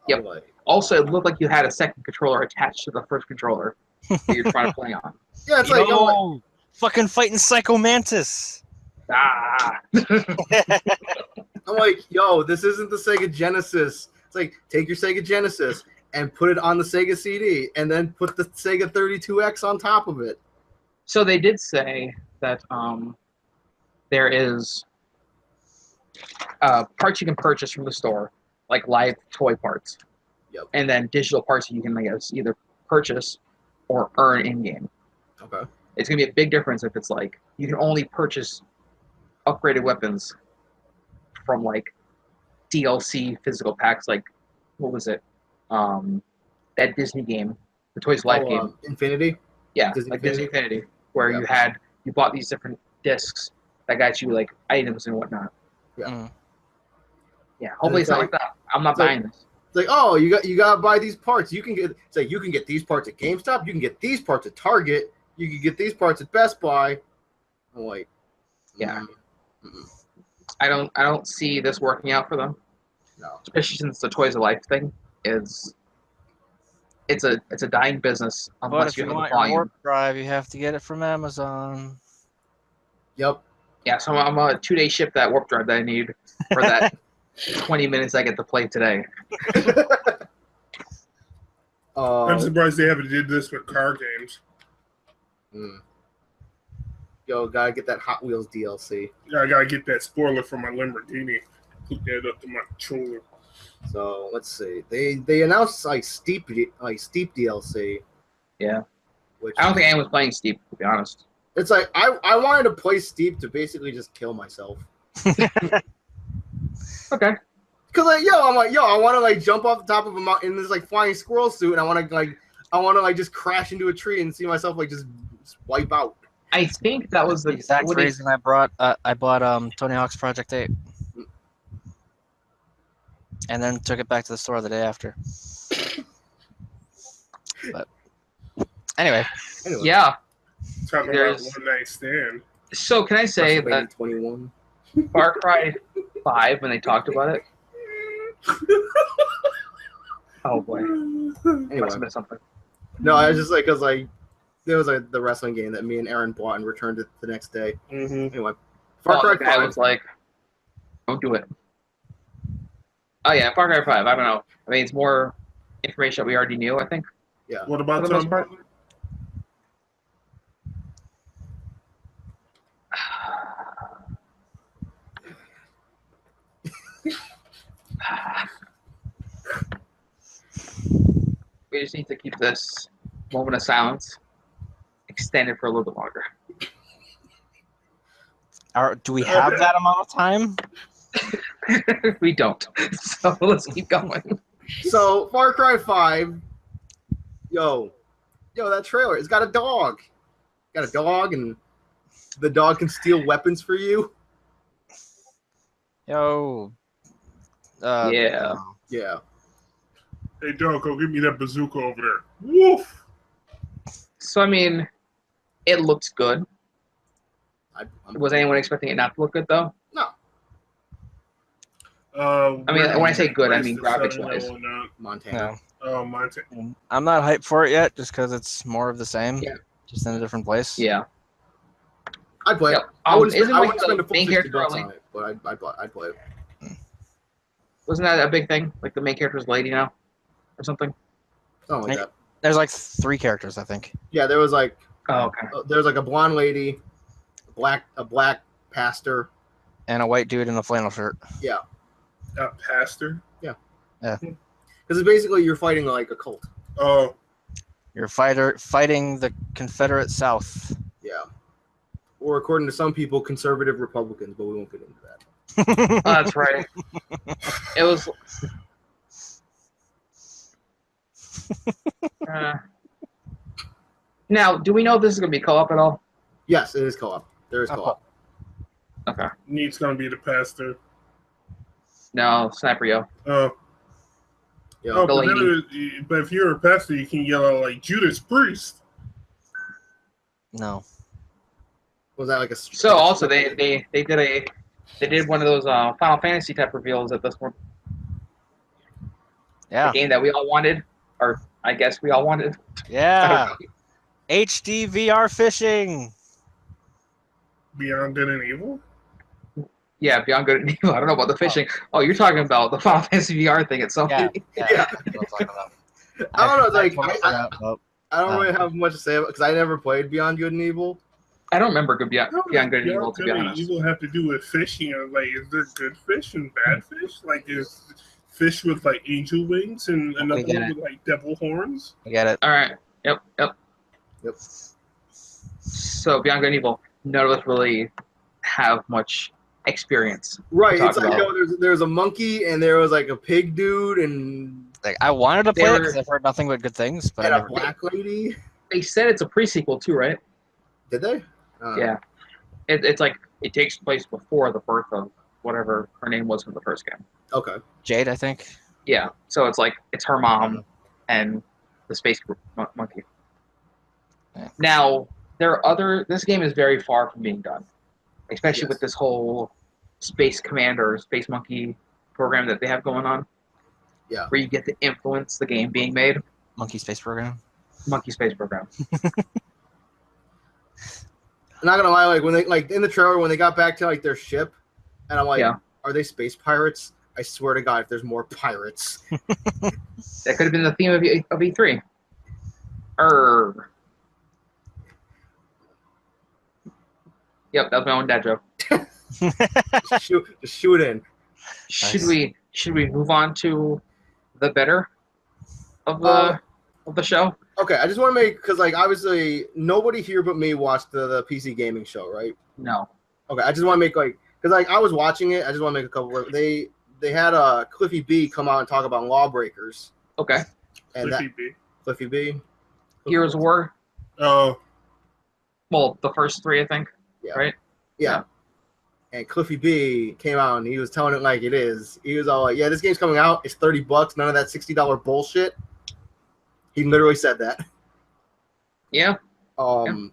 Yep. Also, it looked like you had a second controller attached to the first controller that you're trying to play on. Yeah, it's like fucking fighting Psycho Mantis. I'm like, yo, this isn't the Sega Genesis. It's like, take your Sega Genesis and put it on the Sega CD, and then put the Sega 32X on top of it. So they did say that there is parts you can purchase from the store, like live toy parts. Yep. And then digital parts that you can, I guess, either purchase or earn in-game. Okay. It's going to be a big difference if it's like you can only purchase upgraded weapons from like DLC physical packs, like what was it? That Disney game, the Toys Life game. Infinity? Yeah, Disney like Infinity? Disney Infinity, where you bought these different discs that got you like items and whatnot. Yeah. Yeah, hopefully it's not like that. I'm not buying this. It's like, oh, you got to buy these parts. You can get these parts at GameStop. You can get these parts at Target. You can get these parts at Best Buy. I'm like, yeah. I don't see this working out for them. No. Especially since the Toys of Life thing is it's a dying business But unless if you you have want the your volume. warp drive, you have to get it from Amazon. Yep. Yeah, so I'm on a 2-day ship that warp drive that I need for that 20 minutes I get to play today. I'm surprised they haven't did this with car games. Yo, gotta get that Hot Wheels DLC. Yeah, I gotta get that spoiler for my Lamborghini. Hook that up to my controller. So let's see. They announced like Steep DLC. Yeah. Which I don't think anyone's playing Steep, to be honest. it's like I wanted to play Steep to basically just kill myself. Okay. Cause like I want to like jump off the top of a mountain in this like flying squirrel suit, and I want to just crash into a tree and see myself like just wipe out. I think that was the exact reason I bought Tony Hawk's Project 8. And then took it back to the store the day after. But anyway. Yeah. Talking about one night stand. So can I say that 21 Far Cry 5 when they talked about it? Oh boy. Anyway. Must have been something. No, I was just like, cause like there was the wrestling game that me and Aaron bought and returned it the next day. Mm-hmm. Anyway, Far Cry 5 was like, don't do it. Oh yeah, Far Cry 5. I don't know. I mean, it's more information that we already knew. I think. Yeah. What about for the most part? We just need to keep this moment of silence extended for a little bit longer. Do we have that amount of time? We don't. So let's keep going. So Far Cry 5, yo, that trailer, it's got a dog. Got a dog, and the dog can steal weapons for you. Yo. Yeah. Yeah. Hey, dog, go give me that bazooka over there. Woof! So, I mean, it looks good. Was anyone expecting it not to look good, though? No. I mean, when I say good, I mean graphics-wise. Montana. Oh, Montana. I'm not hyped for it yet, just because it's more of the same. Yeah. Just in a different place. Yeah. I'd play it. Yep. I wouldn't Isn't spend like a the full main $60 character on like, it, but I'd play it. wasn't that a big thing? Like the main character's lady now, or something? Something like that. There's like 3 characters, I think. Yeah, there was like okay. There's like a blonde lady, a black pastor, And a white dude in a flannel shirt. Yeah. A pastor? Yeah. Yeah. Because it's basically you're fighting like a cult. Oh. You're fighting the Confederate South. Yeah. Or according to some people, conservative Republicans, but we won't get into that. Oh, that's right. It was. Now, do we know if this is going to be co-op at all? Yes, it is co-op. There is co-op. Okay. Neat's going to be the pastor. No, Sniper Yo. Oh. Yeah. Oh, but if you're a pastor, you can yell out like Judas Priest. No. Was that like a? So also they did one of those Final Fantasy type reveals at this one. Yeah. The game that we all wanted, or I guess we all wanted. Yeah. HD VR fishing. Beyond Good and Evil? Yeah, Beyond Good and Evil. I don't know about the fishing. Oh, you're talking about the Final Fantasy VR thing at some point. Yeah. I don't know. It's like I don't really have much to say about because I never played Beyond Good and Evil. I don't remember Beyond Good and Evil, to be honest. Evil have to do with fishing. Like, is there good fish and bad fish? Like, is fish with like angel wings and another one with like devil horns? I get it. All right. Yep. So Beyond Good and Evil, none of us really have much experience. Right. It's like there's a monkey and there was like a pig dude and like I wanted to play it because I've heard nothing but good things. But and a black lady. They said it's a prequel too, right? Did they? Yeah. It's like it takes place before the birth of whatever her name was from the first game. Okay. Jade, I think. Yeah. So it's like it's her mom and the space monkey. Yeah. Now this game is very far from being done, especially with this whole Space Commander, Space Monkey program that they have going on. Yeah. Where you get to influence the game being made. Monkey Space Program. Monkey Space Program. I'm not gonna lie, like when they in the trailer when they got back to like their ship, and I'm like, are they space pirates? I swear to God, if there's more pirates. That could have been the theme of E3. Yep, that was my own dad joke. just shoot in. Should we move on to the better of the show? Okay, I just want to make because like obviously nobody here but me watched the PC gaming show, right? No. Okay, I just want to make like because like I was watching it. I just want to make a couple. They had Cliffy B come out and talk about Lawbreakers. Okay. And Cliffy B. Heroes of War. Oh. Well, the first three, I think. Yeah. Right. Yeah. And Cliffy B came out and he was telling it like it is. He was all like, "Yeah, this game's coming out. It's $30. None of that $60 bullshit." He literally said that. Yeah. And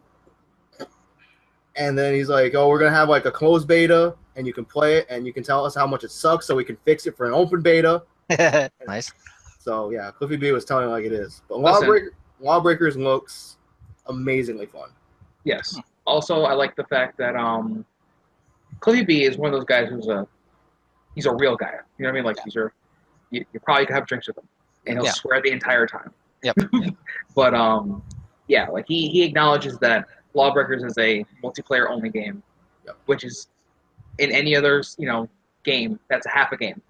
then he's like, "Oh, we're gonna have like a closed beta, and you can play it, and you can tell us how much it sucks, so we can fix it for an open beta." Nice. So yeah, Cliffy B was telling it like it is. But Lawbreakers looks amazingly fun. Yes. Also, I like the fact that Cliffy B is one of those guys he's a real guy. You know what I mean? Like you probably could have drinks with him, and he'll swear the entire time. Yep. But like he acknowledges that Lawbreakers is a multiplayer only game, which is in any other game that's a half a game.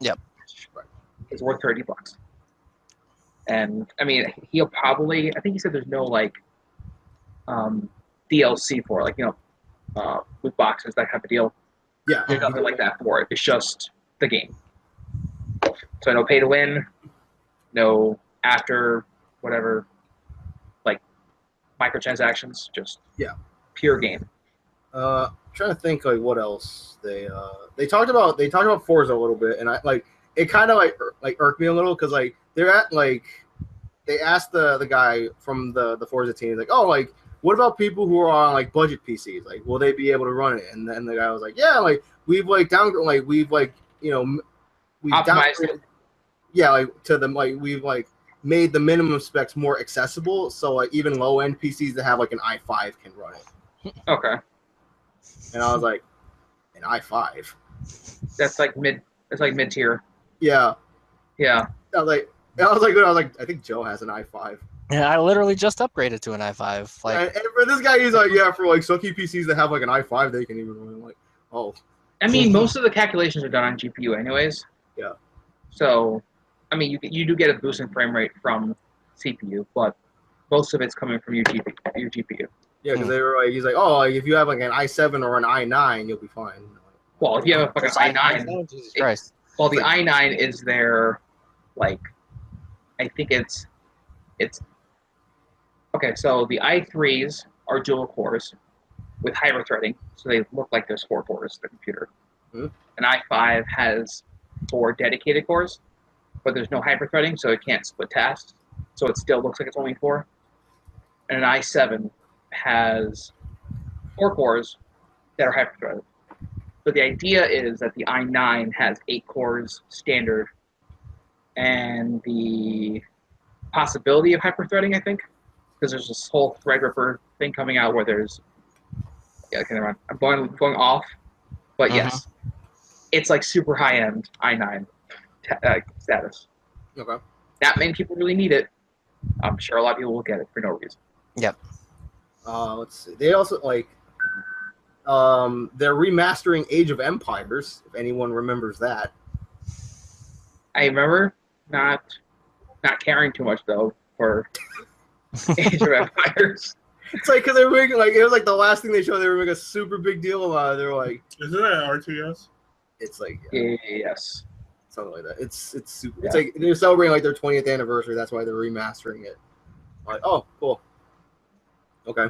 Yep. It's worth $30. And I mean, he'll probably I think he said there's no like DLC for it, like loot boxes, that type of deal. Yeah. There's nothing like that for it. It's just the game. So no pay to win, no after whatever, like microtransactions, just pure game. Trying to think like what else they talked about. They talked about Forza a little bit, and I like it kind of like irked me a little because like they're at like they asked the guy from the Forza team like, oh, like what about people who are on like budget PCs? Like, will they be able to run it? And then the guy was like, yeah, like we've like we've optimized it. Yeah, like to them, like we've like made the minimum specs more accessible, so like even low end PCs that have like an i5 can run it. Okay. And I was like, an i5. That's like mid. It's like mid tier. Yeah. Yeah. I was like, I think Joe has an i5. Yeah, I literally just upgraded to an i5. Like, and for this guy, he's like, yeah, for like sucky PCs that have like an i5, they can even run. Like, oh. I mean, most of the calculations are done on GPU, anyways. Yeah. So, I mean, you do get a boost in frame rate from CPU, but most of it's coming from your GPU. Yeah, because they were like, he's like, oh, like, if you have like an i7 or an i9, you'll be fine. Well, if you have like an i9, Jesus Christ. Well, the i9 is their, like, I think it's okay. So the i3s are dual cores with hyper-threading, so they look like there's 4 cores. The computer. Mm-hmm. An i5 has 4 dedicated cores, but there's no hyper-threading, so it can't split tasks. So it still looks like it's only 4. And an i7 has 4 cores that are hyper-threaded. So the idea is that the i9 has 8 cores standard, and the possibility of hyper-threading, I think, because there's this whole Threadripper thing coming out where there's... Yeah, okay, never mind. I'm going off. But yes, it's like super high end i9 status. Okay. Not many people really need it. I'm sure a lot of people will get it for no reason. Yep. Let's see. They also they're remastering Age of Empires. If anyone remembers that. I remember not caring too much though for Age of Empires. It's like because they were making it was like the last thing they showed. They were making a super big deal about it. They're like, "Isn't that RTS?" It's like yes, something like that. It's super. Yeah. It's like they're celebrating like their 20th anniversary. That's why they're remastering it. Like, oh, cool. Okay.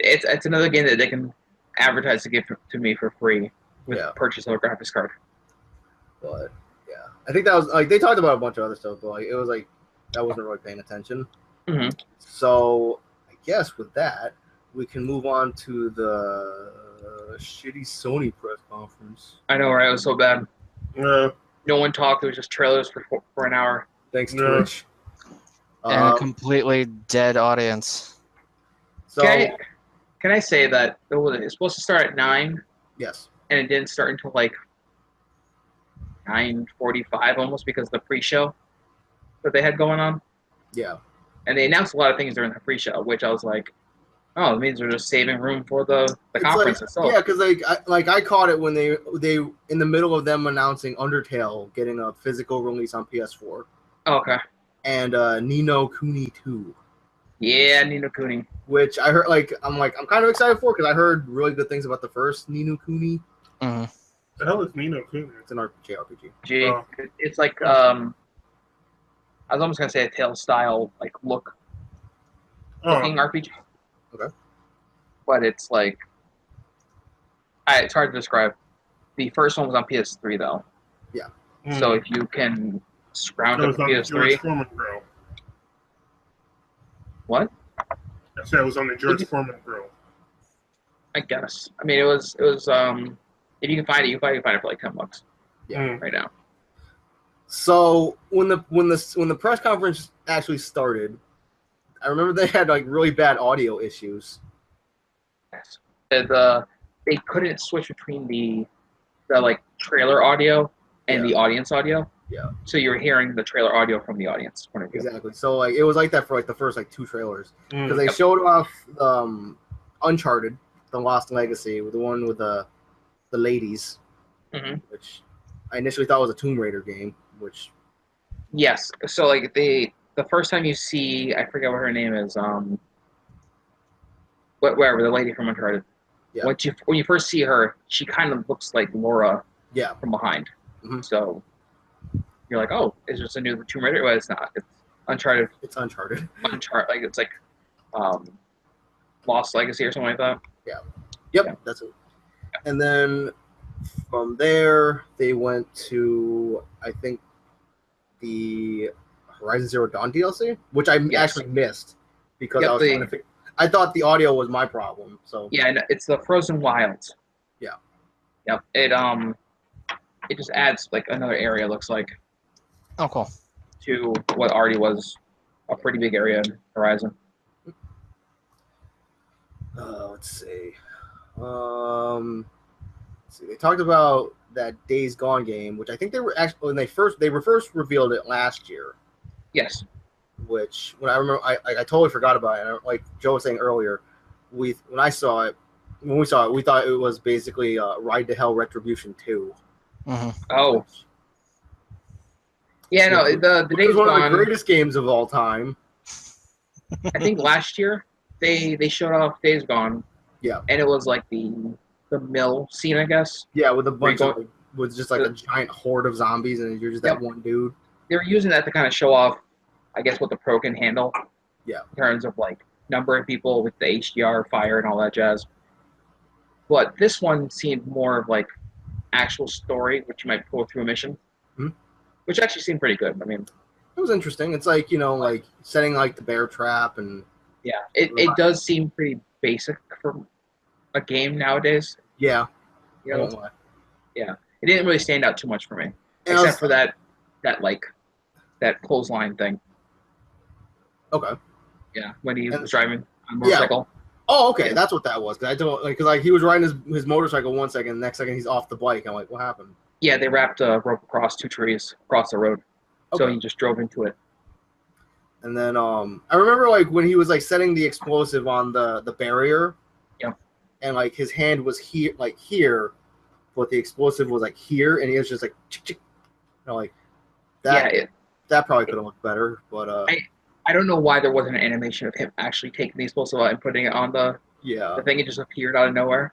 It's another game that they can advertise to give to me for free with purchase of a graphics card. But yeah, I think that was like they talked about a bunch of other stuff, but like it was like I wasn't really paying attention. Mm-hmm. So I guess with that we can move on to the shitty Sony press conference. I know, right? It was so bad. No one talked. It was just trailers for an hour. Thanks, Twitch. And a completely dead audience. So, can I say that it was supposed to start at 9? Yes. And it didn't start until like 9:45 almost because of the pre-show that they had going on. Yeah. And they announced a lot of things during the pre-show, which I was like, oh, it means they're just saving room for the conference itself. Yeah, because I caught it when they in the middle of them announcing Undertale getting a physical release on PS4. Oh, okay. And Ni no Kuni 2. Yeah, Ni no Kuni. Which I heard, I'm kind of excited for because I heard really good things about the first Ni no Kuni. The hell is Ni no Kuni? It's an JRPG. It's like I was almost gonna say a Tale style looking RPG. Okay. But it's like it's hard to describe. The first one was on PS3 though. Yeah. So if you can scrounge up a PS3. What? I said it was on the George Foreman grill. I guess. I mean, it was. If you can find it, you can find it for like $10. Yeah. Right now. So when the press conference actually started, I remember they had really bad audio issues. Yes. They couldn't switch between the trailer audio and the audience audio. Yeah. So you're hearing the trailer audio from the audience point of view. Exactly. So it was like that for the first 2 trailers because they showed off Uncharted, The Lost Legacy, with the one with the ladies, which I initially thought was a Tomb Raider game. Which yes. So the first time you see, I forget what her name is. Whatever, the lady from Uncharted. Yeah. When you first see her, she kind of looks like Laura. Yeah. From behind. Mm-hmm. So you're like, oh, is this a new Tomb Raider? Well, it's not. It's Uncharted. It's Uncharted. It's like Lost Legacy or something like that. Yeah. Yep. That's it. Yeah. And then from there, they went to I think the Horizon Zero Dawn DLC, which I actually missed because I was trying to figure. I thought the audio was my problem. So yeah, it's the Frozen Wilds. Yeah. Yep. It just adds another area. Looks like. Oh, cool. To what already was a pretty big area in Horizon. Let's see. They talked about that Days Gone game, which I think they were actually when they first revealed it last year. Yes. Which when I remember, I totally forgot about it. And like Joe was saying earlier, when we saw it, we thought it was basically Ride to Hell Retribution 2. Mm-hmm. Oh. Yeah, no, the Days Gone, one of the greatest greatest games of all time. I think last year they showed off Days Gone. Yeah. And it was like the mill scene, I guess. Yeah, with a bunch of with just a giant horde of zombies, and you're just that one dude. They were using that to kind of show off, I guess, what the Pro can handle. Yeah. In terms of number of people with the HDR, fire, and all that jazz. But this one seemed more of actual story, which you might pull through a mission. Mm-hmm. Which actually seemed pretty good. I mean, it was interesting. It's setting the bear trap and. Yeah, it does seem pretty basic for a game nowadays. Yeah. Yeah. It didn't really stand out too much for me, except for that clothesline thing. Okay. Yeah, when he was driving on a motorcycle. Oh, okay, that's what that was. Cause I don't like because he was riding his motorcycle 1 second, the next second he's off the bike. I'm like, what happened? Yeah, they wrapped a rope across 2 trees across the road, so he just drove into it. And then I remember like when he was like setting the explosive on the barrier. Yeah. And like his hand was here, but the explosive was like here, and he was just like, like that. Yeah, that probably could have looked better, but I don't know why there wasn't an animation of him actually taking the explosive out and putting it on the thing. It just appeared out of nowhere.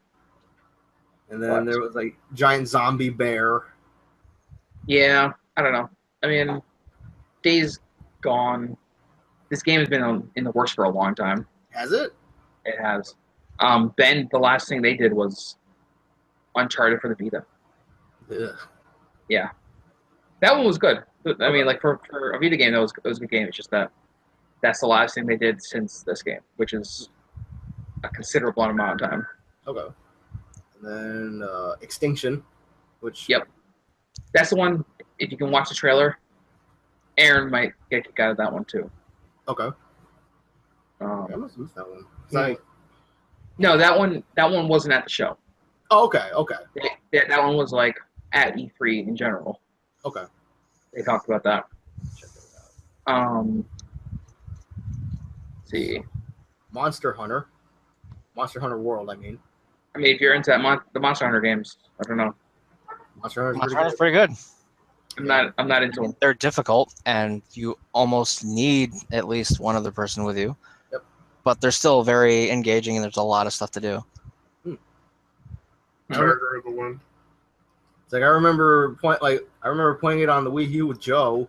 And then there was like giant zombie bear. Yeah, I don't know. I mean, Days Gone. This game has been in the works for a long time. Has it? It has. Then the last thing they did was Uncharted for the Vita. Ugh. Yeah, that one was good. I mean, like for a Vita game, it was a good game. It's just that's the last thing they did since this game, which is a considerable amount of time. Okay. And then Extinction, which... Yep. That's the one, if you can watch the trailer, Aaron might get kicked out of that one, too. Okay. I must have missed that one. No, that one wasn't at the show. Oh, okay. That one was, like, at E3 in general. Okay. They talked about that. Check it out. See. Monster Hunter World, I mean. I mean, if you're into the Monster Hunter games, I don't know. Monster Hunter's pretty good. I'm not into them. They're difficult, and you almost need at least one other person with you. Yep. But they're still very engaging, and there's a lot of stuff to do. Tiger the one. It's like I remember playing it on the Wii U with Joe,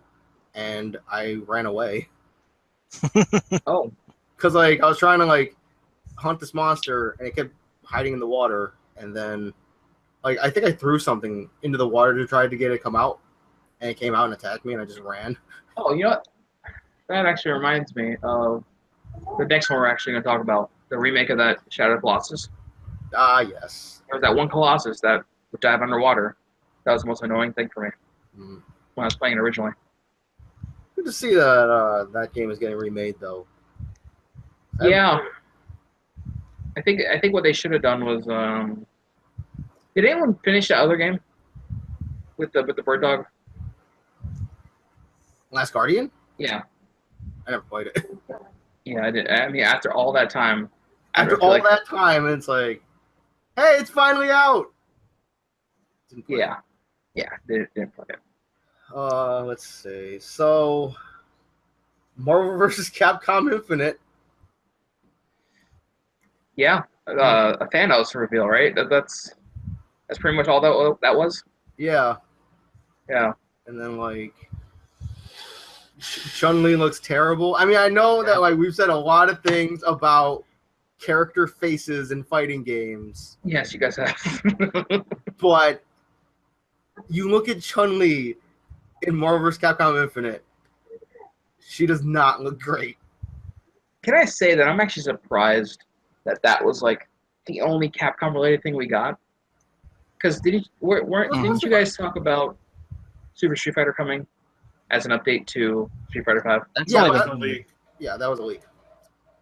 and I ran away. Oh. Because like I was trying to like hunt this monster, and it kept hiding in the water, and then like I think I threw something into the water to try to get it come out, and it came out and attacked me, and I just ran. Oh, you know what? That actually reminds me of the next one we're actually going to talk about, the remake of that Shadow of Colossus. Ah, yes. There was that one Colossus that would dive underwater. That was the most annoying thing for me when I was playing it originally. Good to see that that game is getting remade, though. Yeah. I think what they should have done was did anyone finish that other game with the bird dog? Last Guardian? Yeah. I never played it. Yeah, I did. I mean, after all that time. After all that time, it's like, hey, it's finally out. Yeah. Yeah, didn't play it. Let's see. So, Marvel vs. Capcom Infinite. Yeah, a Thanos reveal, right? That's pretty much all that was. Yeah. Yeah. And then like Chun-Li looks terrible. I mean, I know that like we've said a lot of things about character faces in fighting games. Yes, you guys have. But you look at Chun-Li in Marvel vs. Capcom Infinite, she does not look great. Can I say that I'm actually surprised that was like the only Capcom related thing we got? Because didn't you guys talk about Super Street Fighter coming as an update to Street Fighter V? Yeah, that was a leak.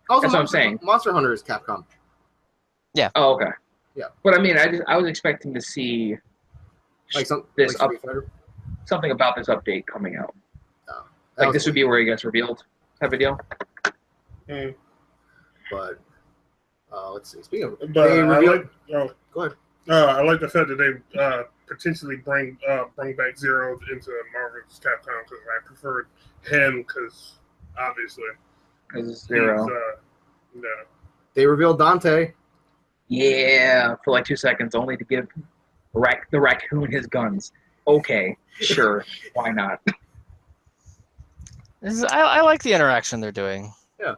Also, that's what I'm saying. Monster Hunter is Capcom. Yeah. Oh, okay. Yeah. But I mean, I was expecting to see like something about this update coming out. Oh, like this would be where it gets revealed, type of deal. But let's see. Speaking of, go ahead. I like the fact that they potentially bring back Zero into Marvel's Capcom because I preferred him because obviously because Zero. They revealed Dante. Yeah, for like 2 seconds, only to give the raccoon his guns. Okay, sure, why not? I like the interaction they're doing. Yeah.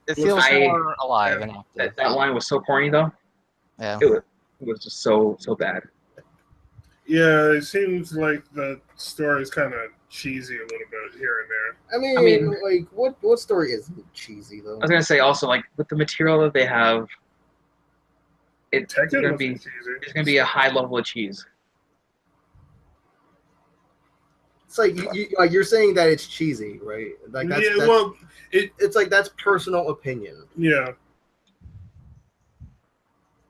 It feels more alive and active. That line was so corny, though. Yeah. It was just so bad. Yeah, it seems like the story is kind of cheesy a little bit here and there. I mean like, what story isn't cheesy, though? I was going to say, also, like, with the material that they have, there's going to be a high level of cheese. It's like you're saying that it's cheesy, right? Like it's like that's personal opinion. Yeah.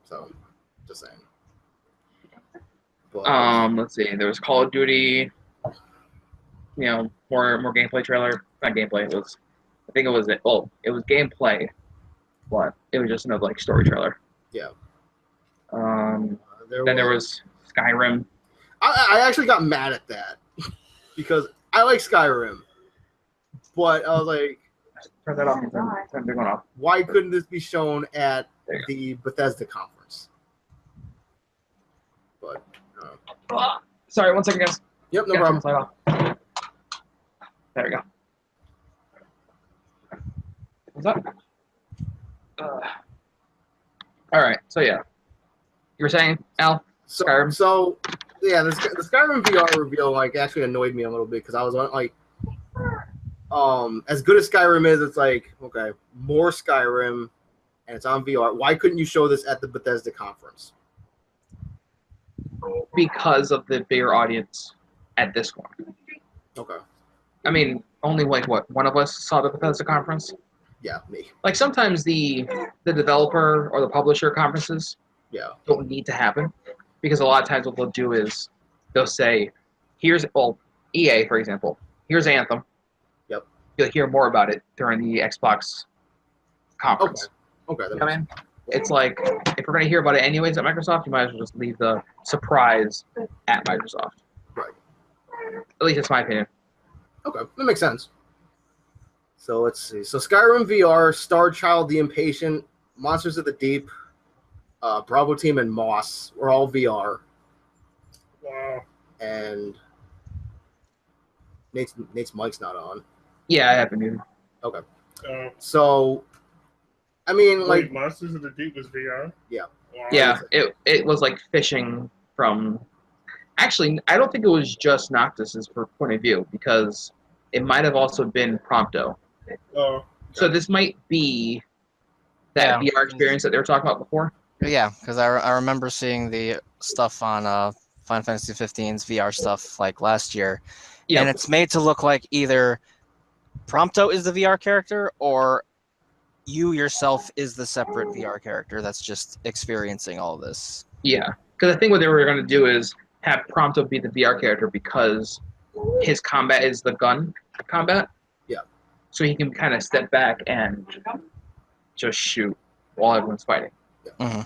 So, just saying. But, let's see. There was Call of Duty. More gameplay trailer. Not gameplay. I think it was it. Oh, it was gameplay, but it was just another story trailer. Yeah. There was Skyrim. I actually got mad at that because I like Skyrim, but I was like, turn that off. Turn it off. Why couldn't this be shown at the Bethesda conference? But sorry, 1 second, guys. Yep, no problem. There we go. What's up? All right. So yeah, you were saying, Al? Skyrim. So yeah, the Skyrim VR reveal actually annoyed me a little bit because I was like, as good as Skyrim is, it's like, okay, more Skyrim, and it's on VR. Why couldn't you show this at the Bethesda conference? Because of the bigger audience at this one. Okay. I mean, only one of us saw the Bethesda conference. Yeah, me. Sometimes the developer or the publisher conferences don't need to happen because a lot of times what they'll do is they'll say, EA, for example, here's Anthem. Yep. You'll hear more about it during the Xbox conference. Okay. It's like, if we're going to hear about it anyways at Microsoft, you might as well just leave the surprise at Microsoft. Right. At least that's my opinion. Okay, that makes sense. So let's see. So Skyrim VR, Star Child the Impatient, Monsters of the Deep, Bravo Team, and Moss were all VR. Wow. And Nate's mic's not on. Yeah, I haven't even. Okay. So, I mean, wait, Monsters of the Deep was VR? Yeah. Wow. Yeah, it was like fishing from... Actually, I don't think it was just Noctis's point of view, because it might have also been Prompto. So this might be that VR experience that they were talking about before? Yeah, because I remember seeing the stuff on Final Fantasy 15's VR stuff last year. Yep. And it's made to look like either Prompto is the VR character or you yourself is the separate VR character that's just experiencing all this. Yeah, because I think what they were going to do is have Prompto be the VR character because his combat is the gun combat. Yeah. So he can kind of step back and just shoot while everyone's fighting. Yeah.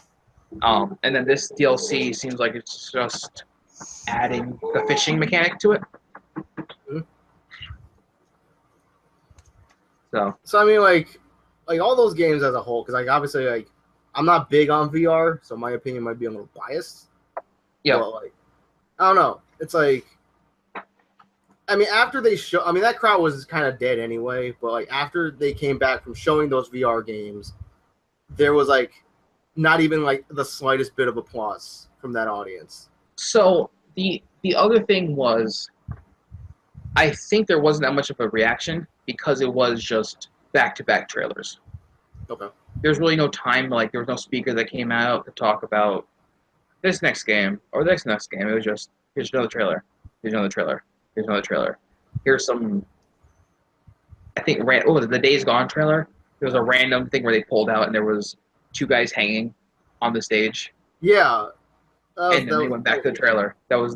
Mm-hmm. And then this DLC seems like it's just adding the fishing mechanic to it. Mm-hmm. So I mean, like all those games as a whole, because obviously I'm not big on VR, so my opinion might be a little biased. Yeah. But I don't know. It's I mean, after they that crowd was kind of dead anyway, but after they came back from showing those VR games, there was not even the slightest bit of applause from that audience. So the other thing was, I think there wasn't that much of a reaction because it was just back-to-back trailers. Okay. There's really no time, there was no speaker that came out to talk about this next game or this next game. It was just, here's another trailer, here's another trailer, here's another trailer. Here's some, I think, the Days Gone trailer. There was a random thing where they pulled out and there was two guys hanging on the stage. Yeah. And then they went back to the trailer. That was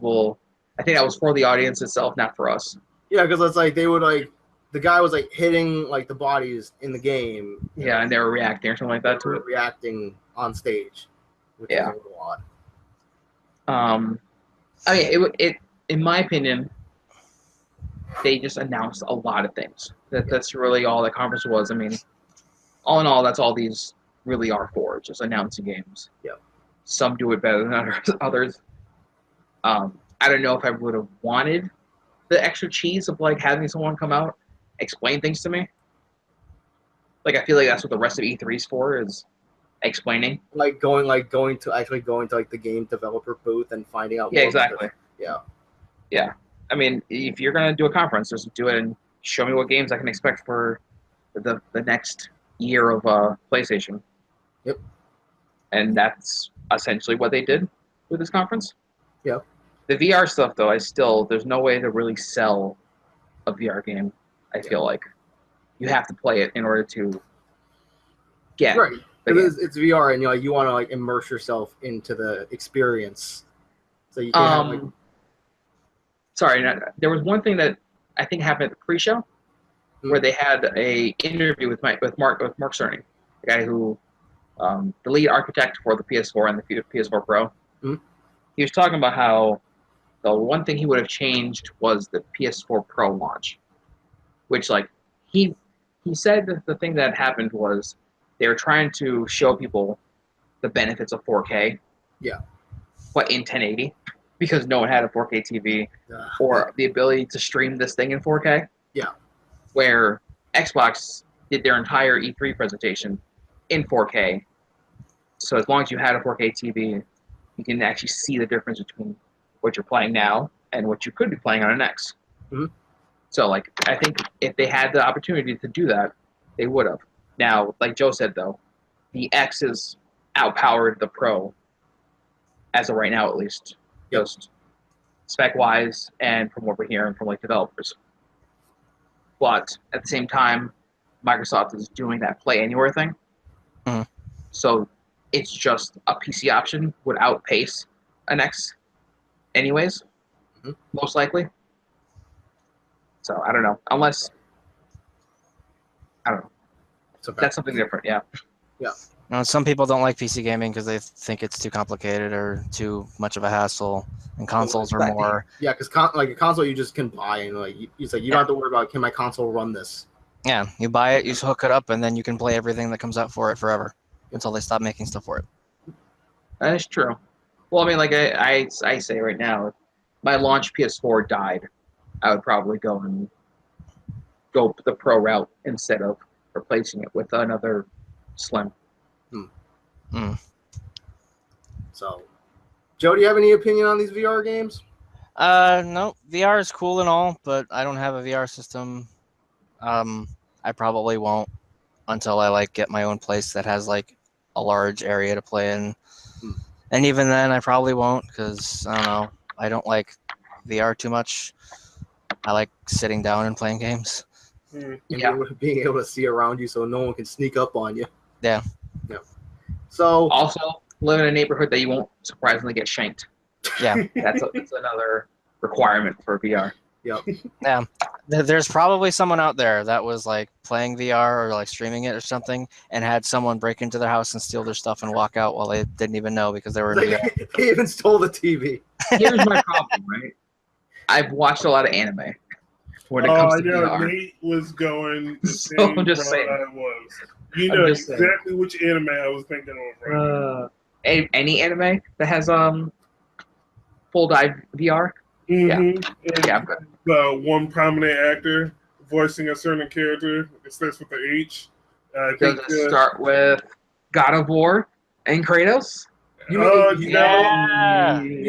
I think that was for the audience itself, not for us. Yeah, because it's they would the guy was hitting the bodies in the game. Yeah, and they were reacting or something like that to it. Reacting on stage, which is a little odd. I mean, it in my opinion, they just announced a lot of things. That's really all the conference was. I mean, all in all, that's all these really are for, just announcing games. Yeah. Some do it better than others. I don't know if I would have wanted the extra cheese of having someone come out, explain things to me. I feel that's what the rest of E3 is for, is explaining. Going to the game developer booth and finding out. Yeah, exactly. Yeah. Yeah. I mean, if you're gonna do a conference, just do it and show me what games I can expect for the next year of PlayStation. Yep. And that's essentially what they did with this conference. Yeah. The VR stuff, though, there's no way to really sell a VR game. I feel like you have to play it in order to get It's VR, and you want to like immerse yourself into the experience. So you can't have, like... Sorry, there was one thing that I think happened at the pre-show where they had a interview with Mark Cerny, the guy who the lead architect for the PS4 and the PS4 Pro. Mm-hmm. He was talking about how the one thing he would have changed was the PS4 Pro launch, which like he said that the thing that happened was they were trying to show people the benefits of 4K. Yeah. But in 1080, because no one had a 4K TV or the ability to stream this thing in 4K. Yeah. Where Xbox did their entire E3 presentation in 4K. So as long as you had a 4K TV, you can actually see the difference between what you're playing now and what you could be playing on an X. Mm-hmm. So, like, I think if they had the opportunity to do that, they would have. Now, like Joe said, though, the X has outpowered the Pro, as of right now at least, just spec-wise and from what we're hearing from, like, developers. But at the same time, Microsoft is doing that Play Anywhere thing. Mm-hmm. So it's just a PC option would outpace an X anyways, most likely. So I don't know. Unless, I don't know. That's something different, yeah. Yeah. Some people don't like PC gaming because they think it's too complicated or too much of a hassle, and consoles are more. Yeah, because like a console you just can buy, and like you don't have to worry about, can my console run this? Yeah, you buy it, you hook it up, and then you can play everything that comes out for it forever until they stop making stuff for it. That is true. Well, I mean, like I say right now, if my launch PS4 died, I would probably go the Pro route instead of replacing it with another Slim. So, Joe, do you have any opinion on these VR games? No, VR is cool and all, but I don't have a VR system. I probably won't until I like get my own place that has like a large area to play in. And even then, I probably won't because I don't know. I don't like VR too much. I like sitting down and playing games. Yeah, being able to see around you so no one can sneak up on you. Yeah. So also live in a neighborhood that you won't surprisingly get shanked. Yeah, that's another requirement for VR. Yep. Yeah. There's probably someone out there that was like playing VR or like streaming it or something and had someone break into their house and steal their stuff and walk out while they didn't even know because they were in VR. They even stole the TV. Here's my problem, right? I've watched a lot of anime when it comes to VR. Nate was going the So same I'm just saying. I was. You know exactly which anime I was thinking of right now. Any anime that has full dive VR? Mm-hmm. Yeah, I'm good. The one prominent actor voicing a certain character. It starts with the H. Does it start with God of War and Kratos? You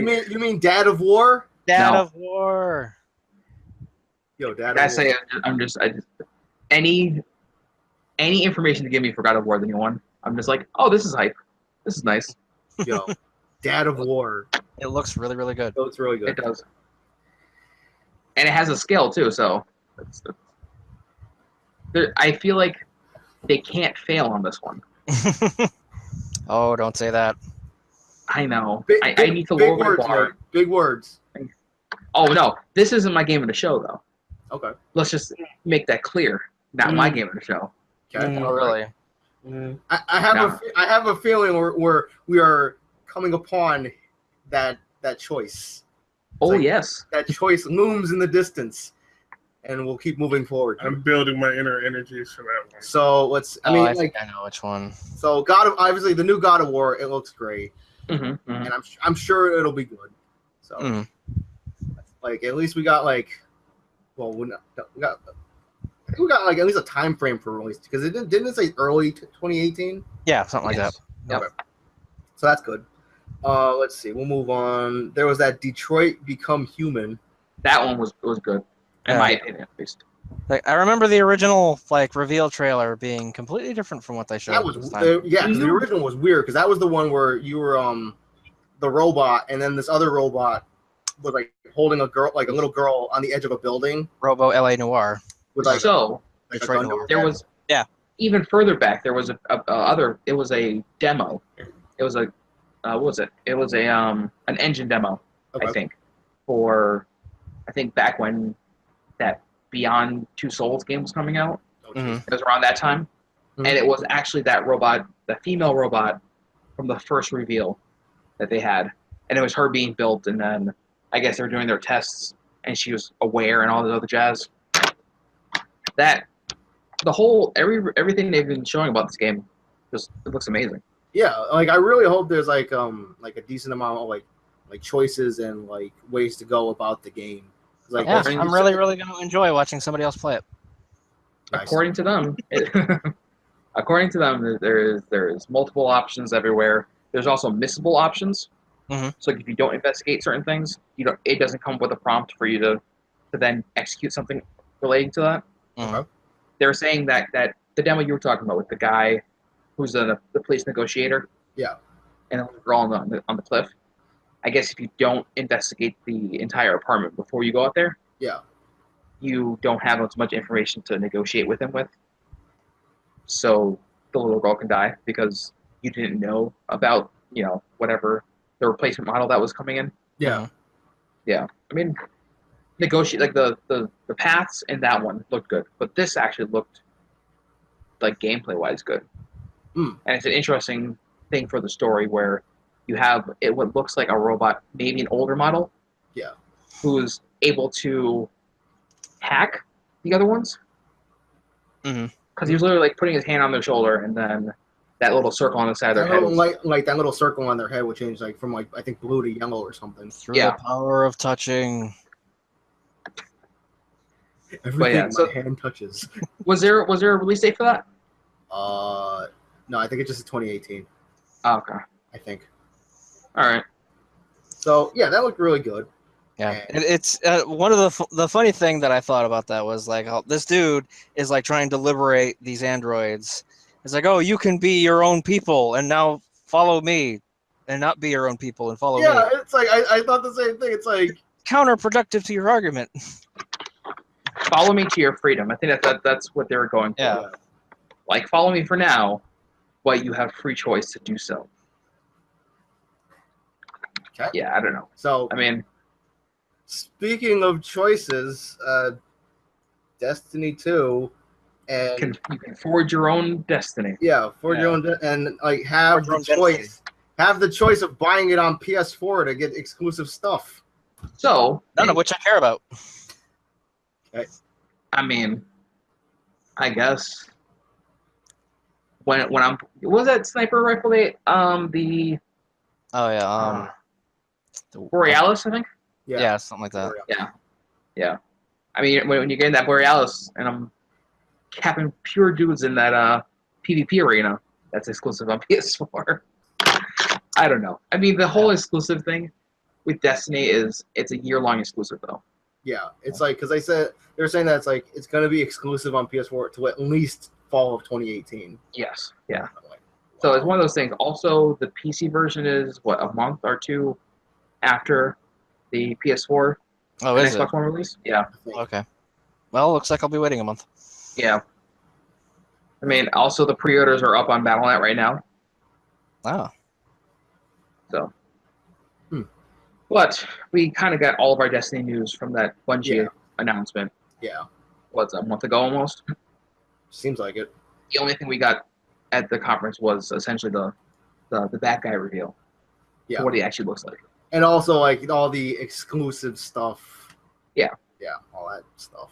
mean Dad of War? Dad of War. Yo, Dad of War. I just any information to give me for God of War the new one, I'm just like, oh, this is hype. This is nice. Yo, Dad of War. It looks really, really good. It looks really good. It does. And it has a scale too, so I feel like they can't fail on this one. Oh, don't say that. I know. I need to lower my bar. Big words. Oh no, this isn't my game of the show though. Okay. Let's just make that clear. Not my game of the show. Okay. Oh, really? I have a feeling where we are coming upon that choice. Yes. That choice looms in the distance, and we'll keep moving forward. I'm building my inner energies for that one. So let's. I think I know which one. So obviously the new God of War, it looks great, and I'm sure it'll be good. So, like at least we got like, well, we got like at least a time frame for release because didn't it say early 2018? Yeah, something like that. Yep. Okay. So that's good. Let's see. We'll move on. There was that Detroit Become Human. That one was good, in my opinion, at least. Like I remember the original like reveal trailer being completely different from what they showed. That was the original was weird because that was the one where you were the robot and then this other robot was like holding a girl, like a little girl, on the edge of a building. Robo LA Noir. With like, so like there was even further back, there was it was a demo. It was a what was it? It was a an engine demo, Okay. I think back when that Beyond Two Souls game was coming out. Oh, Mhm. It was around that time, Mhm. and it was actually that robot, the female robot from the first reveal that they had, and it was her being built, and then I guess they were doing their tests, and she was aware and all this other jazz. That the whole everything they've been showing about this game, just it looks amazing. Yeah, like I really hope there's like a decent amount of like choices and like ways to go about the game. Like Yeah, it's- I'm really going to enjoy watching somebody else play it. Nice. According to them, there's multiple options everywhere. There's also missable options. Mhm. So if you don't investigate certain things, it doesn't come with a prompt for you to then execute something relating to that. Mhm. They're saying that the demo you were talking about with the guy who's the police negotiator, Yeah. and the girl on the cliff. I guess if you don't investigate the entire apartment before you go out there, Yeah. you don't have as much information to negotiate with him with. So the little girl can die because you didn't know about, whatever the replacement model that was coming in. Yeah. Mhm. Yeah. I mean, negotiate like the paths in that one looked good, but this actually looked like gameplay wise good. Mm. And it's an interesting thing for the story where you have what looks like a robot, maybe an older model, Yeah. who's able to hack the other ones. Mhm. Because he was literally like putting his hand on their shoulder, and then that little circle on the side of their That head. little, like that little circle on their head would change like from like I think blue to yellow or something. Through Yeah. the power of touching. Everything so- my hand touches. Was there a release date for that? No, I think it's just 2018. Oh, okay. I think. All right. So yeah, that looked really good. Yeah, And- it's one of the funny thing that I thought about that was like this dude is like trying to liberate these androids. It's like, oh, you can be your own people and now follow me, and not be your own people and follow me. Yeah, it's like I thought the same thing. It's like Counterproductive to your argument. Follow me to your freedom. I think that's what they were going for. Yeah. Like, follow me for now, but you have free choice to do so. Okay. Yeah, I don't know. So I mean, speaking of choices, Destiny 2 and you can forge your own destiny. yeah, for your own and like have the choice. Have the choice of buying it on PS4 to get exclusive stuff. So, None of which I care about. I mean, I guess when I'm was that sniper rifle the Oh yeah. Borealis, I think. Yeah, something like that. Yeah. I mean, when you get in that Borealis and I'm capping pure dudes in that PvP arena, that's exclusive on PS4. I don't know. I mean, the whole exclusive thing with Destiny it's a year-long exclusive though. Yeah, it's like because they're saying that it's going to be exclusive on PS4 to at least fall of 2018. Yes. Yeah. I'm like, So wow. it's one of those things. Also, the PC version is what, a month or two after the PS4 Oh, and is it? Xbox One release. Yeah. I think. Okay. Well, looks like I'll be waiting a month. Yeah. I mean, also the pre-orders are up on Battle.net right now. Oh. So. Hmm. But we kind of got all of our Destiny news from that Bungie Yeah. announcement. Yeah, What's a month ago almost? seems like it. The only thing we got at the conference was essentially the bad guy reveal. Yeah. What he actually looks like. And also like all the exclusive stuff. Yeah. Yeah, all that stuff.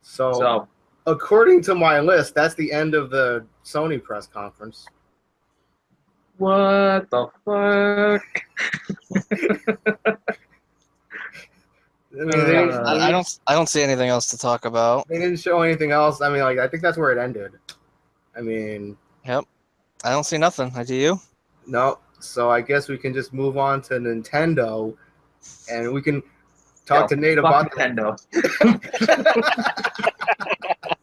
So, So according to my list, that's the end of the Sony press conference. what the fuck? I mean, I don't see anything else to talk about. they didn't show anything else. I mean, like I think that's where it ended. I mean, I don't see nothing. Do you? no. So I guess we can just move on to Nintendo, and we can talk to Nate about Nintendo.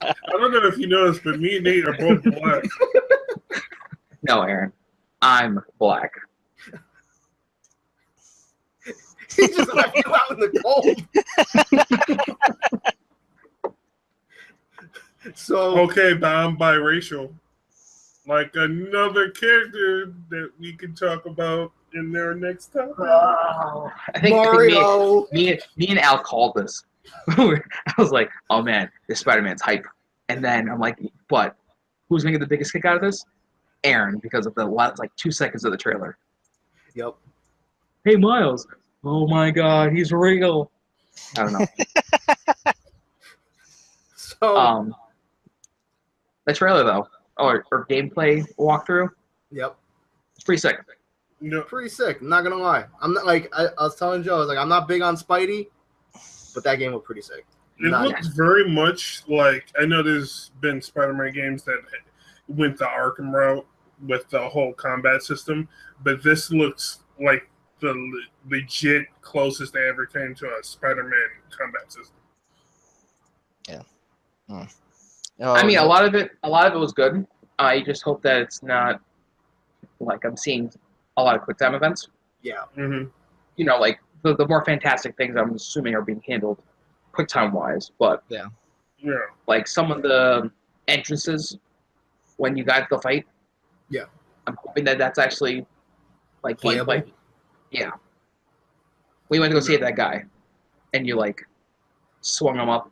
I don't know if you noticed, but me and Nate are both black. No, Aaron. I'm black. He just left you out in the cold. So okay, but I'm biracial. Like another character that we can talk about in their next topic. I think Mario. me and Al called this. I was like, oh man, this Spider-Man's hype. And then I'm like, but who's gonna get the biggest kick out of this? Aaron, because of the last 2 seconds of the trailer. Yep. Hey Miles. Oh my god, he's real. I don't know. So the trailer though, or gameplay walkthrough, yep. it's pretty sick. No. Pretty sick. I'm not gonna lie. I'm not I was telling Joe, I was like, I'm not big on Spidey, but that game was pretty sick. It looks very much like, I know there's been Spider-Man games that went the Arkham route with the whole combat system, but this looks like the legit closest they ever came to a Spider-Man combat system. Yeah. I mean, a lot of it was good. I just hope that it's not like I'm seeing a lot of quick time events. Yeah. Mm-hmm. You know, like the more fantastic things I'm assuming are being handled quick time wise, but Yeah. like some of the entrances when you guys go fight. Yeah. I'm hoping that that's actually like Playable. gameplay. Yeah. We went to go save that guy, and you like swung him up,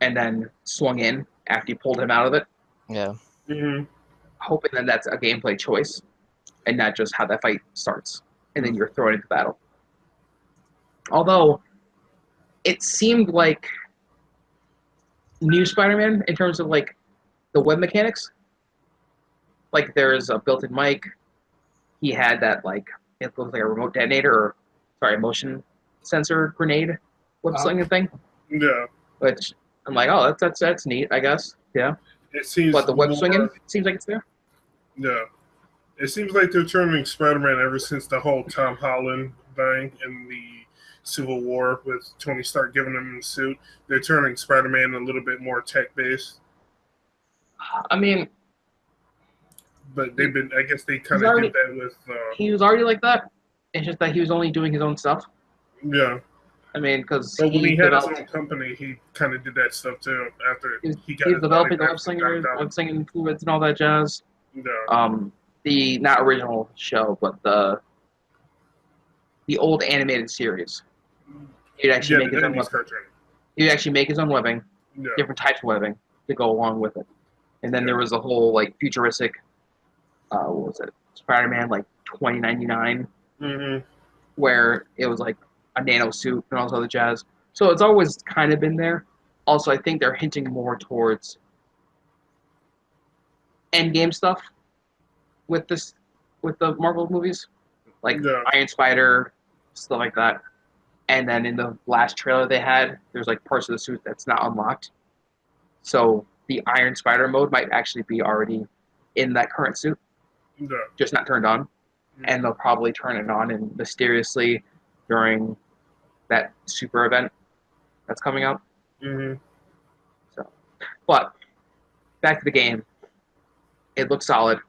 and then swung in after you pulled him out of it. Yeah. Mm-hmm. Hoping that that's a gameplay choice, and not just how that fight starts, and then you're thrown into battle. Although, it seemed like new Spider-Man in terms of like the web mechanics. Like there's a built-in mic. He had that like it looks like a remote detonator or motion sensor grenade web slinging thing. Yeah. Which I'm like, oh, that's neat, I guess. Yeah. It seems. But the web swinging seems like it's there. Yeah. It seems like they're turning Spider-Man ever since the whole Tom Holland thing in the Civil War with Tony Stark giving him the suit. They're turning Spider-Man a little bit more tech-based. I mean, but they've been. I guess they kind of did that with. He was already like that. It's just that he was only doing his own stuff. Yeah. I mean, because when he had his own company, he kind of did that stuff too. After he got he's developing the web singing fluids and all that jazz. Yeah. The not original show, but the old animated series. He'd actually make his own webbing. He'd actually make his own webbing, different types of webbing to go along with it. And then there was a whole like futuristic, what was it? Spider-Man like 2099, where it was like a nano suit and all this other jazz. So it's always kind of been there. Also, I think they're hinting more towards endgame stuff with the Marvel movies, like Iron Spider, stuff like that. And then in the last trailer they had, there's like parts of the suit that's not unlocked. So the Iron Spider mode might actually be already in that current suit, just not turned on. And they'll probably turn it on and mysteriously during that super event that's coming up. So, but back to the game. It looks solid.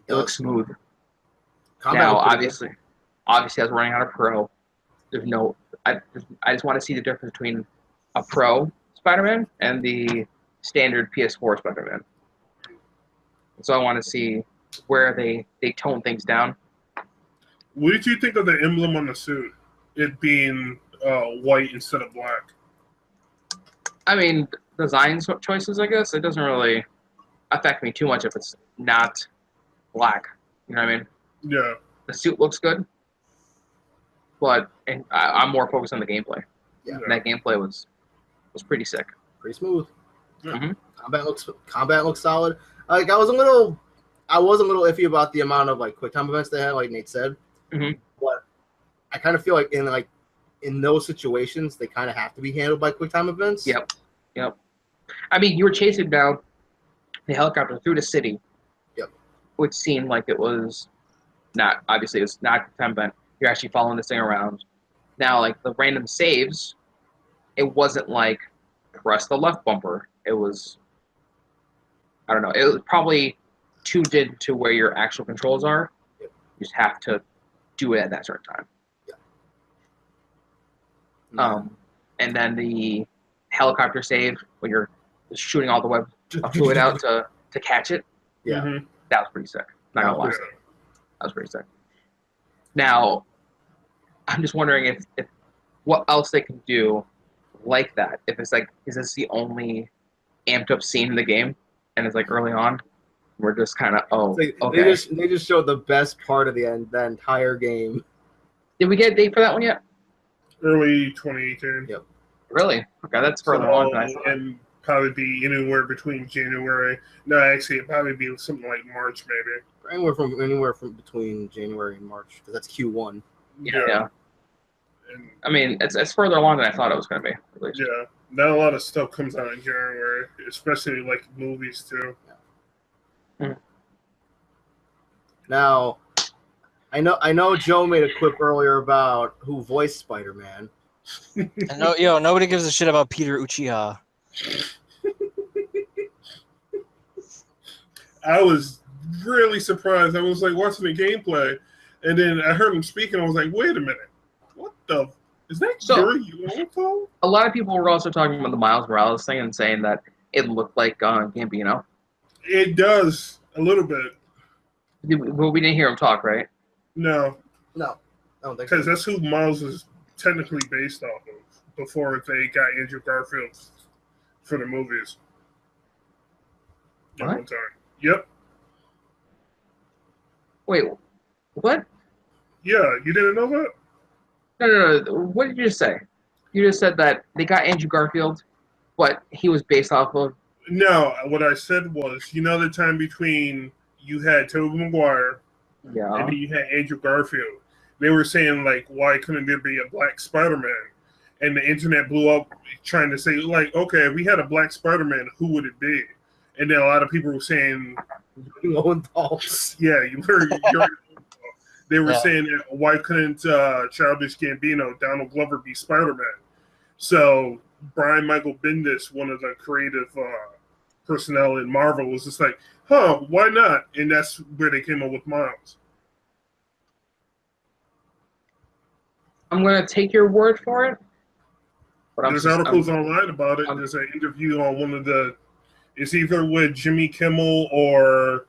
It looks smooth. Now, obviously, I was running out of Pro. There's no. I just want to see the difference between a Pro Spider-Man and the standard PS4 Spider-Man. So I want to see where they tone things down. What did you think of the emblem on the suit? It being white instead of black. I mean, design choices, I guess. It doesn't really affect me too much if it's not black. You know what I mean? Yeah. The suit looks good, but I'm more focused on the gameplay. Yeah. And that gameplay was pretty sick. Pretty smooth. Yeah. Combat looks solid. Like I was a little iffy about the amount of like quick time events they had, like Nate said. But I kind of feel like in those situations they kind of have to be handled by quick time events. Yep. I mean, you were chasing down the helicopter through the city. Yep. Which seemed like it was not, obviously it's not a quick time event. You're actually following this thing around. Now, like the random saves, it wasn't like press the left bumper. It was, I don't know, it was probably tuned in to where your actual controls are. Yep. You just have to do it at that certain time. Yeah. And then the helicopter save when you're shooting all the web fluid out to catch it. Yeah. Mm-hmm. That was pretty sick. Not gonna lie. Yeah. That was pretty sick. Now, I'm just wondering if what else they can do like that. If it's like, is this the only amped up scene in the game? And it's like early on, we're just kind of okay. They just showed the best part of the entire game. Did we get a date for that one yet? Early 2018. Yep. Really? Okay, that's further on than I thought. And probably be anywhere between January. No, actually, it'd probably be something like March, maybe. Anywhere from between January and March, because that's Q1. Yeah. And, I mean, it's further along than I thought it was going to be. At least. yeah. Not a lot of stuff comes out in January, especially like movies too. Now, I know Joe made a quip earlier about who voiced Spider-Man. Nobody gives a shit about Peter Uchiha. I was really surprised. I was like watching the gameplay, and then I heard him speaking. I was like, "Wait a minute, what the? Is that Yuri Yamamoto?" A lot of people were also talking about the Miles Morales thing and saying that it looked like Gambino. It does a little bit. Well, we didn't hear him talk, right? No, No, I don't think so. because that's who Miles is technically based off of before they got Andrew Garfield for the movies. At What? one time. Yep. Wait, what? Yeah, you didn't know that? No. What did you just say? You just said that they got Andrew Garfield, but he was based off of. No, what I said was, the time between you had Tobey Maguire Yeah. and then you had Andrew Garfield. They were saying, like, why couldn't there be a black Spider-Man? And the internet blew up trying to say, like, okay, if we had a black Spider-Man, who would it be? And then a lot of people were saying, Lowenthal. yeah, they were saying that why couldn't Childish Gambino, Donald Glover, be Spider-Man? So Brian Michael Bendis, one of the creative personnel in Marvel, was just like, why not? And that's where they came up with Miles. I'm going to take your word for it. But There's articles online about it. There's an interview on one of it's either with Jimmy Kimmel or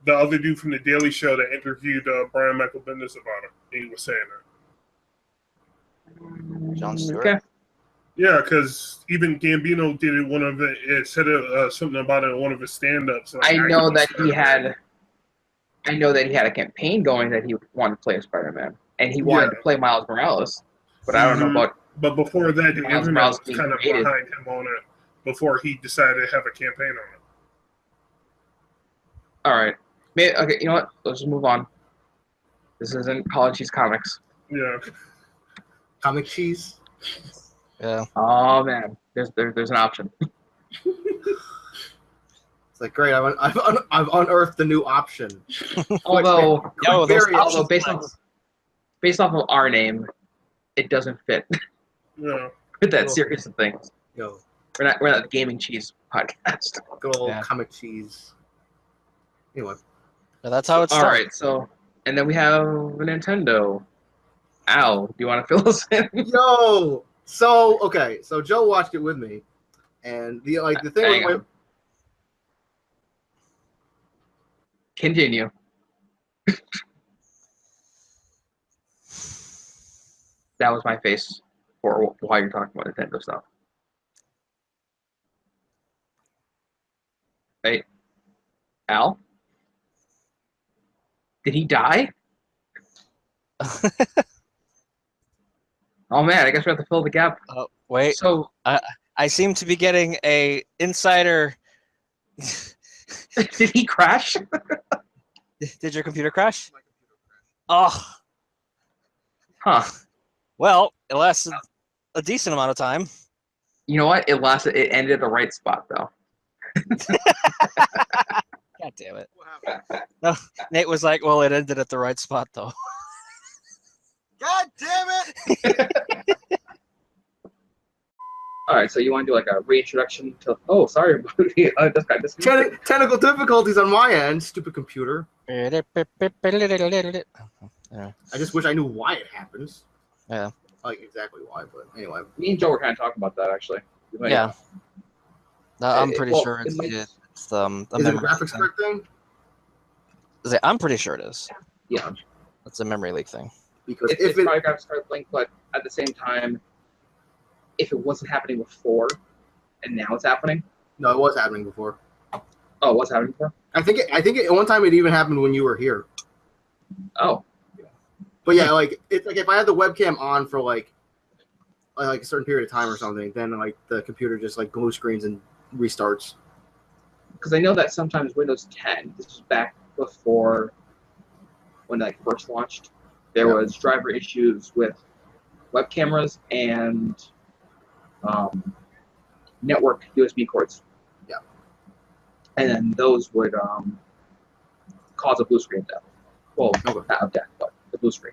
the other dude from The Daily Show that interviewed Brian Michael Bendis about it. And he was saying that. Jon Stewart. Okay. Yeah, because even Gambino did it. It said something about it in one of his stand-ups. Like, I know that he had a campaign going that he wanted to play Spider-Man, and he wanted to play Miles Morales. But I don't know about. But before that, the Miles internet Morales was kind of being behind him on it before he decided to have a campaign on it. All right. Okay. You know what? Let's just move on. This isn't College Cheese Comics. Yeah. Comic cheese. Yeah. Oh man, there's an option. It's like, great, I've unearthed a new option. Although based off of our name, it doesn't fit Yeah. with that series of things. Yo, We're not the gaming cheese podcast. good old comic cheese. Anyway. Yeah, that's how it's All right, so and then we have a Nintendo. Al, do you want to fill us in? Yo! So Joe watched it with me. And the thing Hang with on. Continue. That was my face for while you're talking about Nintendo stuff. Hey, Al? Did he die? Oh man, I guess we have to fill the gap. Wait. So I seem to be getting a insider. did he crash? Did your computer crash? Oh. Huh. Well, it lasted a decent amount of time. You know what? It ended at the right spot though. God damn it. No, Nate was like, well, it ended at the right spot though. God damn it! All right, so you want to do like a reintroduction to? Oh, sorry, this guy. Technical difficulties on my end, stupid computer. Yeah. I just wish I knew why it happens. Yeah. Like exactly why, but anyway. Me and Joe were kind of talking about that actually. Yeah. I'm pretty sure it's the is it a memory graphics card thing? I'm pretty sure it is. Yeah. It's a memory leak thing. Because it's probably a graphics card link, but at the same time, if it wasn't happening before, and now it's happening. No, it was happening before. Oh, it was happening before? I think one time it even happened when you were here. Oh. But yeah, like it's like if I had the webcam on for like a certain period of time or something, then like the computer just like blue screens and restarts. Because I know that sometimes Windows 10, this was back before when it first launched, there was driver issues with web cameras and network USB cords. Yeah. And then those would cause a blue screen death. Well, not a death, but the blue screen.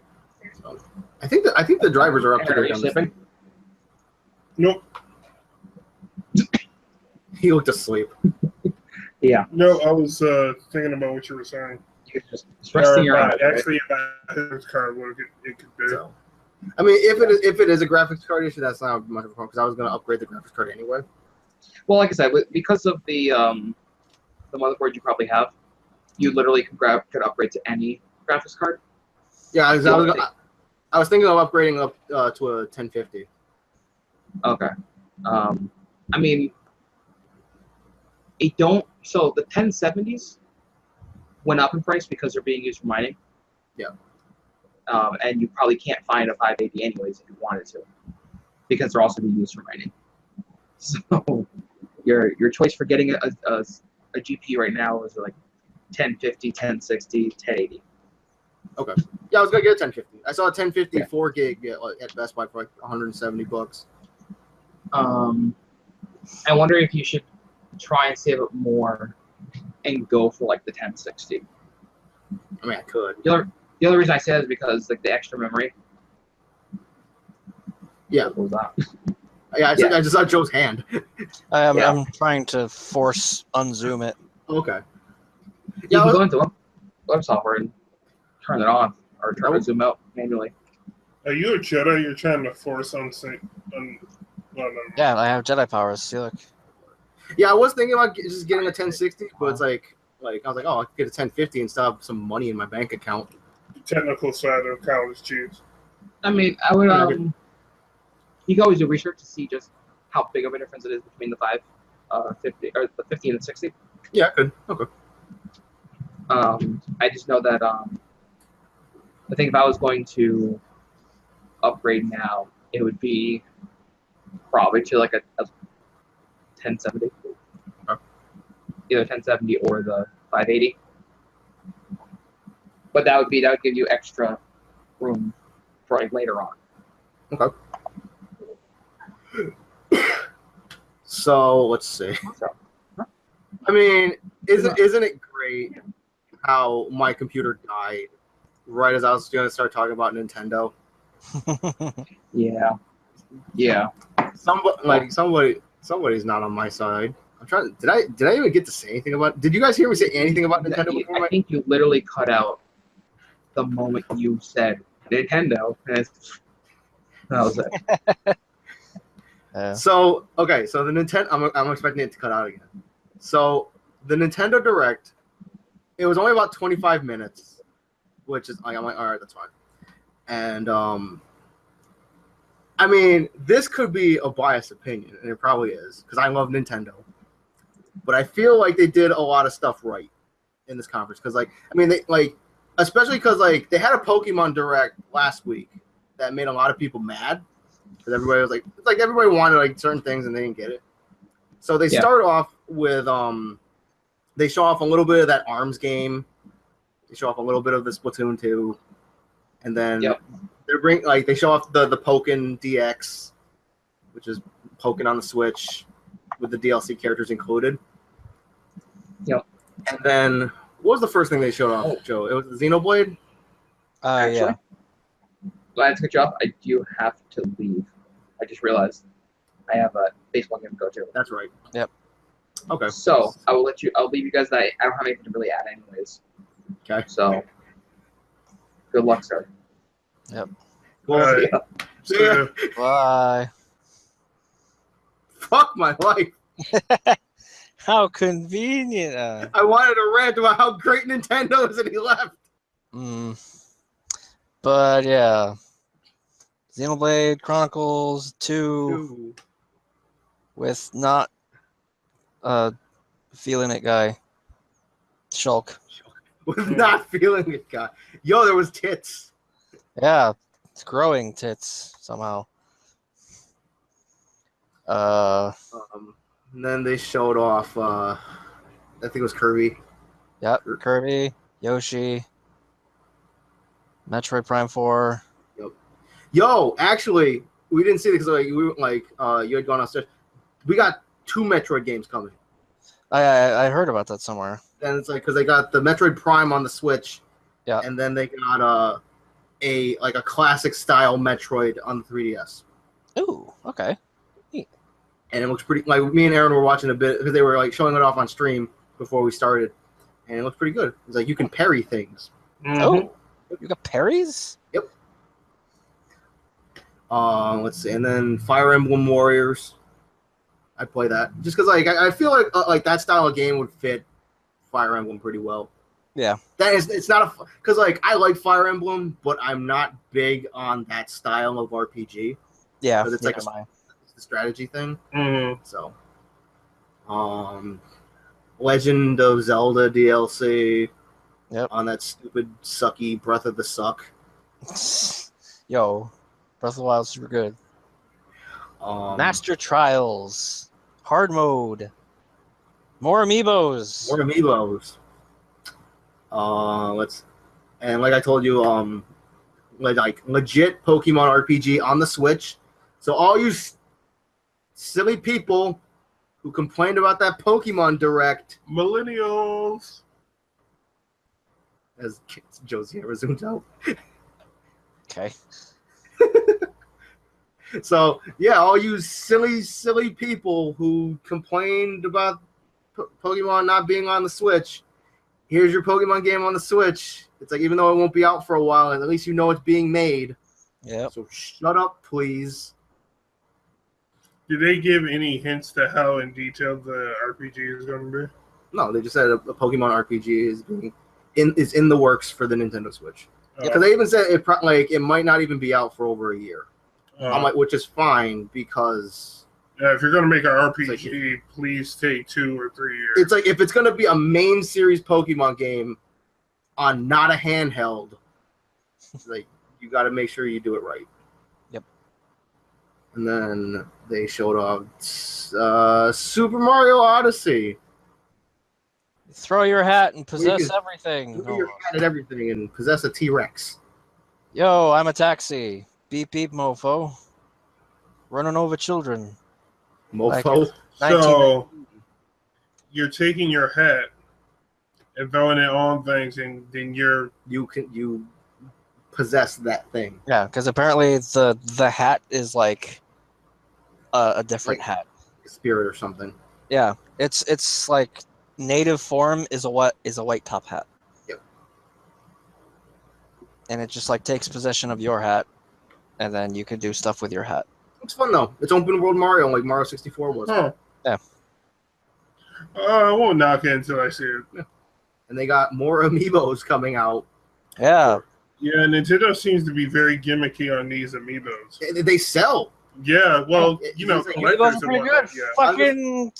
So, I think the drivers are up to Are you sleeping? Nope. He looked asleep. Yeah. No, I was thinking about what you were saying. You're just resting your eyes. Actually, graphics card, what it could do. So, I mean, if it is a graphics card issue, that's not much of a problem because I was going to upgrade the graphics card anyway. Well, like I said, because of the motherboard you probably have, you literally could upgrade to any graphics card. Yeah, I was thinking of upgrading up to a 1050. Okay. I mean, so the 1070s went up in price because they're being used for mining. Yeah. And you probably can't find a 580 anyways if you wanted to, because they're also being used for mining. So your choice for getting a GPU right now is like 1050, 1060, 1080. Okay. Yeah, I was gonna get a 1050. I saw a 1050 4 gig at Best Buy for like $170. I wonder if you should try and save up more and go for like the 1060. I mean, I could. The other reason I say that is because like the extra memory. Yeah. What was that? Yeah, I just saw Joe's hand. I'm trying to force unzoom it. Okay. You can go into web software and turn it on or try to zoom out manually. Are you a Jedi? You're trying to force Yeah, I have Jedi powers. See, look. Yeah, I was thinking about just getting a 1060, but it's like I was like, oh, I could get a 1050 and still have some money in my bank account. The technical side of college cheese. I mean, I would. You can always do research to see just how big of a difference it is between the 50 or the 50 and the 60. Yeah, I could. Okay. I just know that I think if I was going to upgrade now, it would be probably to like a 1070. Either 1070 or the 580. But that would give you extra room for like later on. Okay. So let's see. I mean, isn't it great how my computer died right as I was going to start talking about Nintendo? Yeah. Somebody's not on my side. I'm trying. Did I even get to say anything about? Did you guys hear me say anything about Nintendo before? I think you literally cut out the moment you said Nintendo, and that was it. So the Nintendo. I'm expecting it to cut out again. So the Nintendo Direct, it was only about 25 minutes, which is I'm like, all right, that's fine. And I mean, this could be a biased opinion, and it probably is because I love Nintendo. But I feel like they did a lot of stuff right in this conference because, especially because they had a Pokemon Direct last week that made a lot of people mad because everybody was like, everybody wanted certain things and they didn't get it. So they start off with they show off a little bit of that ARMS game. They show off a little bit of the Splatoon 2, and then they show off the Pokken DX, which is Pokken on the Switch with the DLC characters included. Yep. And then what was the first thing they showed off, Joe? It was the Xenoblade? Yeah. Glad to cut you off. I do have to leave. I just realized I have a baseball game to go to. That's right. Yep. Okay. So I'll leave you guys that I don't have anything to really add anyways. Okay. So good luck, sir. Yep. Well, see ya. Bye. Fuck my life. How convenient. I wanted to rant about how great Nintendo is, and he left. But yeah, Xenoblade Chronicles 2 with not feeling it guy. Shulk. With not feeling it guy. Yo, there was tits. Yeah, it's growing tits somehow. And then they showed off, I think it was Kirby. Yep, Kirby, Yoshi, Metroid Prime 4. Yep. Yo, actually, we didn't see it because you had gone upstairs. We got 2 Metroid games coming. I heard about that somewhere. And it's because they got the Metroid Prime on the Switch. Yeah. And then they got a classic style Metroid on the 3DS. Ooh, okay. And it looks pretty. Like me and Aaron were watching a bit because they were showing it off on stream before we started, and it looks pretty good. It's you can parry things. Mm-hmm. Oh, you got parries? Yep. Let's see, and then Fire Emblem Warriors. I'd play that just because I feel like that style of game would fit Fire Emblem pretty well. Yeah. It's not because I like Fire Emblem, but I'm not big on that style of RPG. Yeah. Because it's a strategy thing. Mm-hmm. So, Legend of Zelda DLC. Yep. On that stupid sucky Breath of the Suck. Yo, Breath of the Wild super good. Master Trials, hard mode, more amiibos. And like I told you, legit Pokemon RPG on the Switch. So all you silly people who complained about that Pokemon Direct, millennials, as Josie ever zoomed out. Okay. So yeah, all you silly people who complained about Pokemon not being on the Switch, here's your Pokemon game on the Switch. It's even though it won't be out for a while, at least you know it's being made. Yeah. So shut up, please. Did they give any hints to how in detail the RPG is going to be? No, they just said a Pokemon RPG is in the works for the Nintendo Switch. Because they even said it might not even be out for over a year. Which is fine because if you're going to make an RPG, please take 2 or 3 years. It's if it's going to be a main series Pokemon game on not a handheld, you got to make sure you do it right. Yep. And then they showed off Super Mario Odyssey. Throw your hat and possess everything. Throw your hat at everything and possess a T-Rex. Yo, I'm a taxi. Beep beep, mofo. Running over children. Mofo. So you're taking your hat and throwing it on things, and then you possess that thing. Yeah, because apparently the hat is a different hat, spirit or something. Yeah, it's native form is a white top hat. Yep. And it just like takes possession of your hat, and then you can do stuff with your hat. It's fun though. It's open world Mario like Mario 64 was. Huh. Yeah. I won't knock it until I see it. Yeah. And they got more amiibos coming out. Yeah. Yeah, Nintendo seems to be very gimmicky on these amiibos. They sell. Yeah, well, you know, Amiibos are pretty good. Yeah. Fucking.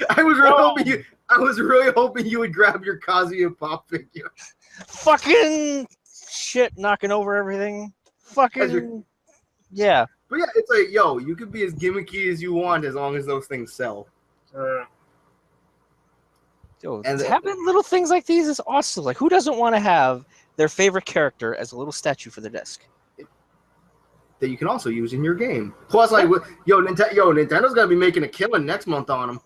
I was really hoping you would grab your Kazuya pop figure. Fucking shit, knocking over everything. Fucking yeah. But yeah, it's like, yo, you could be as gimmicky as you want as long as those things sell. Yo, and having little things like these is awesome. Like, who doesn't want to have their favorite character as a little statue for the desk? That you can also use in your game. Plus, like, Nintendo's gonna be making a killing next month on them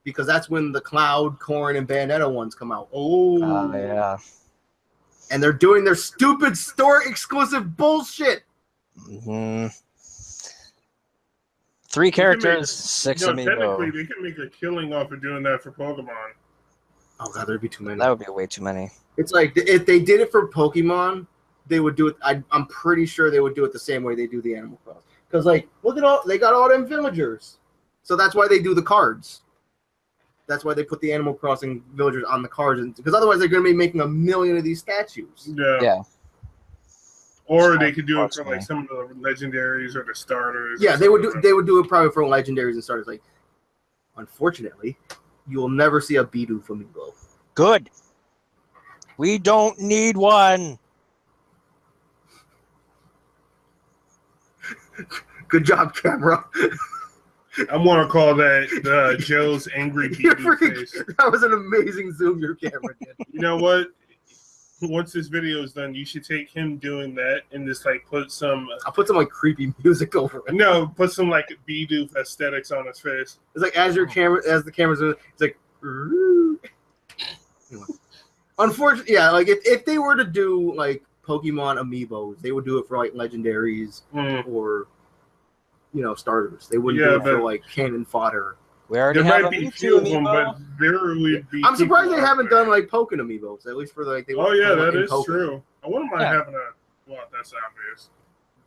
because that's when the Cloud, Corrin, and Bayonetta ones come out. Oh, yeah. And they're doing their stupid store exclusive bullshit. Mm-hmm. 3 characters, 6 amiibo. Technically, they can make a killing off of doing that for Pokemon. Oh god, there'd be too many. That would be way too many. It's like if they did it for Pokemon, they would do it. I'm pretty sure they would do it the same way they do the Animal Crossing. Because like, look at all they got all them villagers, so that's why they do the cards. That's why they put the Animal Crossing villagers on the cards, because otherwise they're going to be making a million of these statues. Yeah. Or they could do it for like some of the legendaries or the starters. Yeah, they would do it probably for legendaries and starters. Like, unfortunately, you will never see a Bidoof amiibo. Good. We don't need one. Good job, camera. I'm going to call that Joe's angry Bidoof face. That was an amazing zoom your camera did. You know what? Once this video is done, you should take him doing that and just like put some. I'll put some like creepy music over it. No, put some like Bidoof aesthetics on his face. It's like as the camera's, it's like. Anyway. Unfortunately, yeah, like if they were to do like Pokemon amiibos, they would do it for like legendaries or starters. They wouldn't do it for like cannon fodder. We already there have might be few of them, but there would be. I'm surprised they haven't done like Pokken amiibos, at least for like they. Oh yeah, that is Pokemon. true. I wouldn't mind having a. Well, that's obvious.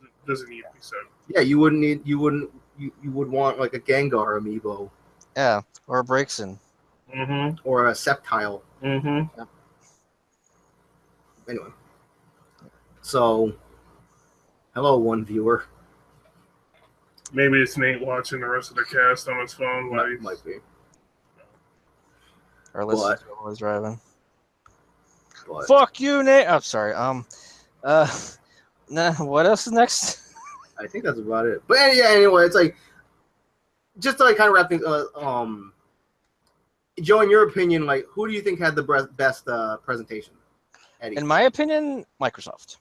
It doesn't need to be said. Yeah, you would want like a Gengar amiibo. Yeah, or a Braixen. Mm-hmm. Or a Sceptile. Mm-hmm. Yeah. Anyway, so hello, one viewer. Maybe it's Nate watching the rest of the cast on his phone. Might be. Or listening to while he's driving. But, Fuck you, Nate. I'm sorry. Nah. What else is next? I think that's about it. But yeah, anyway, it's like just to like kind of wrap things. Joe, in your opinion, like who do you think had the best presentation? Eddie? In my opinion, Microsoft.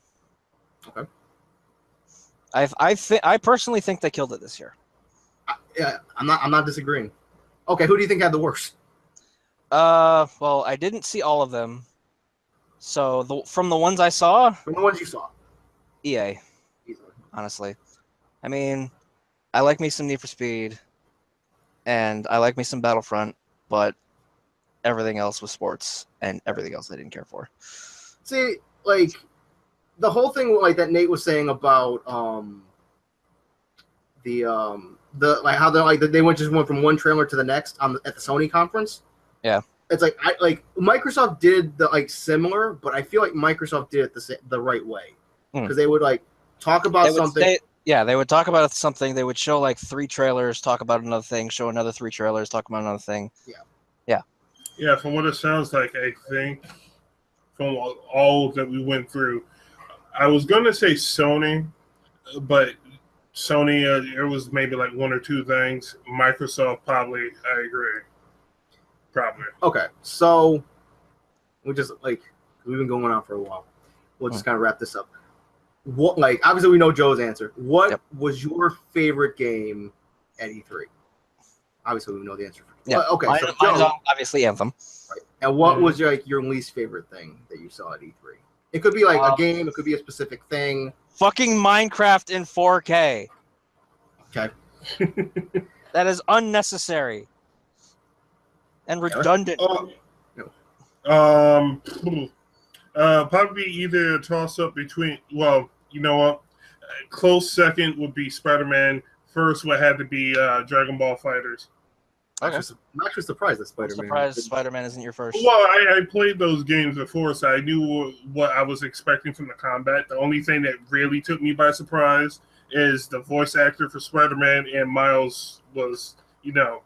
Okay. I personally think they killed it this year. Yeah, I'm not disagreeing. Okay, who do you think had the worst? Well, I didn't see all of them. So from the ones I saw, From the ones you saw, EA. easily. Honestly, I mean, I like me some Need for Speed, and I like me some Battlefront, but everything else was sports, and everything else I didn't care for. See, like the whole thing like that Nate was saying about the like how they went from one trailer to the next at the Sony conference. Yeah. It's like Microsoft did the like similar, but I feel like Microsoft did it the right way because they would like talk about something. They would talk about something. They would show like 3 trailers, talk about another thing, show another 3 trailers, talk about another thing. Yeah, from what it sounds like, I think from all that we went through, I was going to say Sony, but Sony, there was maybe like 1 or 2 things. Microsoft, probably, I agree. Probably. Okay, so we've been going on for a while. We'll just kind of wrap this up. What, like, obviously we know Joe's answer. What was your favorite game at E3? Obviously we know the answer. Yeah. Okay. So mine's obviously Anthem. Right. And what was your least favorite thing that you saw at E3? It could be like a game. It could be a specific thing. Fucking Minecraft in 4K. Okay. That is unnecessary and redundant. Probably either a toss-up between. Well, you know what? Close second would be Spider-Man. First would have to be Dragon Ball Fighters. Okay. I'm actually surprised that Spider-Man. Surprised Spider-Man isn't your first. Well, I played those games before, so I knew what I was expecting from the combat. The only thing that really took me by surprise is the voice actor for Spider-Man, and Miles was, the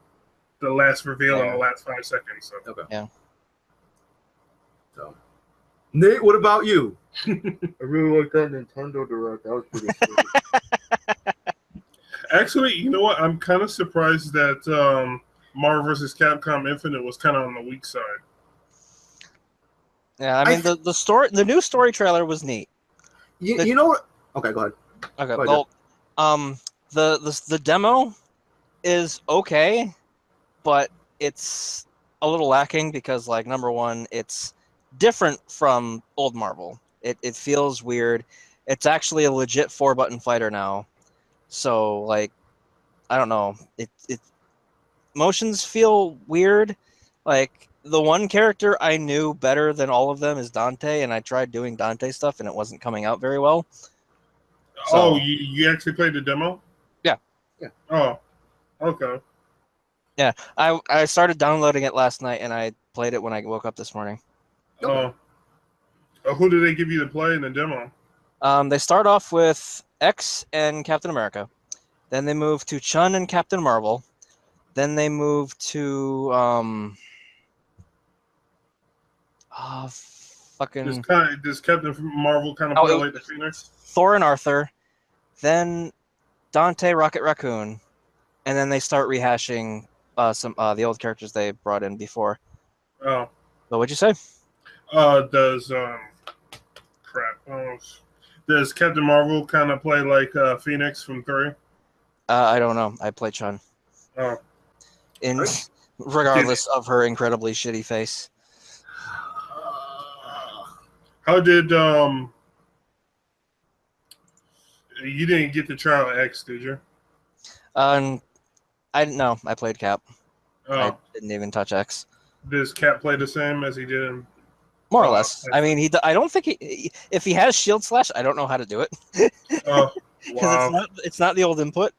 last reveal in the last 5 seconds. So. Okay. Yeah. So, Nate, what about you? I really like that Nintendo Direct. That was pretty cool. Actually, you know what? I'm kind of surprised that Marvel vs. Capcom Infinite was kind of on the weak side. Yeah, I mean the new story trailer was neat. You know what? Okay, go ahead. Okay, well, the demo is okay, but it's a little lacking because, like, number one, it's different from old Marvel. It feels weird. It's actually a legit 4-button fighter now, so like, I don't know. It motions feel weird. Like, the one character I knew better than all of them is Dante, and I tried doing Dante stuff, and it wasn't coming out very well. So, you actually played the demo? Yeah. Yeah. Oh, okay. Yeah, I started downloading it last night, and I played it when I woke up this morning. Oh. Who did they give you to play in the demo? They start off with X and Captain America. Then they move to Chun and Captain Marvel. Then they move to fucking Does Captain Marvel kind of play like the Phoenix? Thor and Arthur. Then Dante, Rocket Raccoon, and then they start rehashing some the old characters they brought in before. Oh. So what'd you say? Does Captain Marvel kind of play like Phoenix from 3? I don't know. I play Chun. Oh. Regardless of her incredibly shitty face. How did you didn't get to try out X, did you? I played Cap. Oh. I didn't even touch X. Does Cap play the same as he did in More or less. I mean, I don't think if he has Shield Slash, I don't know how to do it. Oh, because it's not the old input.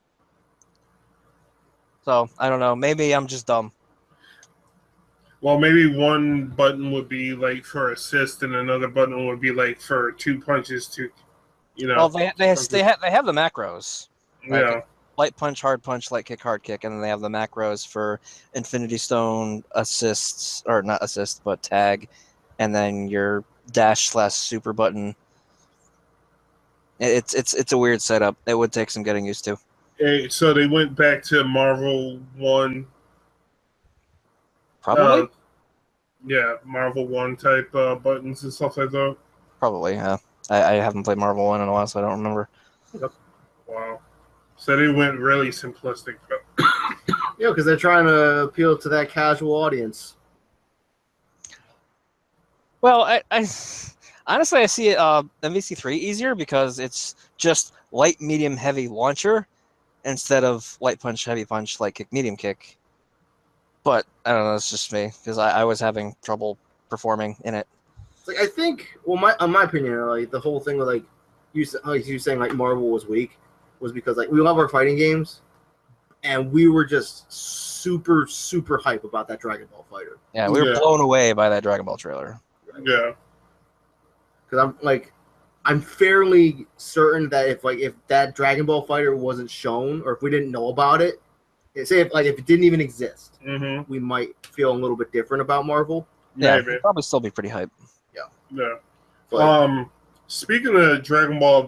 So I don't know. Maybe I'm just dumb. Well, maybe one button would be like for assist, and another button would be like for 2 punches to, Well, they have the macros. Yeah. Light punch, hard punch, light kick, hard kick, and then they have the macros for Infinity Stone assists, or not assist, but tag, and then your dash/super button. It's a weird setup. It would take some getting used to. Hey, so they went back to Marvel 1. Probably. Marvel 1 type buttons and stuff like that. Probably, yeah. I haven't played Marvel 1 in a while, so I don't remember. Wow. So they went really simplistic. Yeah, because they're trying to appeal to that casual audience. Well, I honestly I see MVC3 easier because it's just light, medium, heavy launcher instead of light punch, heavy punch, light kick, medium kick. But I don't know, it's just me because I was having trouble performing in it. Like I think, in my opinion, like the whole thing with like you saying like Marvel was weak was because like we love our fighting games, and we were just super hype about that Dragon Ball Fighter. Yeah, we were blown away by that Dragon Ball trailer. Yeah, because I'm fairly certain that if that Dragon Ball Fighter wasn't shown, or if we didn't know about it, if it didn't even exist, we might feel a little bit different about Marvel. Yeah, it'd probably still be pretty hype. Yeah. But, speaking of Dragon Ball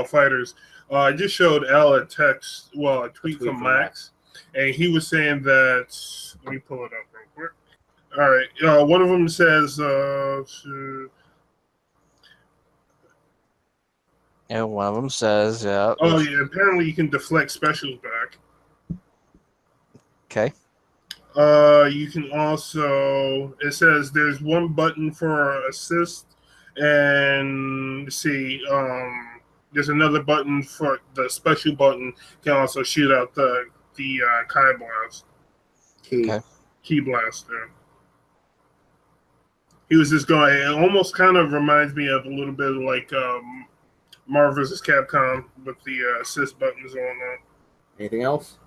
Fighters, I just showed Al a tweet from Max, and he was saying that. Let me pull it up real quick. All right, one of them says. Yeah, one of them says, yeah. Oh yeah, apparently you can deflect specials back. Okay. You can also. It says there's one button for assist, and let's see. There's another button for the special button. Can also shoot out the Kai blast. Key blast. Yeah. He was just going. It almost kind of reminds me of a little bit of like Marvel vs. Capcom with the assist buttons and whatnot. Anything else?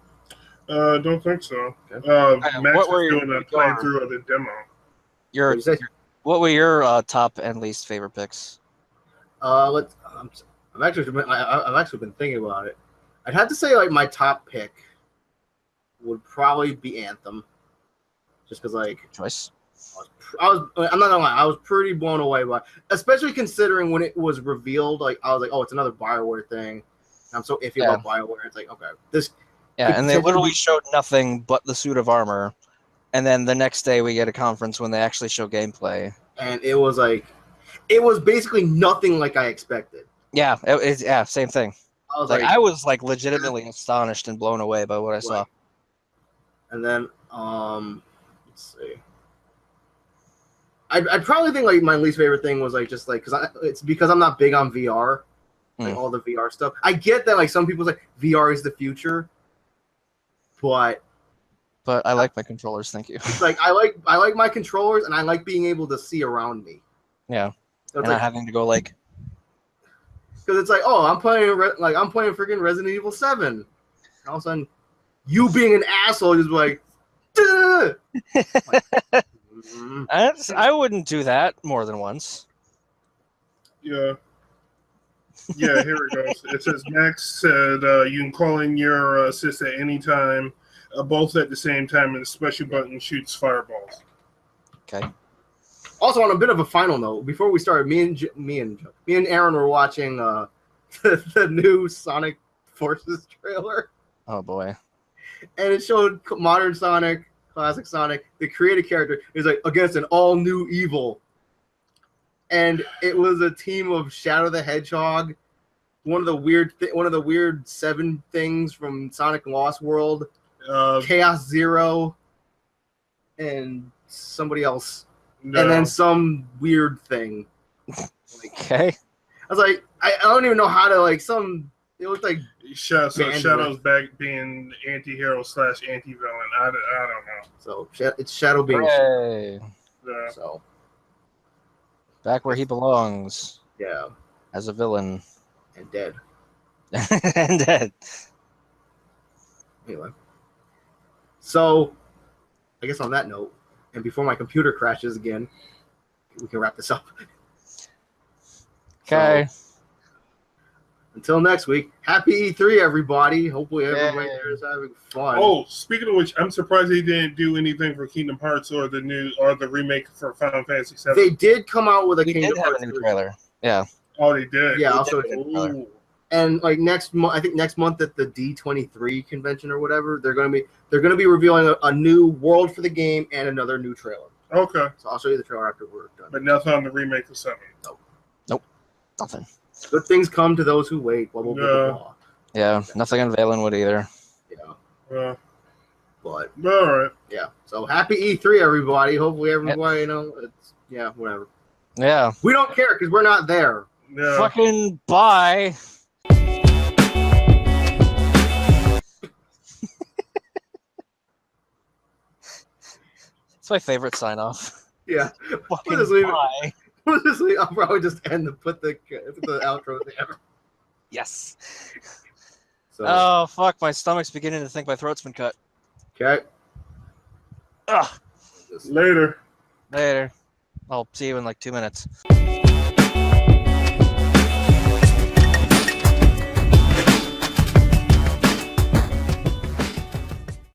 Don't think so. Okay. Max was doing a playthrough of the demo. What were your top and least favorite picks? I've actually been thinking about it. I'd have to say like my top pick would probably be Anthem, just because like choice. I'm not gonna lie, I was pretty blown away by, especially considering when it was revealed. Like I was like, oh, it's another BioWare thing. I'm so iffy about BioWare. It's like, okay, this. Yeah, and they literally showed nothing but the suit of armor, and then the next day we get a conference when they actually show gameplay. And it was basically nothing like I expected. Yeah, same thing. I was like legitimately astonished and blown away by what I saw. And then let's see. I'd probably think like my least favorite thing was like just like because I'm not big on VR, like all the VR stuff. I get that like some people say VR is the future, but but I like my controllers. Thank you. It's like I like my controllers, and I like being able to see around me. Yeah, So and it's not like, having to go like. because it's like, oh, I'm playing freaking Resident Evil 7. And all of a sudden, you being an asshole is like, duh! Like, I wouldn't do that more than once. Yeah. Yeah, here it goes. It says Max said you can call in your assist at any time, both at the same time, and the special button shoots fireballs. Okay. Also, on a bit of a final note, before we started, me and Aaron were watching the new Sonic Forces trailer, Oh boy. and it showed modern Sonic, classic Sonic, the creative character is like against an all new evil, and it was a team of Shadow the Hedgehog, one of the weird 7 things from Sonic Lost World, Chaos Zero, and somebody else. No. And then some weird thing. Okay. I was like, I don't even know how to it looked like Shadow's back being anti-hero / anti-villain. I don't know. so it's Shadow being Hooray. Yeah. so Back where he belongs yeah, as a villain. and dead. And dead. Anyway. So I guess on that note, and before my computer crashes again, we can wrap this up. Okay. So, until next week, happy E3, everybody. Hopefully everybody Yay. there is having fun. Oh, speaking of which, I'm surprised they didn't do anything for Kingdom Hearts or the remake for Final Fantasy VII. They did come out with a We Kingdom did have Hearts a new 3. trailer. Yeah. Oh, they did. Yeah, We also did have a new trailer. Ooh. and like next month, I think next month at the D23 convention or whatever, they're gonna be revealing a new world for the game and another new trailer. Okay, So I'll show you the trailer after we're done. but nothing on the remake of 7. Nothing. Good things come to those who wait. Blah blah blah blah. blah. Yeah. Nothing on Valenwood either. Yeah, but All right. yeah. So happy E3, everybody. Hopefully everybody it's whatever. Yeah. We don't care because we're not there. Yeah. Fucking bye. It's my favorite sign off. Yeah. Fucking just leave it. bye. I'll probably just put the outro there. Yes. So Oh fuck! My stomach's beginning to think my throat's been cut. okay. Ugh. Later. Later. I'll see you in like 2 minutes.